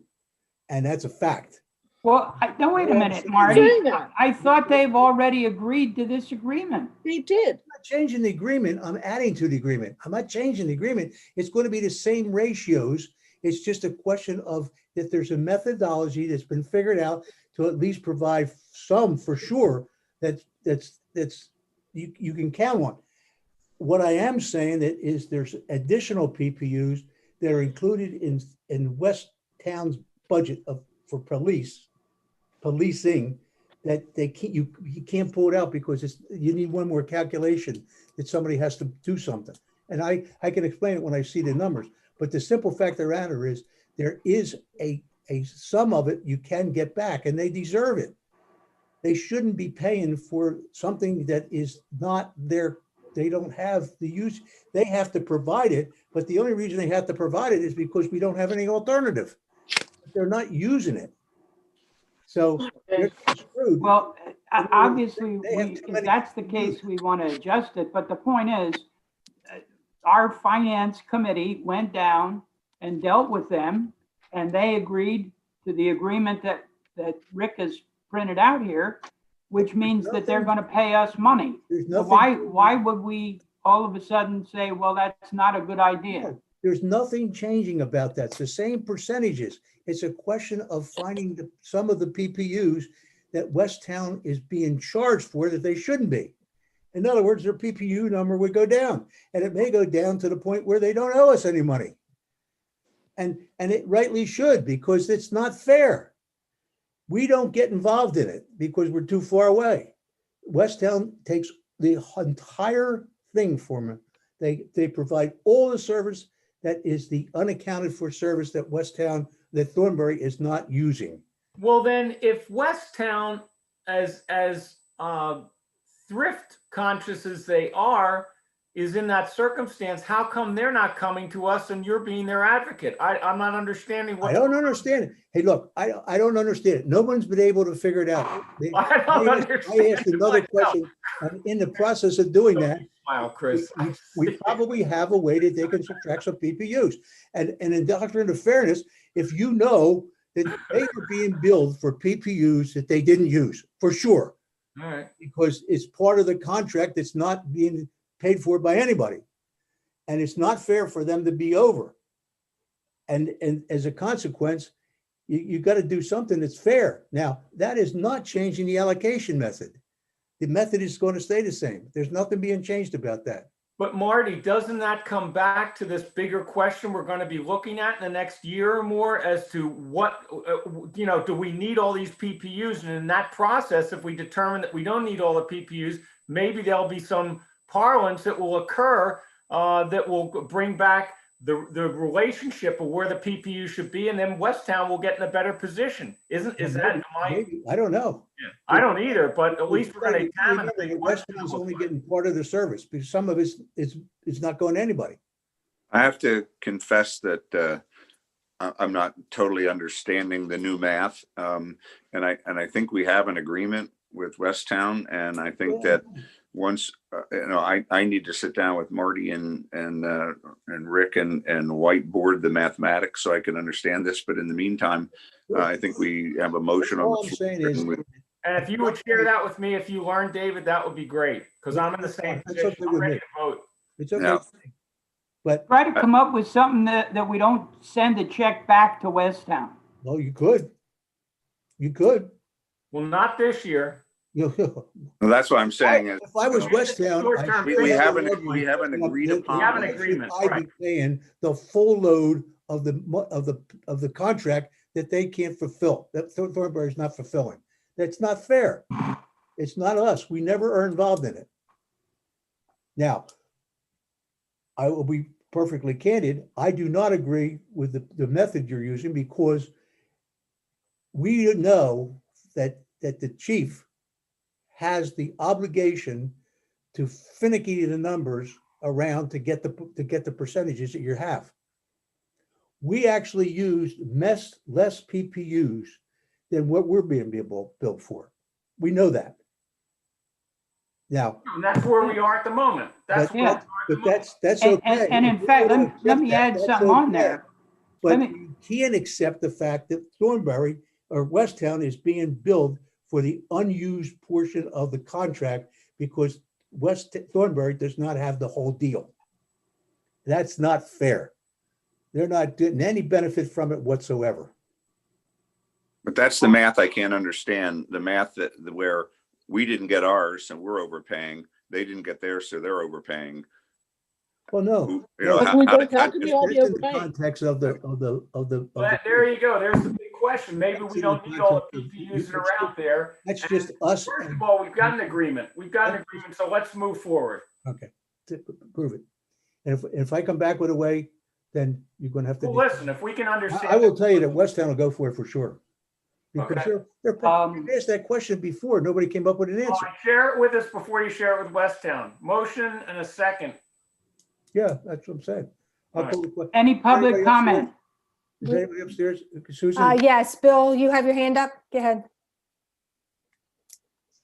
And that's a fact. Well, no, wait a minute, saying Marty. that. I thought they've already agreed to this agreement. They did. I'm not changing the agreement. I'm adding to the agreement. I'm not changing the agreement. It's going to be the same ratios. It's just a question of that there's a methodology that's been figured out to at least provide some for sure that's you can count on. What I am saying that is there's additional PPUs that are included in West Town's budget for policing that they can't, you can't pull it out because you need one more calculation that somebody has to do something. And I can explain it when I see the numbers, but the simple fact of the matter is there is a sum of it you can get back, and they deserve it. They shouldn't be paying for something that is not their, they don't have the use. They have to provide it, but the only reason they have to provide it is because we don't have any alternative. They're not using it. So they're screwed. Well, obviously, They have too if many that's the case, we want to adjust it. But the point is, our finance committee went down and dealt with them, and they agreed to the agreement that Rick has printed out here, which means that they're going to pay us money. So why would we all of a sudden say, well, that's not a good idea? No, there's nothing changing about that. It's the same percentages. It's a question of finding some of the PPUs that Westtown is being charged for that they shouldn't be. In other words, their PPU number would go down, and it may go down to the point where they don't owe us any money. And it rightly should, because it's not fair. We don't get involved in it because we're too far away. Westtown takes the entire thing for me. They provide all the service that is the unaccounted for service that Westtown, that Thornbury is not using. Well, then, if Westtown, as thrift conscious as they are, is in that circumstance, how come they're not coming to us and you're being their advocate? I'm not understanding what. I don't understand it. Hey, look, I don't understand it. No one's been able to figure it out. I asked another question. I'm in the process of doing that. Smile, Chris. We probably have a way that they can subtract some PPUs. And in doctrine of fairness, if you know that they are being billed for PPUs that they didn't use, for sure. All right. Because it's part of the contract that's not being paid for by anybody. And it's not fair for them to be over. And as a consequence, you got to do something that's fair. Now, that is not changing the allocation method. The method is going to stay the same. There's nothing being changed about that. But Marty, doesn't that come back to this bigger question we're going to be looking at in the next year or more as to what, do we need all these PPUs? And in that process, if we determine that we don't need all the PPUs, maybe there'll be some parlance that will occur that will bring back the relationship of where the PPU should be, and then Westtown will get in a better position. Is that my? Maybe. I don't know. Yeah, I don't either, but at least we're going to examine it. Westtown's only getting part of the service because some of it's not going to anybody. I have to confess that I'm not totally understanding the new math, and I think we have an agreement with Westtown, and I think that once I need to sit down with Marty and Rick and whiteboard the mathematics so I can understand this. But in the meantime, I think we have a motion on the floor. And if you would share that with me, if you learn, David, that would be great, because I'm in the same position. I'm ready to vote. It's okay. But try to come up with something that we don't send a check back to Westtown. Well, you could. You could. Well, not this year. Well, that's what I'm saying. If I was Westtown, we haven't agreed upon. We have an agreement. I'd be paying the full load of the contract that they can't fulfill. That Thornbury is not fulfilling. That's not fair. It's not us. We never are involved in it. Now, I will be perfectly candid. I do not agree with the method you're using because we know that that the chief has the obligation to finicky the numbers around to get the percentages that you have. We actually used less PPUs than what we're being billed for. We know that. Now, And that's where we are at the moment. That's but where that- but that's And- okay. and in If we fact, don't let accept me that, add that's something on okay. there. But Let me- you can't accept the fact that Thornbury or Westtown is being billed for the unused portion of the contract because Thornbury does not have the whole deal. That's not fair. They're not getting any benefit from it whatsoever. But that's the math I can't understand. The math where we didn't get ours and we're overpaying, they didn't get theirs, so they're overpaying. Well, no. You know, If we both have to be all the That's in the overpaying. context of the. Well, there you go. There's the big question. Maybe we don't need all the PPUs that are out there. That's just us. First of all, we've got an agreement. We've got an agreement, so let's move forward. Okay, prove it. And if I come back with a way, then you're gonna have to. Well, listen, if we can understand. I will tell you that Westtown will go for it for sure. Because Okay. they're asked that question before. Nobody came up with an All answer. right, share it with us before you share it with Westtown. Motion and a second. Yeah, that's what I'm saying. I'll All call the que- Any public Anybody comment? Is anybody upstairs? Susan? Yes, Bill, you have your hand up. Go ahead.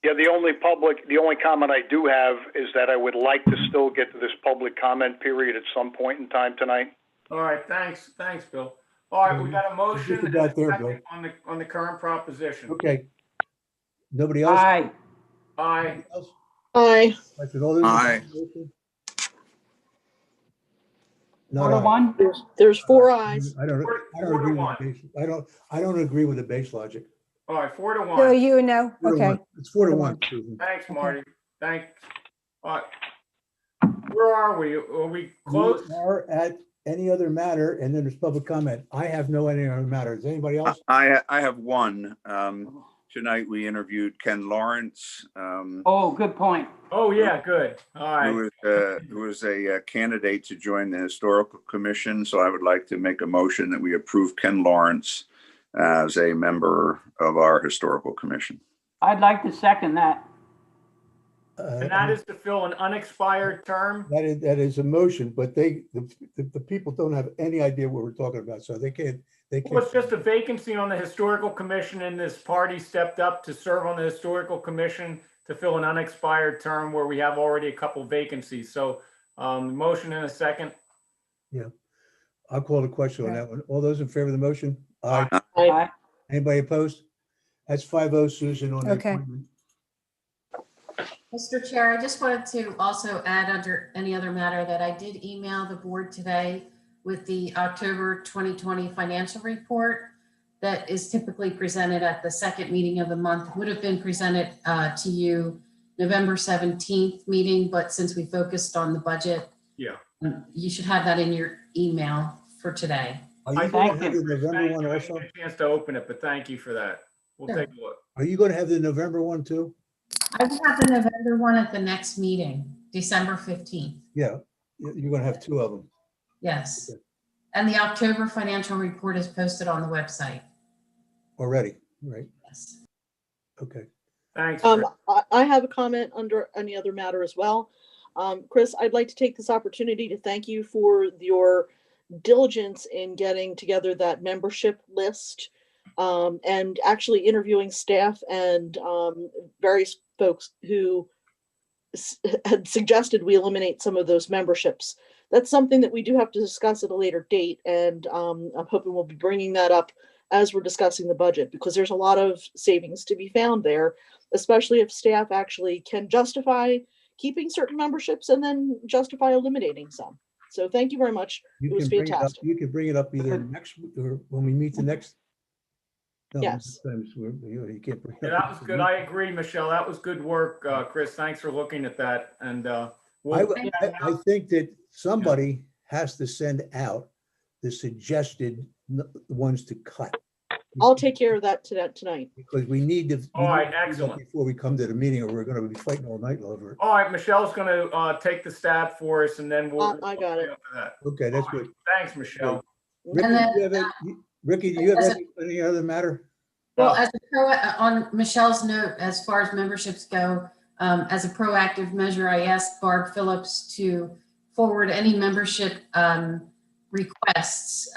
Yeah, the only comment I do have is that I would like to still get to this public comment period at some point in time tonight. All right, thanks, Bill. All right, we got a motion Just and a about there, second Bill. on the current proposition. Okay. Nobody else? Aye. Aye. Aye. I said, all those in Aye. favor? 4 Not to aye. 1? There's 4 ayes. I don't Four to agree one. with the base. I don't agree with the base logic. All right, 4 to Bill, 1. you know, 4 to okay. 1. It's 4 to 1, Susan. Thanks, Marty. Thanks. All right. Where are we? Are we close? We are at any other matter, and then there's public comment. I have no any other matter. Does anybody else? I have one. Tonight we interviewed Ken Lawrence, Oh, good point. Oh, yeah, good. All right. who was a candidate to join the Historical Commission. So I would like to make a motion that we approve Ken Lawrence as a member of our Historical Commission. I'd like to second that. And that is to fill an unexpired term. That is a motion, but the people don't have any idea what we're talking about, so they can't. Well, it's just a vacancy on the Historical Commission, and this party stepped up to serve on the Historical Commission to fill an unexpired term where we have already a couple vacancies. So motion in a second. Yeah, I'll call the question on that one. All those in favor of the motion? Aye. Aye. Anybody opposed? That's 5-0, Susan, on the Okay. appointment. Mr. Chair, I just wanted to also add under any other matter that I did email the board today with the October 2020 financial report that is typically presented at the second meeting of the month, would have been presented to you November 17th meeting, but since we focused on the budget, Yeah. you should have that in your email for today. Are you I going thank to have the November one I also? didn't get a chance to open it, but thank you for that. We'll Sure. take a look. Are you going to have the November one too? I will have the November one at the next meeting, December 15th. Yeah, you're going to have 2 of them. Yes. Okay. And the October financial report is posted on the website. Already, right? Yes. Okay. Thanks. I have a comment under any other matter as well. Chris, I'd like to take this opportunity to thank you for your diligence in getting together that membership list and actually interviewing staff and various folks who had suggested we eliminate some of those memberships. That's something that we do have to discuss at a later date, and I'm hoping we'll be bringing that up as we're discussing the budget, because there's a lot of savings to be found there, especially if staff actually can justify keeping certain memberships and then justify eliminating some. So thank you very much. It was fantastic. You can bring it up either next or when we meet the next. No, Yes. sometimes you can't bring it Yeah, up. that was good. I agree, Michelle. That was good work, Chris. Thanks for looking at that. And I think that somebody has to send out the suggested ones to cut. I'll take care of that tonight. Because we need to. All right, we need to do that excellent. Before we come to the meeting, or we're going to be fighting all night over it. all right, Michelle's going to take the stab for us, and then we'll. I got it. After that. Okay, that's good. Thanks, Michelle. Ricky, And then, do you have any other matter? Well, as a on Michelle's note, as far as memberships go, as a proactive measure, I asked Barb Phillips to forward any membership requests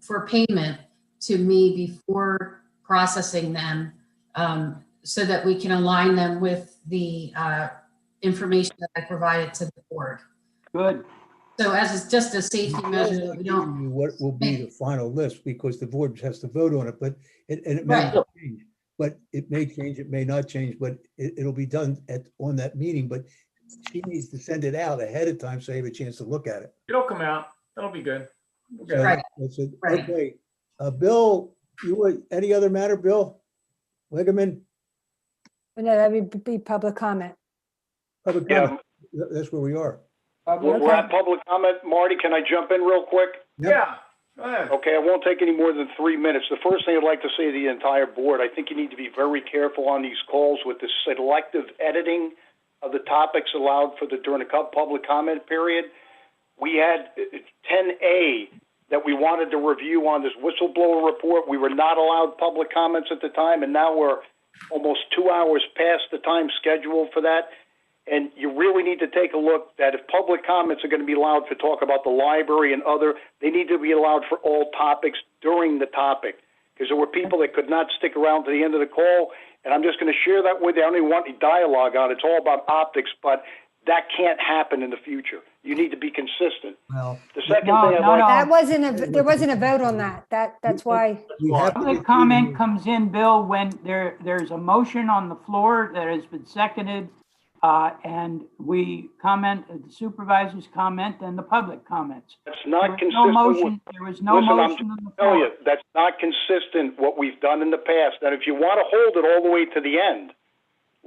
for payment to me before processing them, so that we can align them with the information that I provided to the board. Good. So as just a safety measure, that we don't. What will be the final list, because the board has to vote on it, but it may not change. But it may change, it may not change, but it'll be done on that meeting. But she needs to send it out ahead of time so you have a chance to look at it. It'll come out. That'll be good. So Right. that's it. Right. Okay. Bill, any other matter, Bill? Wiggman? No, that would be public comment. Public Yeah. comment. That's where we are. We're at public comment. Marty, can I jump in real quick? Yep. Yeah. Go ahead. Okay, I won't take any more than 3 minutes. The first thing I'd like to say to the entire board, I think you need to be very careful on these calls with the selective editing of the topics allowed during the public comment period. We had 10A that we wanted to review on this whistleblower report. We were not allowed public comments at the time, and now we're almost 2 hours past the time scheduled for that. And you really need to take a look that if public comments are going to be allowed to talk about the library and other, they need to be allowed for all topics during the topic. Because there were people that could not stick around to the end of the call. And I'm just going to share that with you. I don't even want any dialogue on it. It's all about optics, but that can't happen in the future. You need to be consistent. Well, the second thing That there wasn't a vote on that. That's why. Public comment comes in, Bill, when there's a motion on the floor that has been seconded, and we comment, the supervisors comment, and the public comments. That's not consistent. No motion. There was no motion on the tell floor. you, that's not consistent what we've done in the past. And if you want to hold it all the way to the end,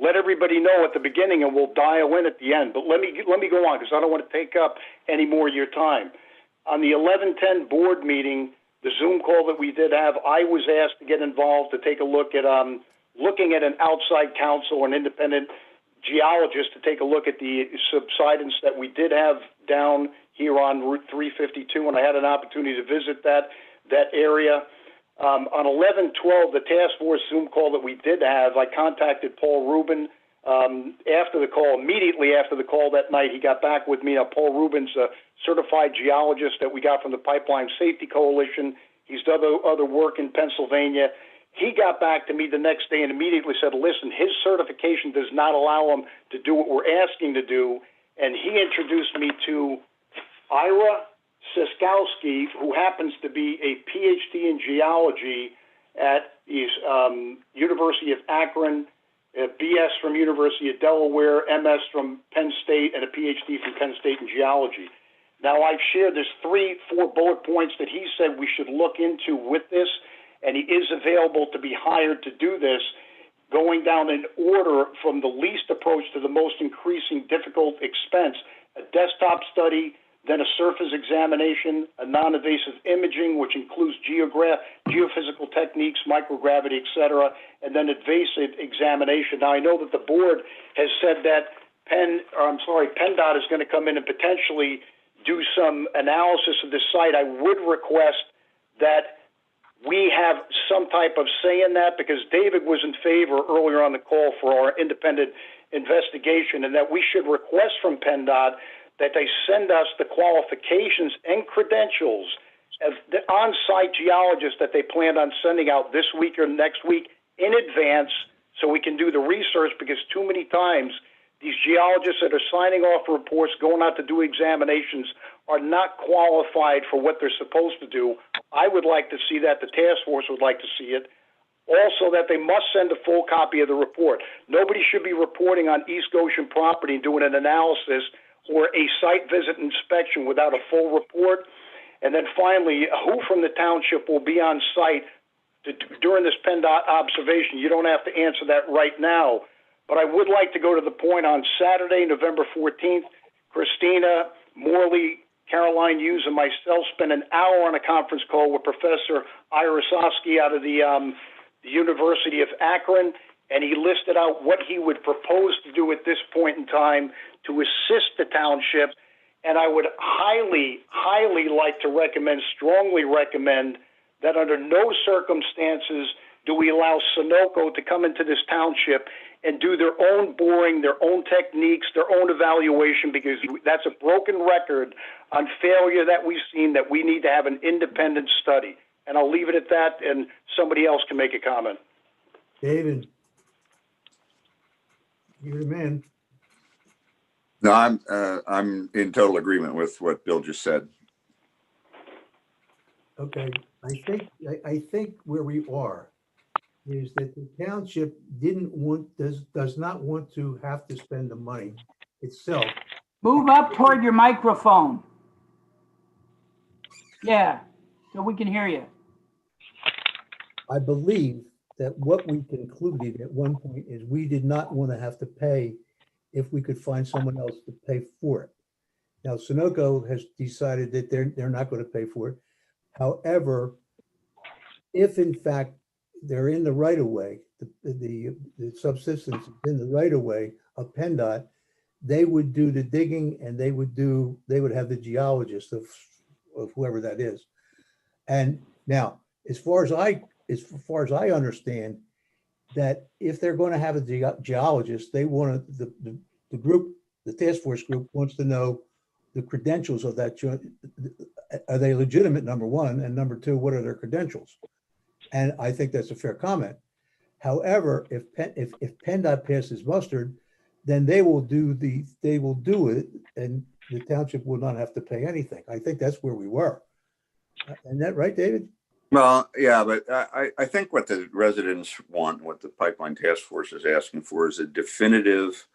let everybody know at the beginning, and we'll dial in at the end. But let me go on, because I don't want to take up any more of your time. On the 11:10 board meeting, the Zoom call that we did have, I was asked to get involved to take a look at looking at an outside counsel, an independent geologist, to take a look at the subsidence that we did have down here on Route 352, and I had an opportunity to visit that area. On 11/12, the task force Zoom call that we did have, I contacted Paul Rubin after the call. Immediately after the call that night, he got back with me. Now, Paul Rubin's a certified geologist that we got from the Pipeline Safety Coalition. He's done other work in Pennsylvania. He got back to me the next day and immediately said, listen, his certification does not allow him to do what we're asking to do. And he introduced me to Ira Siskowski, who happens to be a PhD in geology at the University of Akron, a BS from University of Delaware, MS from Penn State, and a PhD from Penn State in geology. Now, I've shared there's 3-4 bullet points that he said we should look into with this, and he is available to be hired to do this, going down in order from the least approach to the most increasing difficult expense: a desktop study, then a surface examination, a non-invasive imaging, which includes geophysical techniques, microgravity, et cetera, and then invasive examination. Now, I know that the board has said that PennDOT is going to come in and potentially do some analysis of this site. I would request that we have some type of say in that, because David was in favor earlier on the call for our independent investigation, and that we should request from PennDOT that they send us the qualifications and credentials of the on-site geologists that they planned on sending out this week or next week in advance, so we can do the research, because too many times these geologists that are signing off reports, going out to do examinations, are not qualified for what they're supposed to do. I would like to see that. The task force would like to see it. Also, that they must send a full copy of the report. Nobody should be reporting on East Goshen property and doing an analysis or a site visit inspection without a full report. And then finally, who from the township will be on site during this PennDOT observation? You don't have to answer that right now, but I would like to go to the point on Saturday, November 14th. Christina, Morley, Caroline Hughes, and myself spent an hour on a conference call with Professor Ira Siskowski out of the University of Akron, and he listed out what he would propose to do at this point in time to assist the township. And I would highly, highly like to recommend, strongly recommend, that under no circumstances do we allow Sunoco to come into this township and do their own boring, their own techniques, their own evaluation, because that's a broken record on failure that we've seen, that we need to have an independent study. And I'll leave it at that, and somebody else can make a comment. David. You're the man. No, I'm in total agreement with what Bill just said. Okay, I think where we are is that the township does not want to have to spend the money itself. Move up toward your microphone. Yeah, so we can hear you. I believe that what we concluded at one point is we did not want to have to pay if we could find someone else to pay for it. Now, Sunoco has decided that they're not going to pay for it. However, if in fact they're in the right of way, the subsistence is in the right of way of PennDOT, they would do the digging and they would have the geologist of whoever that is. And now, as far as I understand, that if they're going to have a geologist, they want the group, the task force group wants to know the credentials of that. Are they legitimate, number one, and number two, what are their credentials? And I think that's a fair comment. However, if PennDOT passes mustard, then they will do it, and the township will not have to pay anything. I think that's where we were. Isn't that right, David? Well, yeah, but I think what the residents want, what the pipeline task force is asking for, is a definitive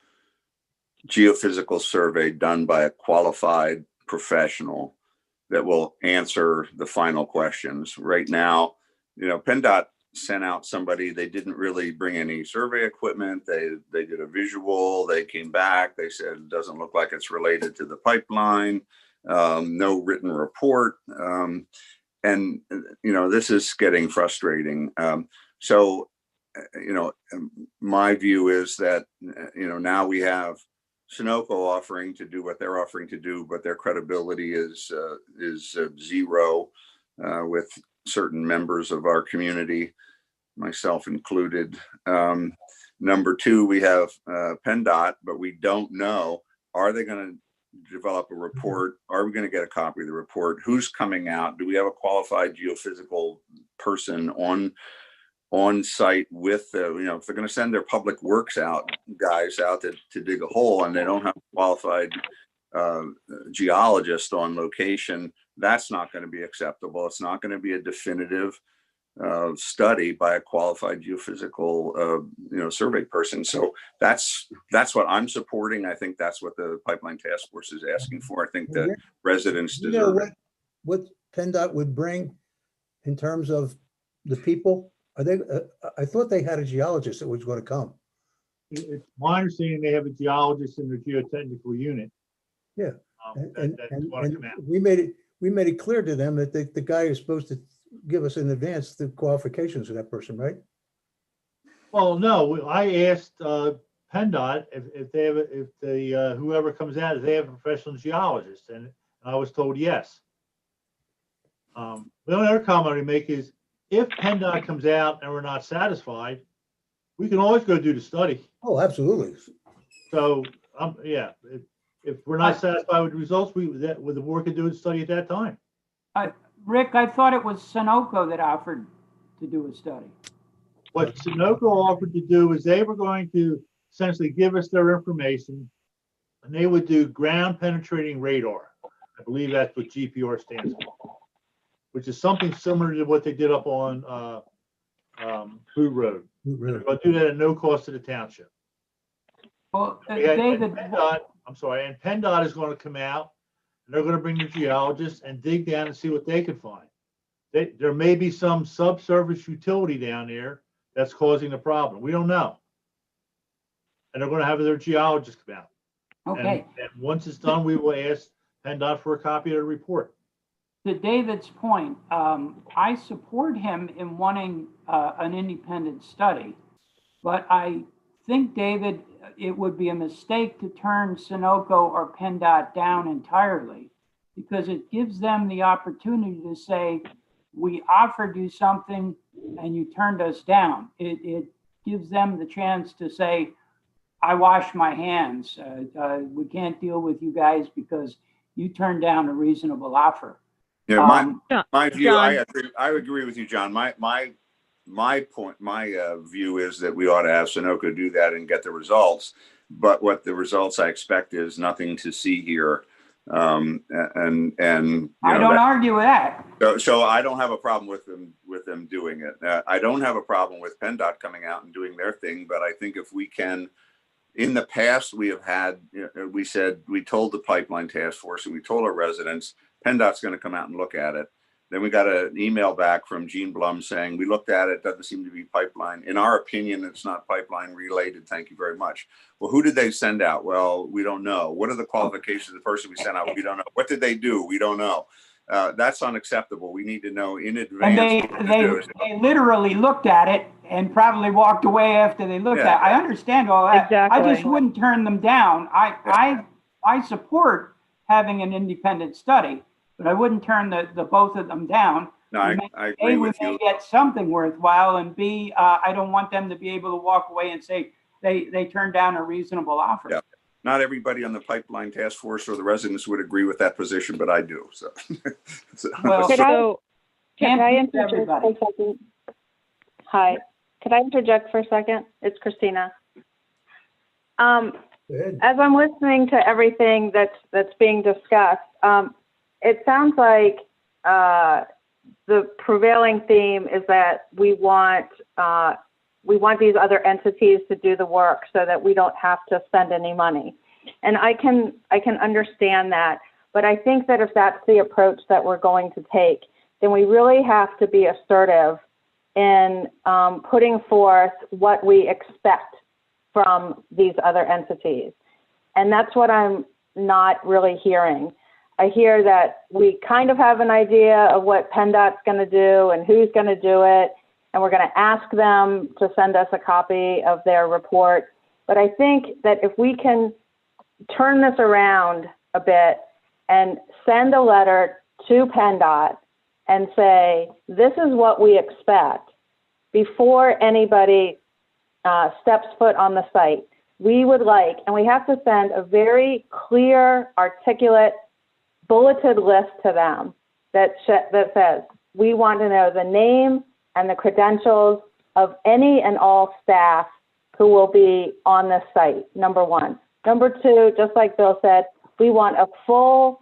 geophysical survey done by a qualified professional that will answer the final questions. Right now, PennDOT sent out somebody, they didn't really bring any survey equipment. They did a visual, they came back, they said it doesn't look like it's related to the pipeline, no written report. And this is getting frustrating. So my view is that, now we have Sunoco offering to do what they're offering to do, but their credibility is zero with certain members of our community, myself included. Number two, we have PennDOT, but we don't know, are they going to develop a report? Are we going to get a copy of the report? Who's coming out? Do we have a qualified geophysical person on site with if they're going to send their public works guys out to dig a hole and they don't have a qualified geologist on location, that's not going to be acceptable. It's not going to be a definitive study by a qualified geophysical survey person. So that's what I'm supporting. I think that's what the pipeline task force is asking for. I think the residents deserve it. What PennDOT would bring in terms of the people? I thought they had a geologist that was going to come. It's my understanding they have a geologist in their geotechnical unit. Yeah, and we made it clear to them that the guy is supposed to give us in advance the qualifications of that person, right? Well, no, I asked PennDOT if they whoever comes out, if they have a professional geologist, and I was told yes. The only other comment I make is, if PennDOT comes out and we're not satisfied, we can always go do the study. Oh, absolutely. So, yeah, if we're not satisfied with the results, the board could do the study at that time. Rick, I thought it was Sunoco that offered to do a study. What Sunoco offered to do is they were going to essentially give us their information, and they would do ground penetrating radar. I believe that's what GPR stands for, which is something similar to what they did up on Boot Road. They're going to do that at no cost to the township. Well, David, and PennDOT is going to come out, and they're going to bring the geologists and dig down and see what they can find. There may be some subsurface utility down there that's causing the problem. We don't know. And they're going to have their geologists come out. Okay. And once it's done, we will ask PennDOT for a copy of the report. To David's point, I support him in wanting an independent study, but I think, David, it would be a mistake to turn Sunoco or PennDOT down entirely, because it gives them the opportunity to say, we offered you something, and you turned us down. It gives them the chance to say, I wash my hands. We can't deal with you guys because you turned down a reasonable offer. Yeah, my view, John. I agree with you, John. My view is that we ought to have Sunoco do that and get the results. But what the results I expect is nothing to see here. And I don't argue with that. So I don't have a problem with them doing it. I don't have a problem with PennDOT coming out and doing their thing. But I think if we can, in the past, we have had, we told the pipeline task force and we told our residents, PennDOT's going to come out and look at it. Then we got an email back from Gene Blum saying, we looked at it, doesn't seem to be pipeline. In our opinion, it's not pipeline related. Thank you very much. Well, who did they send out? Well, we don't know. What are the qualifications of the person we sent out? We don't know. What did they do? We don't know. That's unacceptable. We need to know in advance. And they literally looked at it and probably walked away after they looked at it. I understand all that. Exactly. I just wouldn't turn them down. I support having an independent study, but I wouldn't turn the both of them down. No, I agree with you. A, we may get something worthwhile, and B, I don't want them to be able to walk away and say they turned down a reasonable offer. Yeah. Not everybody on the pipeline task force or the residents would agree with that position, but I do. So, well, Can I interject for a second? Hi, could I interject for a second? It's Christina. As I'm listening to everything that's being discussed, it sounds like the prevailing theme is that we want these other entities to do the work so that we don't have to spend any money. And I can understand that, but I think that if that's the approach that we're going to take, then we really have to be assertive in putting forth what we expect from these other entities. And that's what I'm not really hearing. I hear that we kind of have an idea of what PennDOT's going to do and who's going to do it, and we're going to ask them to send us a copy of their report. But I think that if we can turn this around a bit and send a letter to PennDOT and say, this is what we expect before anybody steps foot on the site. We would like, and we have to send a very clear, articulate, bulleted list to them that says, we want to know the name and the credentials of any and all staff who will be on this site, number one. Number two, just like Bill said, we want a full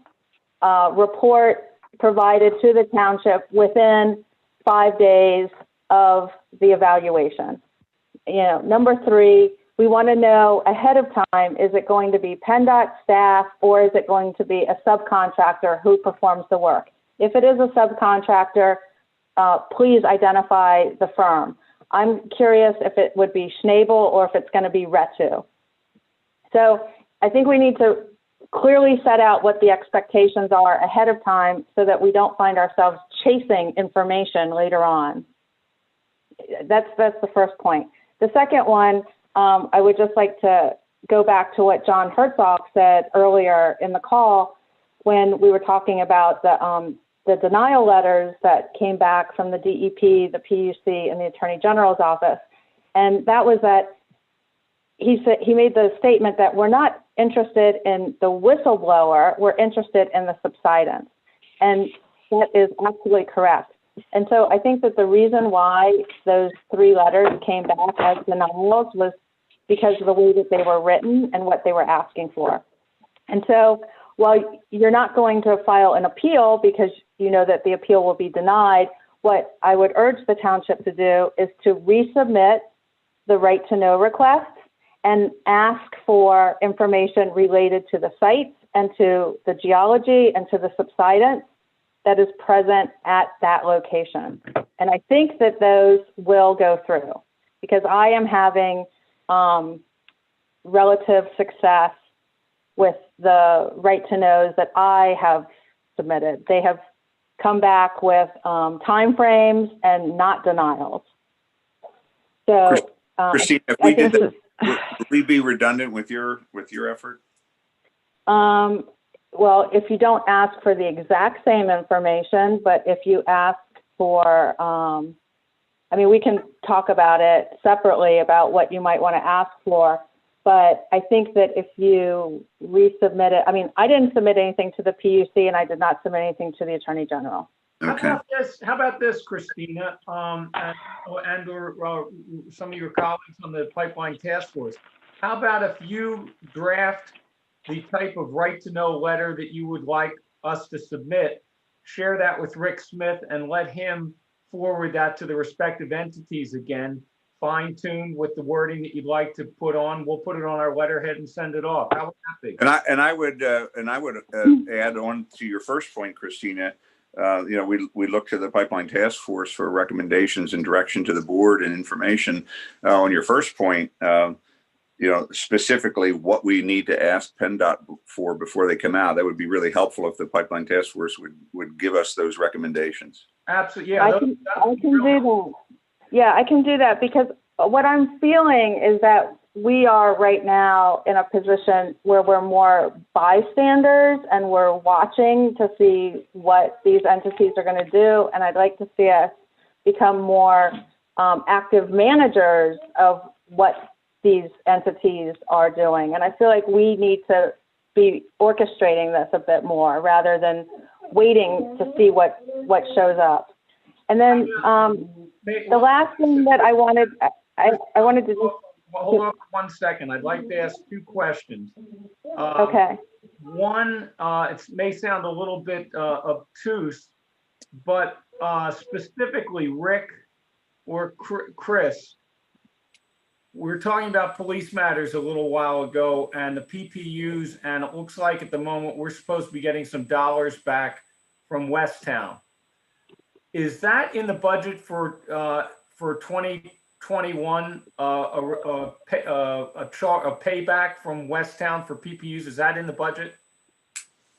report provided to the township within 5 days of the evaluation. Number three, we want to know ahead of time, is it going to be PennDOT staff or is it going to be a subcontractor who performs the work? If it is a subcontractor, please identify the firm. I'm curious if it would be Schnabel or if it's going to be Retu. So I think we need to clearly set out what the expectations are ahead of time so that we don't find ourselves chasing information later on. That's the first point. The second one, I would just like to go back to what John Herzog said earlier in the call when we were talking about the denial letters that came back from the DEP, the PUC, and the Attorney General's office. And that was that he made the statement that we're not interested in the whistleblower, we're interested in the subsidence. And that is absolutely correct. And so I think that the reason why those 3 letters came back as denials was because of the way that they were written and what they were asking for. And so while you're not going to file an appeal because you know that the appeal will be denied, what I would urge the township to do is to resubmit the right to know request and ask for information related to the sites and to the geology and to the subsidence that is present at that location. And I think that those will go through because I am having relative success with the right to knows that I have submitted. They have come back with timeframes and not denials. So, Christine, if we did that, would we be redundant with your effort? Well, if you don't ask for the exact same information, but if you ask for I mean, we can talk about it separately about what you might want to ask for. But I think that if you resubmit it, I mean, I didn't submit anything to the PUC and I did not submit anything to the Attorney General. Okay. How about this, Christina, and or some of your colleagues on the Pipeline Task Force? How about if you draft the type of right-to-know letter that you would like us to submit, share that with Rick Smith, and let him forward that to the respective entities again, fine-tuned with the wording that you'd like to put on. We'll put it on our letterhead and send it off. How would that be? And I would add on to your first point, Christina. We look to the Pipeline Task Force for recommendations and direction to the board and information. On your first point, specifically what we need to ask PennDOT for before they come out, that would be really helpful if the Pipeline Task Force would give us those recommendations. Absolutely, yeah. I can do that. Yeah, I can do that, because what I'm feeling is that we are right now in a position where we're more bystanders and we're watching to see what these entities are going to do. And I'd like to see us become more active managers of what these entities are doing. And I feel like we need to be orchestrating this a bit more rather than waiting to see what shows up. And then the last thing that I wanted to just... Hold on 1 second. I'd like to ask 2 questions. Okay. One, it may sound a little bit obtuse, but specifically Rick or Chris, we were talking about police matters a little while ago and the PPUs, and it looks like at the moment we're supposed to be getting some dollars back from Westtown. Is that in the budget for 2021, a payback from Westtown for PPUs? Is that in the budget?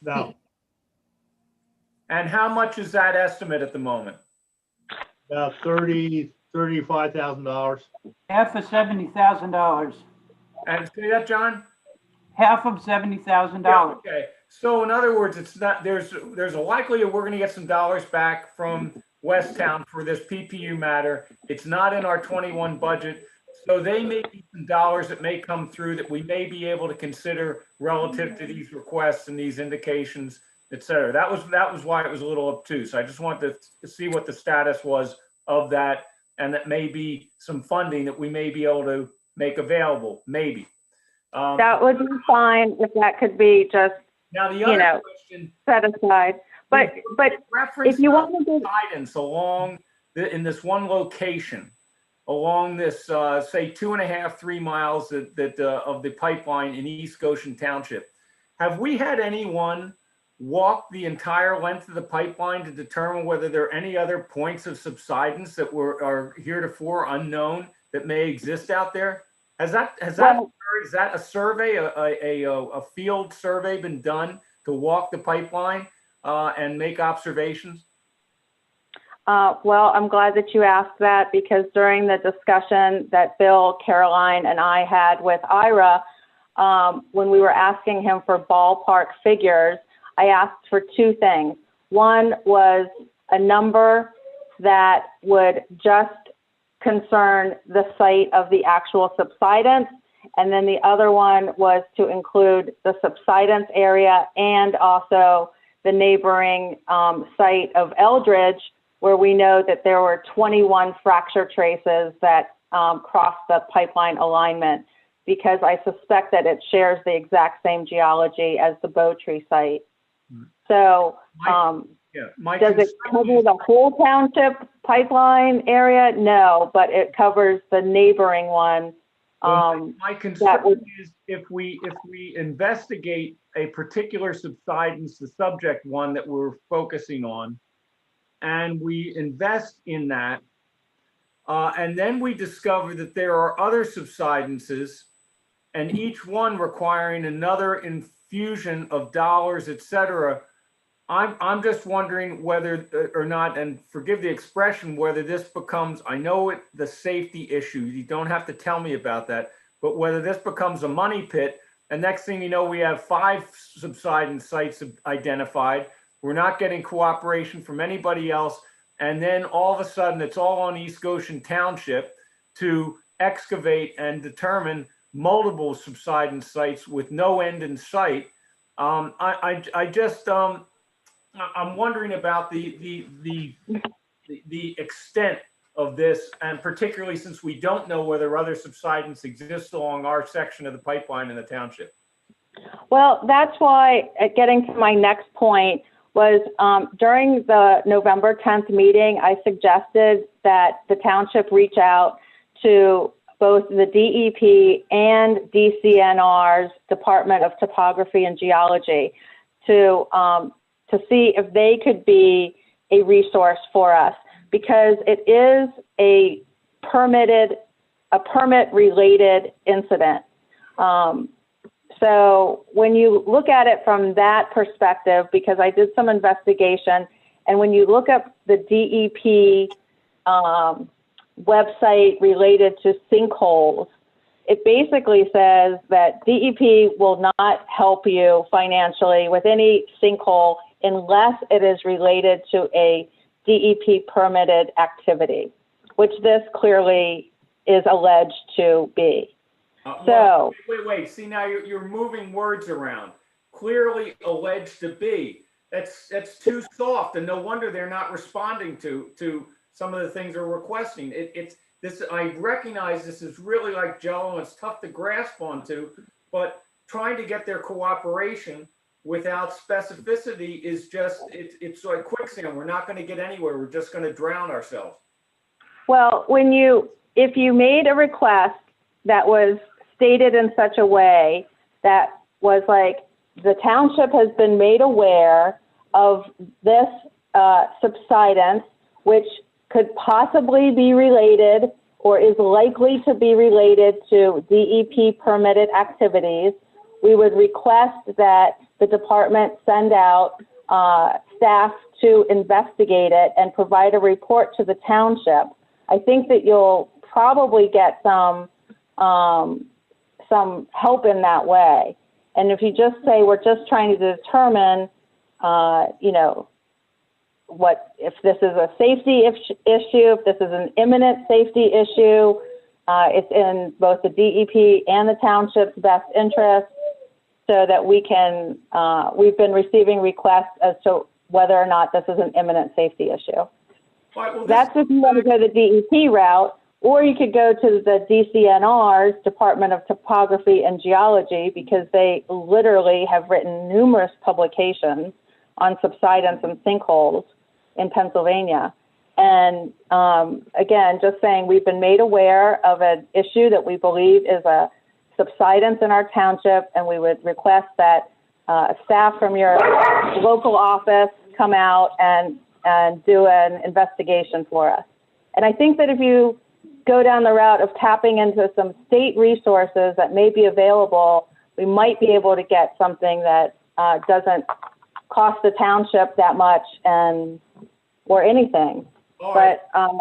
No. And how much is that estimate at the moment? About $35,000. Half of $70,000. And say that, John? Half of $70,000. Yeah, okay. So in other words, it's not, there's a likelihood we're going to get some dollars back from Westtown for this PPU matter. It's not in our 21 budget. So they may be some dollars that may come through that we may be able to consider relative to these requests and these indications, et cetera. That was why it was a little obtuse. I just wanted to see what the status was of that, and that may be some funding that we may be able to make available, maybe. That would be fine if that could be just, now the other question, set aside. But if you want to do guidance along in this one location, along this say 2.5–3 miles that of the pipeline in East Goshen Township, have we had anyone walk the entire length of the pipeline to determine whether there are any other points of subsidence that are heretofore unknown that may exist out there? Has that a survey, a field survey been done to walk the pipeline and make observations? Well, I'm glad that you asked that, because during the discussion that Bill, Caroline, and I had with Ira, when we were asking him for ballpark figures, I asked for 2 things. One was a number that would just concern the site of the actual subsidence, and then the other one was to include the subsidence area and also the neighboring site of Eldridge, where we know that there were 21 fracture traces that crossed the pipeline alignment, because I suspect that it shares the exact same geology as the Bow Tree site. So does it cover the whole township pipeline area? No, but it covers the neighboring one. My concern is if we investigate a particular subsidence, the subject one that we're focusing on, and we invest in that, and then we discover that there are other subsidences, and each one requiring another infusion of dollars, et cetera. I'm just wondering whether or not, and forgive the expression, whether this becomes, I know the safety issue, you don't have to tell me about that, but whether this becomes a money pit, and next thing you know, we have 5 subsidence sites identified. We're not getting cooperation from anybody else, and then all of a sudden it's all on East Goshen Township to excavate and determine multiple subsidence sites with no end in sight. I'm wondering about the extent of this, and particularly since we don't know whether other subsidence exists along our section of the pipeline in the township. Well, that's why, getting to my next point, was during the November 10th meeting, I suggested that the township reach out to both the DEP and DCNR's Department of Topography and Geology to see if they could be a resource for us, because it is a permit-related incident. So when you look at it from that perspective, because I did some investigation, and when you look up the DEP website related to sinkholes, it basically says that DEP will not help you financially with any sinkhole unless it is related to a DEP permitted activity, which this clearly is alleged to be. Well, wait. See, now you're moving words around. Clearly alleged to be. That's too soft, and no wonder they're not responding to some of the things they're requesting. I recognize this is really like Jello, and it's tough to grasp onto, but trying to get their cooperation without specificity is just, it's like quicksand. We're not going to get anywhere. We're just going to drown ourselves. Well, if you made a request that was stated in such a way that was like, the township has been made aware of this subsidence, which could possibly be related or is likely to be related to DEP permitted activities, we would request that the department send out staff to investigate it and provide a report to the township. I think that you'll probably get some help in that way. And if you just say, we're just trying to determine, if this is a safety issue, if this is an imminent safety issue, it's in both the DEP and the township's best interest, so that we can, we've been receiving requests as to whether or not this is an imminent safety issue. That's if you want to go the DEP route, or you could go to the DCNR's Department of Topography and Geology, because they literally have written numerous publications on subsidence and sinkholes in Pennsylvania. And again, just saying, we've been made aware of an issue that we believe is a subsidence in our township, and we would request that staff from your local office come out and do an investigation for us. And I think that if you go down the route of tapping into some state resources that may be available, we might be able to get something that doesn't cost the township that much or anything. All right. But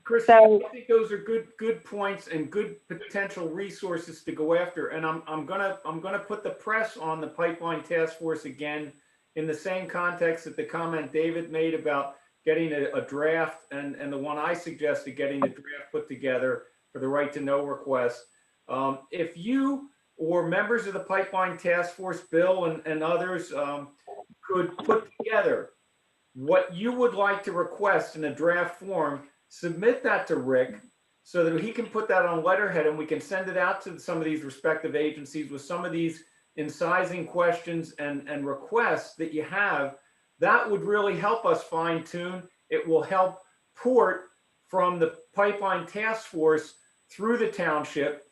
Christine, I think those are good points and good potential resources to go after. And I'm gonna put the press on the Pipeline Task Force again, in the same context that the comment David made about getting a draft, and the one I suggested, getting a draft put together for the right to know request. If you or members of the Pipeline Task Force, Bill and others, could put together what you would like to request in a draft form, submit that to Rick so that he can put that on letterhead, and we can send it out to some of these respective agencies with some of these incising questions and requests that you have. That would really help us fine tune. It will help port from the Pipeline Task Force through the township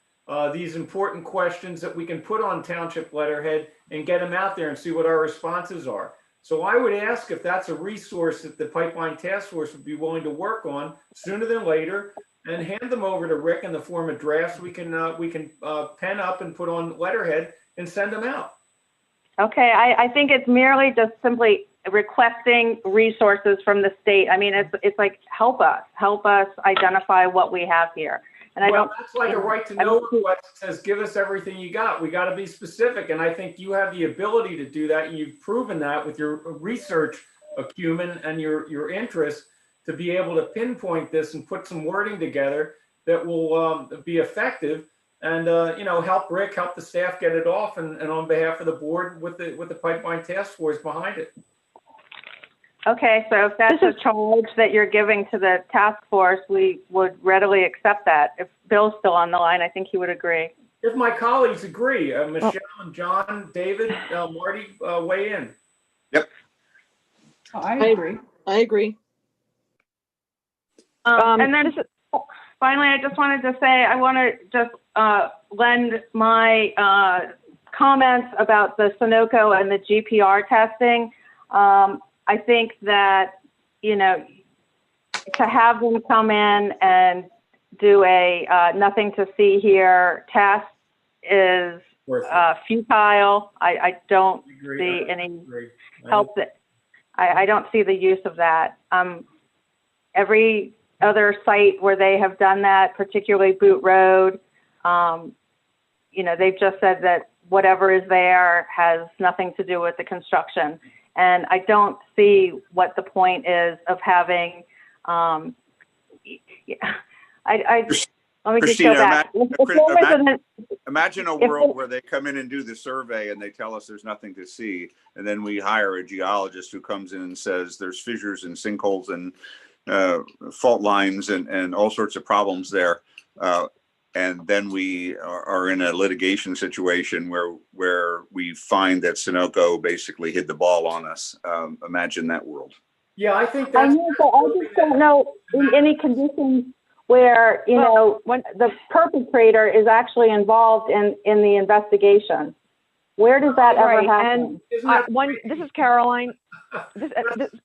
these important questions that we can put on township letterhead and get them out there and see what our responses are. So I would ask if that's a resource that the Pipeline Task Force would be willing to work on sooner than later, and hand them over to Rick in the form of drafts we can pen up and put on letterhead and send them out. okay, I think it's merely just simply requesting resources from the state. I mean, it's like, help us identify what we have here. And that's like a right to know request that says, give us everything you got. We got to be specific. And I think you have the ability to do that. And you've proven that with your research acumen and your interest to be able to pinpoint this and put some wording together that will be effective and, help Rick, help the staff get it off, and on behalf of the board with the pipeline task force behind it. Okay, so if that's a charge that you're giving to the task force, we would readily accept that. If Bill's still on the line, I think he would agree. If my colleagues agree, Michelle and John, David, Marty, weigh in. I agree. I agree. And then finally, I just wanted to say, I want to just lend my comments about the Sunoco and the GPR testing. I think that, to have them come in and do a nothing to see here test is futile. I don't see any help that I don't see the use of that. Every other site where they have done that, particularly Boot Road, they've just said that whatever is there has nothing to do with the construction. And I don't see what the point is of having, let me just go back. Imagine a world where they come in and do the survey and they tell us there's nothing to see. And then we hire a geologist who comes in and says there's fissures and sinkholes and fault lines and all sorts of problems there. And then we are in a litigation situation where we find that Sunoco basically hid the ball on us. Imagine that world. Yeah, I think I that's. know, but I just don't know in any conditions where, when the perpetrator is actually involved in the investigation. Where does that ever happen? This is Caroline.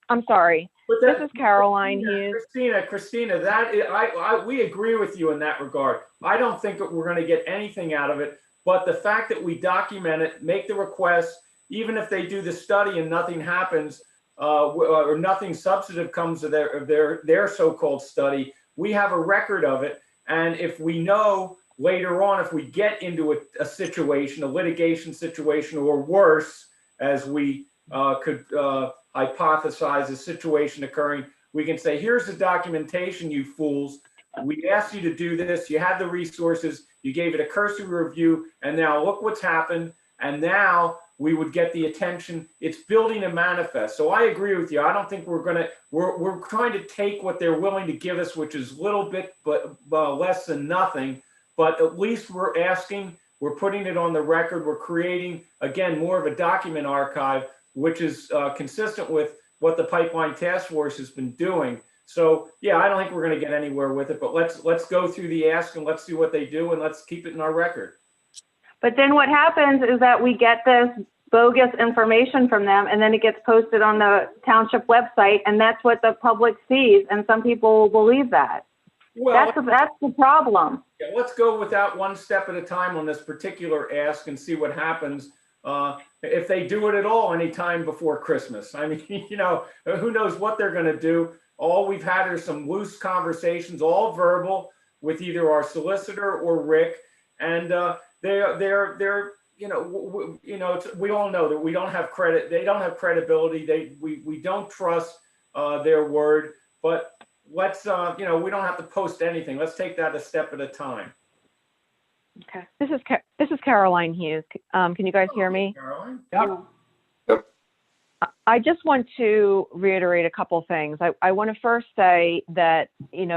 I'm sorry. This is Caroline Hughes. Christina, we agree with you in that regard. I don't think that we're going to get anything out of it, but the fact that we document it, make the request, even if they do the study and nothing happens, or nothing substantive comes of their so-called study, we have a record of it. And if we know later on, if we get into a situation, a litigation situation, or worse, as we could hypothesize a situation occurring, we can say, here's the documentation, you fools. We asked you to do this. You had the resources. You gave it a cursory review. And now look what's happened. And now we would get the attention. It's building a manifest. So I agree with you. I don't think we're trying to take what they're willing to give us, which is little bit, but less than nothing. But at least we're asking, we're putting it on the record. We're creating, again, more of a document archive, which is consistent with what the Pipeline Task Force has been doing. So yeah, I don't think we're going to get anywhere with it, but let's go through the ask and let's see what they do and let's keep it in our record. But then what happens is that we get this bogus information from them and then it gets posted on the township website and that's what the public sees and some people will believe that. Well, that's the problem. Yeah, let's go with that one step at a time on this particular ask and see what happens. If they do it at all anytime before Christmas. I mean, who knows what they're going to do. All we've had are some loose conversations, all verbal, with either our solicitor or Rick, and they're we all know that we don't have credit. They don't have credibility. We don't trust their word. But let's we don't have to post anything. Let's take that a step at a time. Okay. This is Caroline Hughes. Can you guys hear me? Caroline? Yep. I just want to reiterate a couple things. I want to first say that, in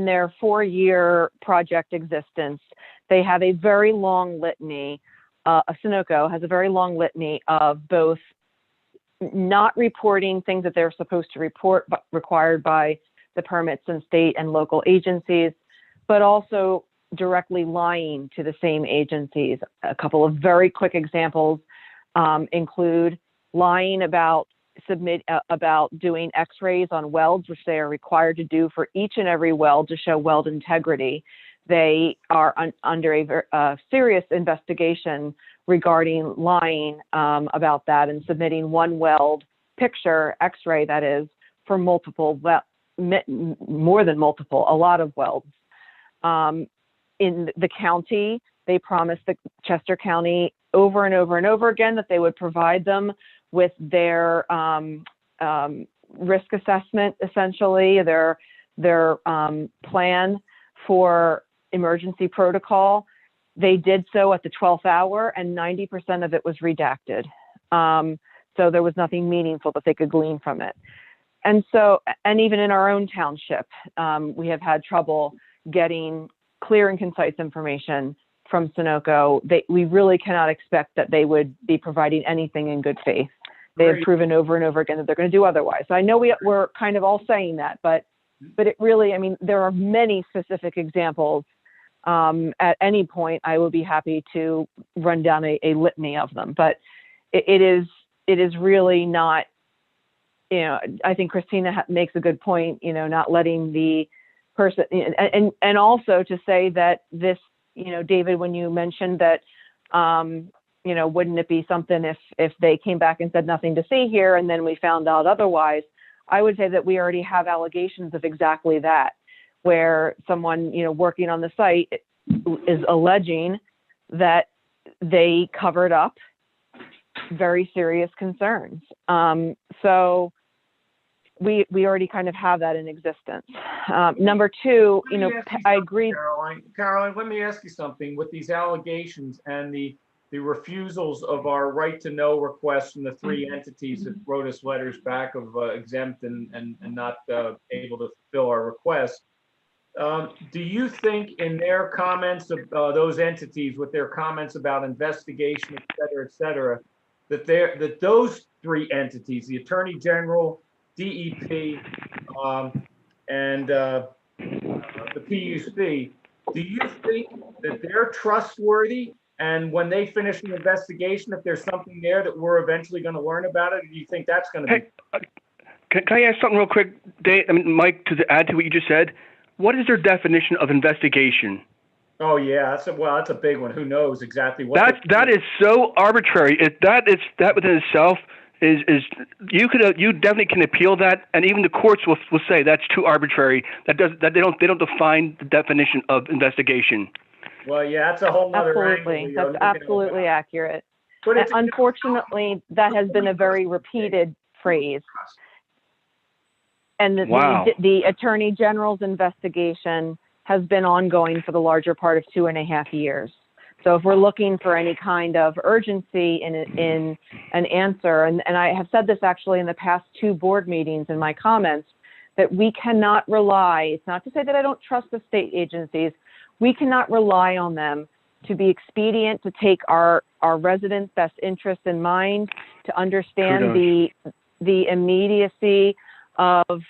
their 4-year project existence, they have a very long litany, Sunoco has a very long litany of both not reporting things that they're supposed to report, but required by the permits and state and local agencies, but also directly lying to the same agencies. A couple of very quick examples include lying about doing x-rays on welds, which they are required to do for each and every weld to show weld integrity. They are under a serious investigation regarding lying about that and submitting one weld picture, x-ray that is, for multiple, more than multiple, a lot of welds. In the county, they promised the Chester County over and over and over again that they would provide them with their risk assessment, essentially, their plan for emergency protocol. They did so at the 12th hour, and 90% of it was redacted. So there was nothing meaningful that they could glean from it. And so, and even in our own township, we have had trouble getting clear and concise information from Sunoco. We really cannot expect that they would be providing anything in good faith. They have proven over and over again that they're going to do otherwise. So I know we're kind of all saying that, but it really, I mean, there are many specific examples. At any point, I will be happy to run down a litany of them, but it is really not, you know, I think Christina makes a good point, you know, not letting the person, and also to say that this, you know, David, when you mentioned that, you know, wouldn't it be something if they came back and said nothing to see here, and then we found out otherwise? I would say that we already have allegations of exactly that, where someone, you know, working on the site is alleging that they covered up very serious concerns. So we already kind of have that in existence. Number two, you know, I agree. Caroline, let me ask you something. With these allegations and the refusals of our right to know requests from the three entities that wrote us letters back of exempt and not able to fulfill our request, do you think in their comments of those entities, with their comments about investigation, et cetera, that those three entities, the Attorney General, DEP, and the PUC, do you think that they're trustworthy? And when they finish the investigation, if there's something there that we're eventually going to learn about it, or do you think that's going to be? Can I ask something real quick, Dave? I mean, Mike, to add to what you just said, what is their definition of investigation? Oh yeah, that's a big one. Who knows exactly what? That is so arbitrary. That within itself is you definitely can appeal that, and even the courts will say that's too arbitrary. They don't define the definition of investigation. Well, yeah, that's a whole nother Absolutely, that's absolutely accurate. But unfortunately, that has been a very repeated phrase. And the Attorney General's investigation has been ongoing for the larger part of 2.5 years. So if we're looking for any kind of urgency in an answer, and I have said this actually in the past 2 board meetings in my comments, that we cannot rely, it's not to say that I don't trust the state agencies, we cannot rely on them to be expedient, to take our residents' best interests in mind, to understand the immediacy of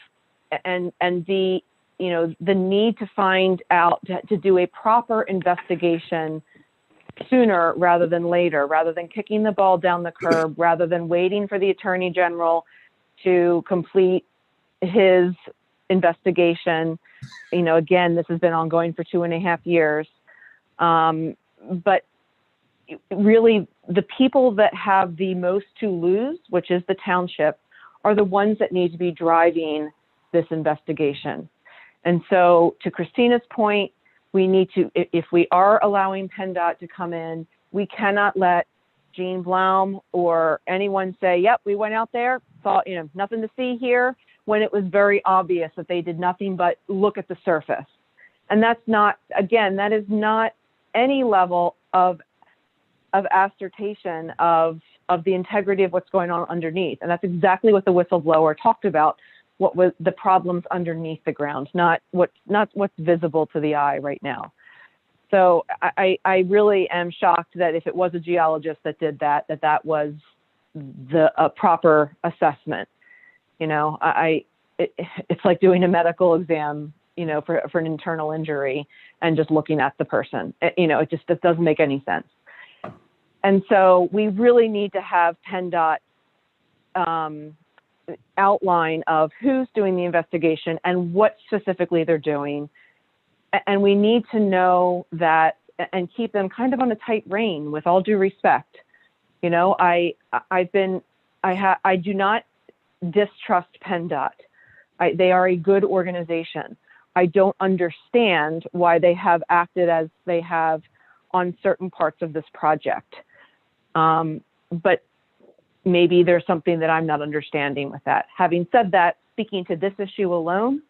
and the, you know, the need to find out, to do a proper investigation sooner rather than later, rather than kicking the ball down the curb, rather than waiting for the Attorney General to complete his investigation. You know, again, this has been ongoing for 2.5 years. But really, the people that have the most to lose, which is the township, are the ones that need to be driving this investigation. And so, to Christina's point, we need to, if we are allowing PennDOT to come in, we cannot let Gene Blaum or anyone say, yep, we went out there, thought, you know, nothing to see here, when it was very obvious that they did nothing but look at the surface. And that's not, again, that is not any level of assertion of the integrity of what's going on underneath. And that's exactly what the whistleblower talked about, what was the problems underneath the ground, not what's visible to the eye right now. So I really am shocked that if it was a geologist that did that, that was a proper assessment. You know, it's like doing a medical exam, you know, for an internal injury and just looking at the person. You know, it doesn't make any sense. And so we really need to have PennDOT outline of who's doing the investigation and what specifically they're doing. And we need to know that and keep them kind of on a tight rein, with all due respect. You know, I do not distrust PennDOT. They are a good organization. I don't understand why they have acted as they have on certain parts of this project. But maybe there's something that I'm not understanding with that. Having said that, speaking to this issue alone,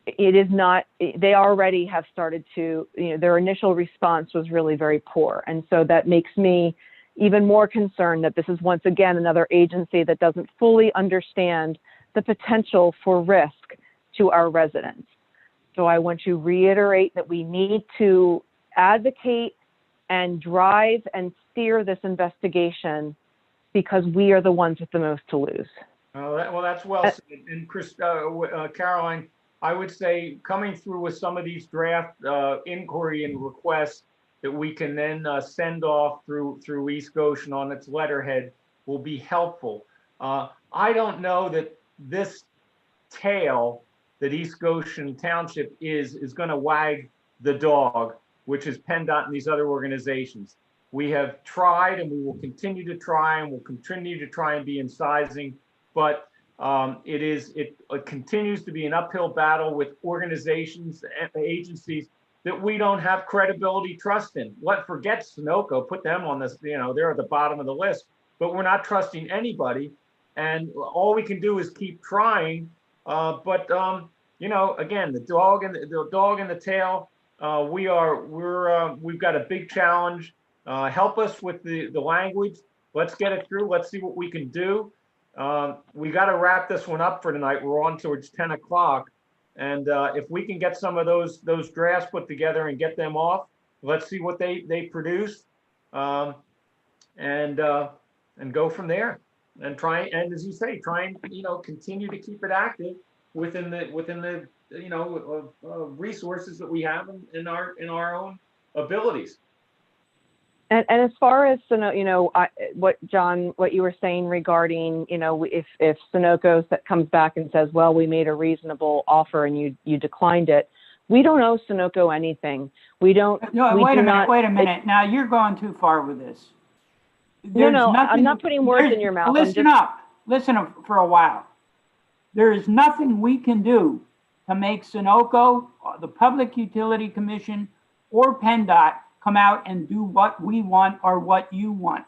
it is not, they already have started to, their initial response was really very poor. And so that makes me even more concerned that this is once again another agency that doesn't fully understand the potential for risk to our residents. So I want to reiterate that we need to advocate and drive and steer this investigation because we are the ones with the most to lose. Well, that's well said. And Caroline, I would say coming through with some of these draft inquiry and requests that we can then send off through East Goshen on its letterhead will be helpful. I don't know that this tail that East Goshen Township is going to wag the dog, which is PennDOT and these other organizations. We have tried and we will continue to try and we'll continue to try and be incising, but it continues to be an uphill battle with organizations and agencies that we don't have credibility, trust in. Forget Sunoco, put them on this, they're at the bottom of the list, but we're not trusting anybody. And all we can do is keep trying. But again, the dog and the tail, we've got a big challenge. Help us with the language. Let's get it through. Let's see what we can do. We got to wrap this one up for tonight. We're on towards 10 o'clock. And if we can get some of those drafts put together and get them off, let's see what they produce, and go from there. And try, and as you say, try and continue to keep it active within the resources that we have in our own abilities. And as far as what you were saying regarding if Sunoco comes back and says, well, we made a reasonable offer and you declined it, we don't owe Sunoco anything. We don't. No, wait a minute. Now you're going too far with this. I'm not putting words in your mouth. Listen up for a while. There is nothing we can do to make Sunoco, the Public Utility Commission, or PennDOT come out and do what we want or what you want.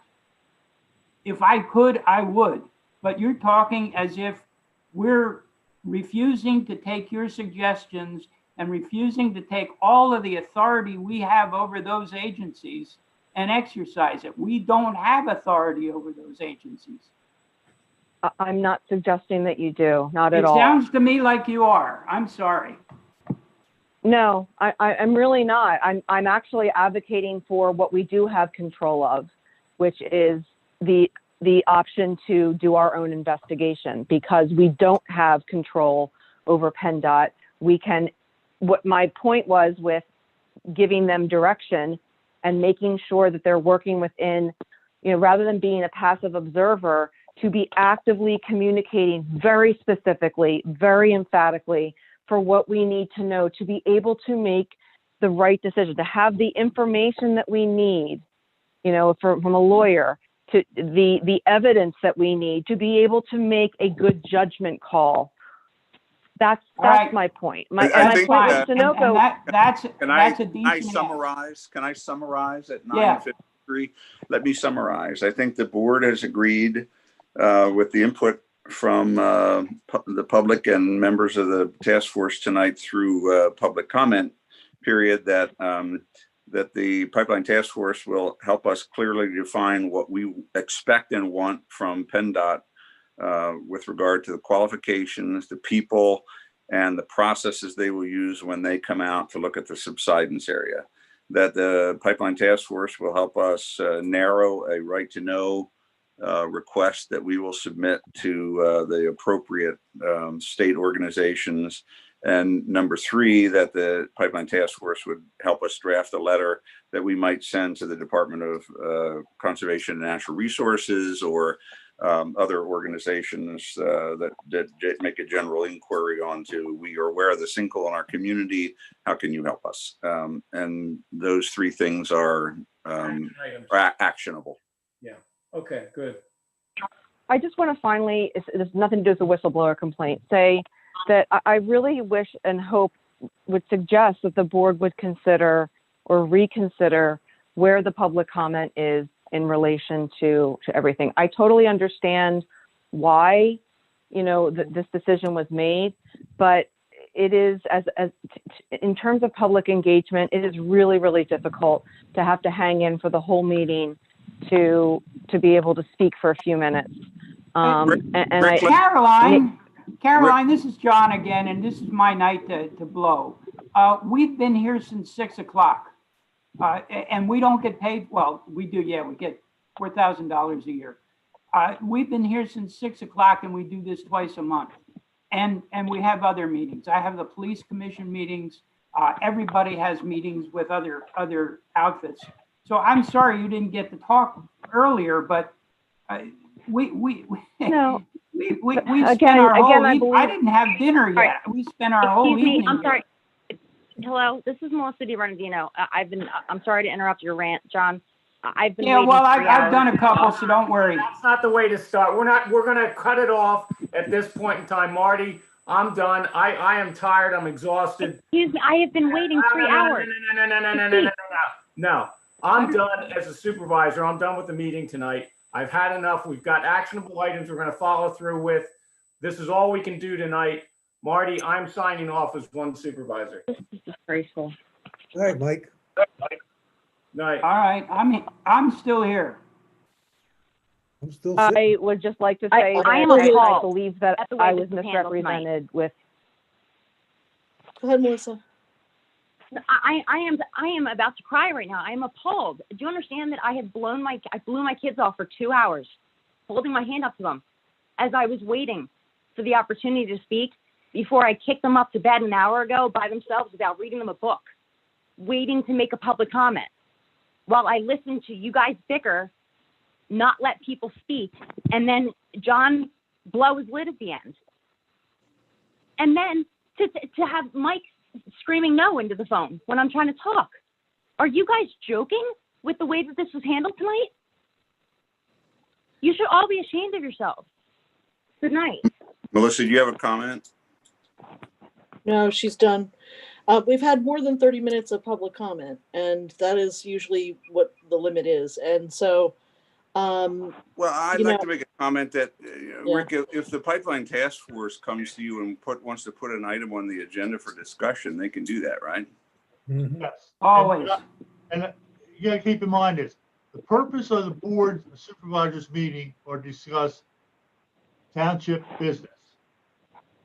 If I could, I would. But you're talking as if we're refusing to take your suggestions and refusing to take all of the authority we have over those agencies and exercise it. We don't have authority over those agencies. I'm not suggesting that you do, not at all. It sounds to me like you are. I'm sorry. No, I'm really not. I'm actually advocating for what we do have control of, which is the option to do our own investigation, because we don't have control over PennDOT. What my point was with giving them direction and making sure that they're working within, rather than being a passive observer, to be actively communicating very specifically, very emphatically for what we need to know to be able to make the right decision, to have the information that we need, from a lawyer, to the evidence that we need to be able to make a good judgment call. That's right. My point. My point with Sunoco. Can I summarize at 9:53? Let me summarize. I think the board has agreed with the input from the public and members of the task force tonight through public comment period that the pipeline task force will help us clearly define what we expect and want from PennDOT with regard to the qualifications, the people, and the processes they will use when they come out to look at the subsidence area. That the pipeline task force will help us narrow a right to know request that we will submit to the appropriate state organizations. And number three, that the pipeline task force would help us draft a letter that we might send to the Department of Conservation and Natural Resources or other organizations that make a general inquiry onto, we are aware of the sinkhole in our community, how can you help us? And those three things are actionable. Yeah. Okay, good. I just want to finally, there's nothing to do with the whistleblower complaint, say that I really wish and hope, would suggest that the board would consider or reconsider where the public comment is in relation to everything. I totally understand why, this decision was made, but it is in terms of public engagement, it is really, really difficult to have to hang in for the whole meeting to be able to speak for a few minutes. Caroline, this is John again, and this is my night to blow. We've been here since 6 o'clock, and we don't get paid. Well, we do. Yeah, we get $4,000 a year. We've been here since 6 o'clock, and we do this twice a month. And we have other meetings. I have the police commission meetings. Everybody has meetings with other outfits. So I'm sorry you didn't get to talk earlier, but we No. we spent our whole evening. I didn't have dinner yet. Right. We spent our whole Excuse me, evening. I'm sorry. Hello, this is Melissa DiBernardino. I'm sorry to interrupt your rant, John. I've been waiting well, 3 I've hours. done a couple, so don't worry. That's not the way to start. We're gonna cut it off at this point in time. Marty, I'm done. I am tired. I'm exhausted. Excuse me, I have been waiting 3 hours. No, I'm done as a supervisor. I'm done with the meeting tonight. I've had enough. We've got actionable items we're gonna follow through with. This is all we can do tonight. Marty, I'm signing off as one supervisor. This is disgraceful. All right, Mike. Night. All right, I'm still here. I'm still I would just like to say I am that I appalled believe that at the way I this was was handled tonight. misrepresented with. Go ahead, Melissa. I am about to cry right now. I am appalled. Do you understand that I blew my kids off for 2 hours, holding my hand up to them as I was waiting for the opportunity to speak before I kicked them up to bed an hour ago by themselves without reading them a book, waiting to make a public comment while I listened to you guys bicker, not let people speak, and then John blow his lid at the end. And then to have Mike screaming no into the phone when I'm trying to talk. Are you guys joking with the way that this was handled tonight? You should all be ashamed of yourselves. Good night. Melissa, do you have a comment? No, she's done. We've had more than 30 minutes of public comment, and that is usually what the limit is. And so, well, I'd like to make a comment that, Rick, if the pipeline task force comes to you and wants to put an item on the agenda for discussion, they can do that, right? Yes. Always. And you gotta keep in mind this, the purpose of the board of supervisors meeting or discuss township business.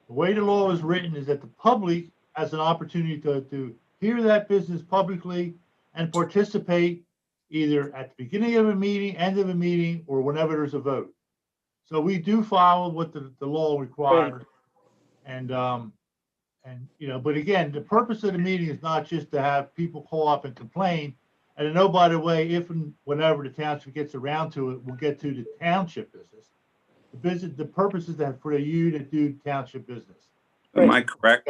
The way the law is written is that the public has an opportunity to hear that business publicly and participate either at the beginning of a meeting, end of a meeting, or whenever there's a vote. So we do follow what the law requires. And but again, the purpose of the meeting is not just to have people call up and complain. And then, oh, by the way, if and whenever the township gets around to it, we'll get to the township business. The purpose is that for you to do township business. Am I correct?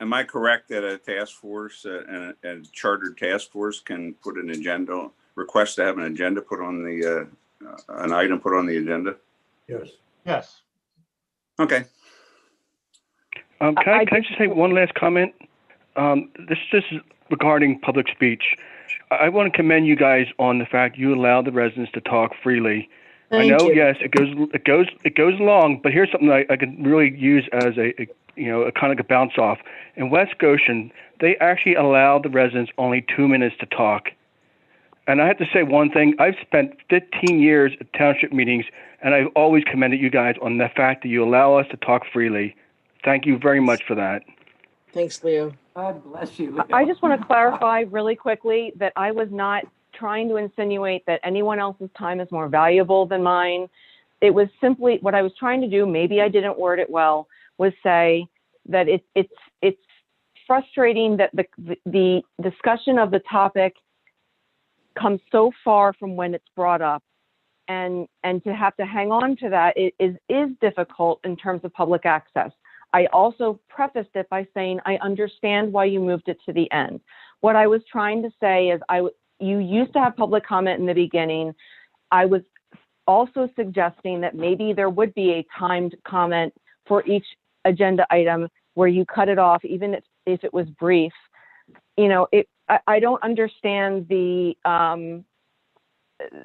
Am I correct that a task force and a chartered task force can put an agenda, request to have an agenda put on the an item put on the agenda? Yes. Yes. Okay. Can I just say one last comment? This is regarding public speech. I want to commend you guys on the fact you allow the residents to talk freely. Thank I know, you. yes, it goes long, but here's something I can really use as a kind of a bounce off. In West Goshen, they actually allow the residents only 2 minutes to talk. And I have to say one thing, I've spent 15 years at township meetings, and I've always commended you guys on the fact that you allow us to talk freely. Thank you very much for that. Thanks, Leo. God bless you, Leo. I just want to clarify really quickly that I was not trying to insinuate that anyone else's time is more valuable than mine. It was simply what I was trying to do. Maybe I didn't word it well. Was say that it's frustrating that the discussion of the topic comes so far from when it's brought up, and to have to hang on to that is difficult in terms of public access. I also prefaced it by saying I understand why you moved it to the end. What I was trying to say is you used to have public comment in the beginning. I was also suggesting that maybe there would be a timed comment for each agenda item where you cut it off, even if it was brief. I don't understand the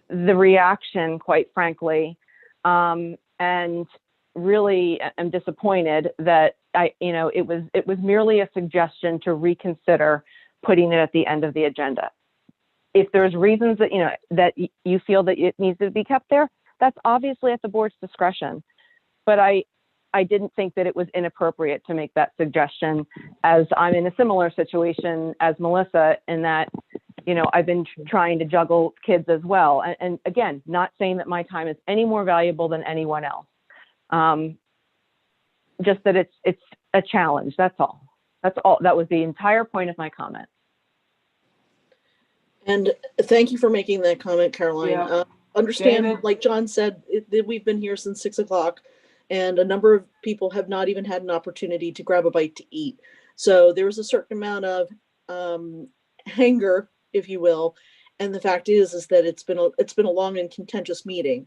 the reaction, quite frankly, and really am disappointed that it was merely a suggestion to reconsider putting it at the end of the agenda. If there's reasons that that you feel that it needs to be kept there, that's obviously at the board's discretion. But I didn't think that it was inappropriate to make that suggestion, as I'm in a similar situation as Melissa, in that I've been trying to juggle kids as well. And again, not saying that my time is any more valuable than anyone else. Just that it's a challenge. That's all. That was the entire point of my comment. And thank you for making that comment, Caroline. Yeah. Understand, David? like John said, that we've been here since 6 o'clock, and a number of people have not even had an opportunity to grab a bite to eat. So there was a certain amount of hanger, if you will. And the fact is that it's been a long and contentious meeting.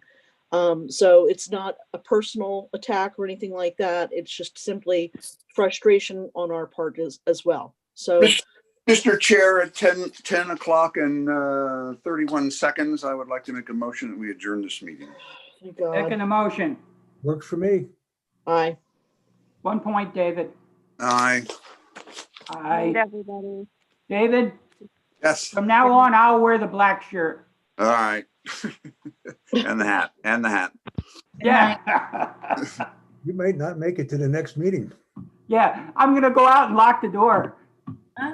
So it's not a personal attack or anything like that. It's just simply frustration on our part as well. So. Mr. Chair, at 10 o'clock and 31 seconds, I would like to make a motion that we adjourn this meeting. Thank God. Second emotion. Works for me. Aye. 1 point, David. Aye. Aye. Everybody. David, Yes. from now on, I'll wear the black shirt. All right. And the hat. And the hat. Yeah. You might not make it to the next meeting. Yeah, I'm gonna go out and lock the door.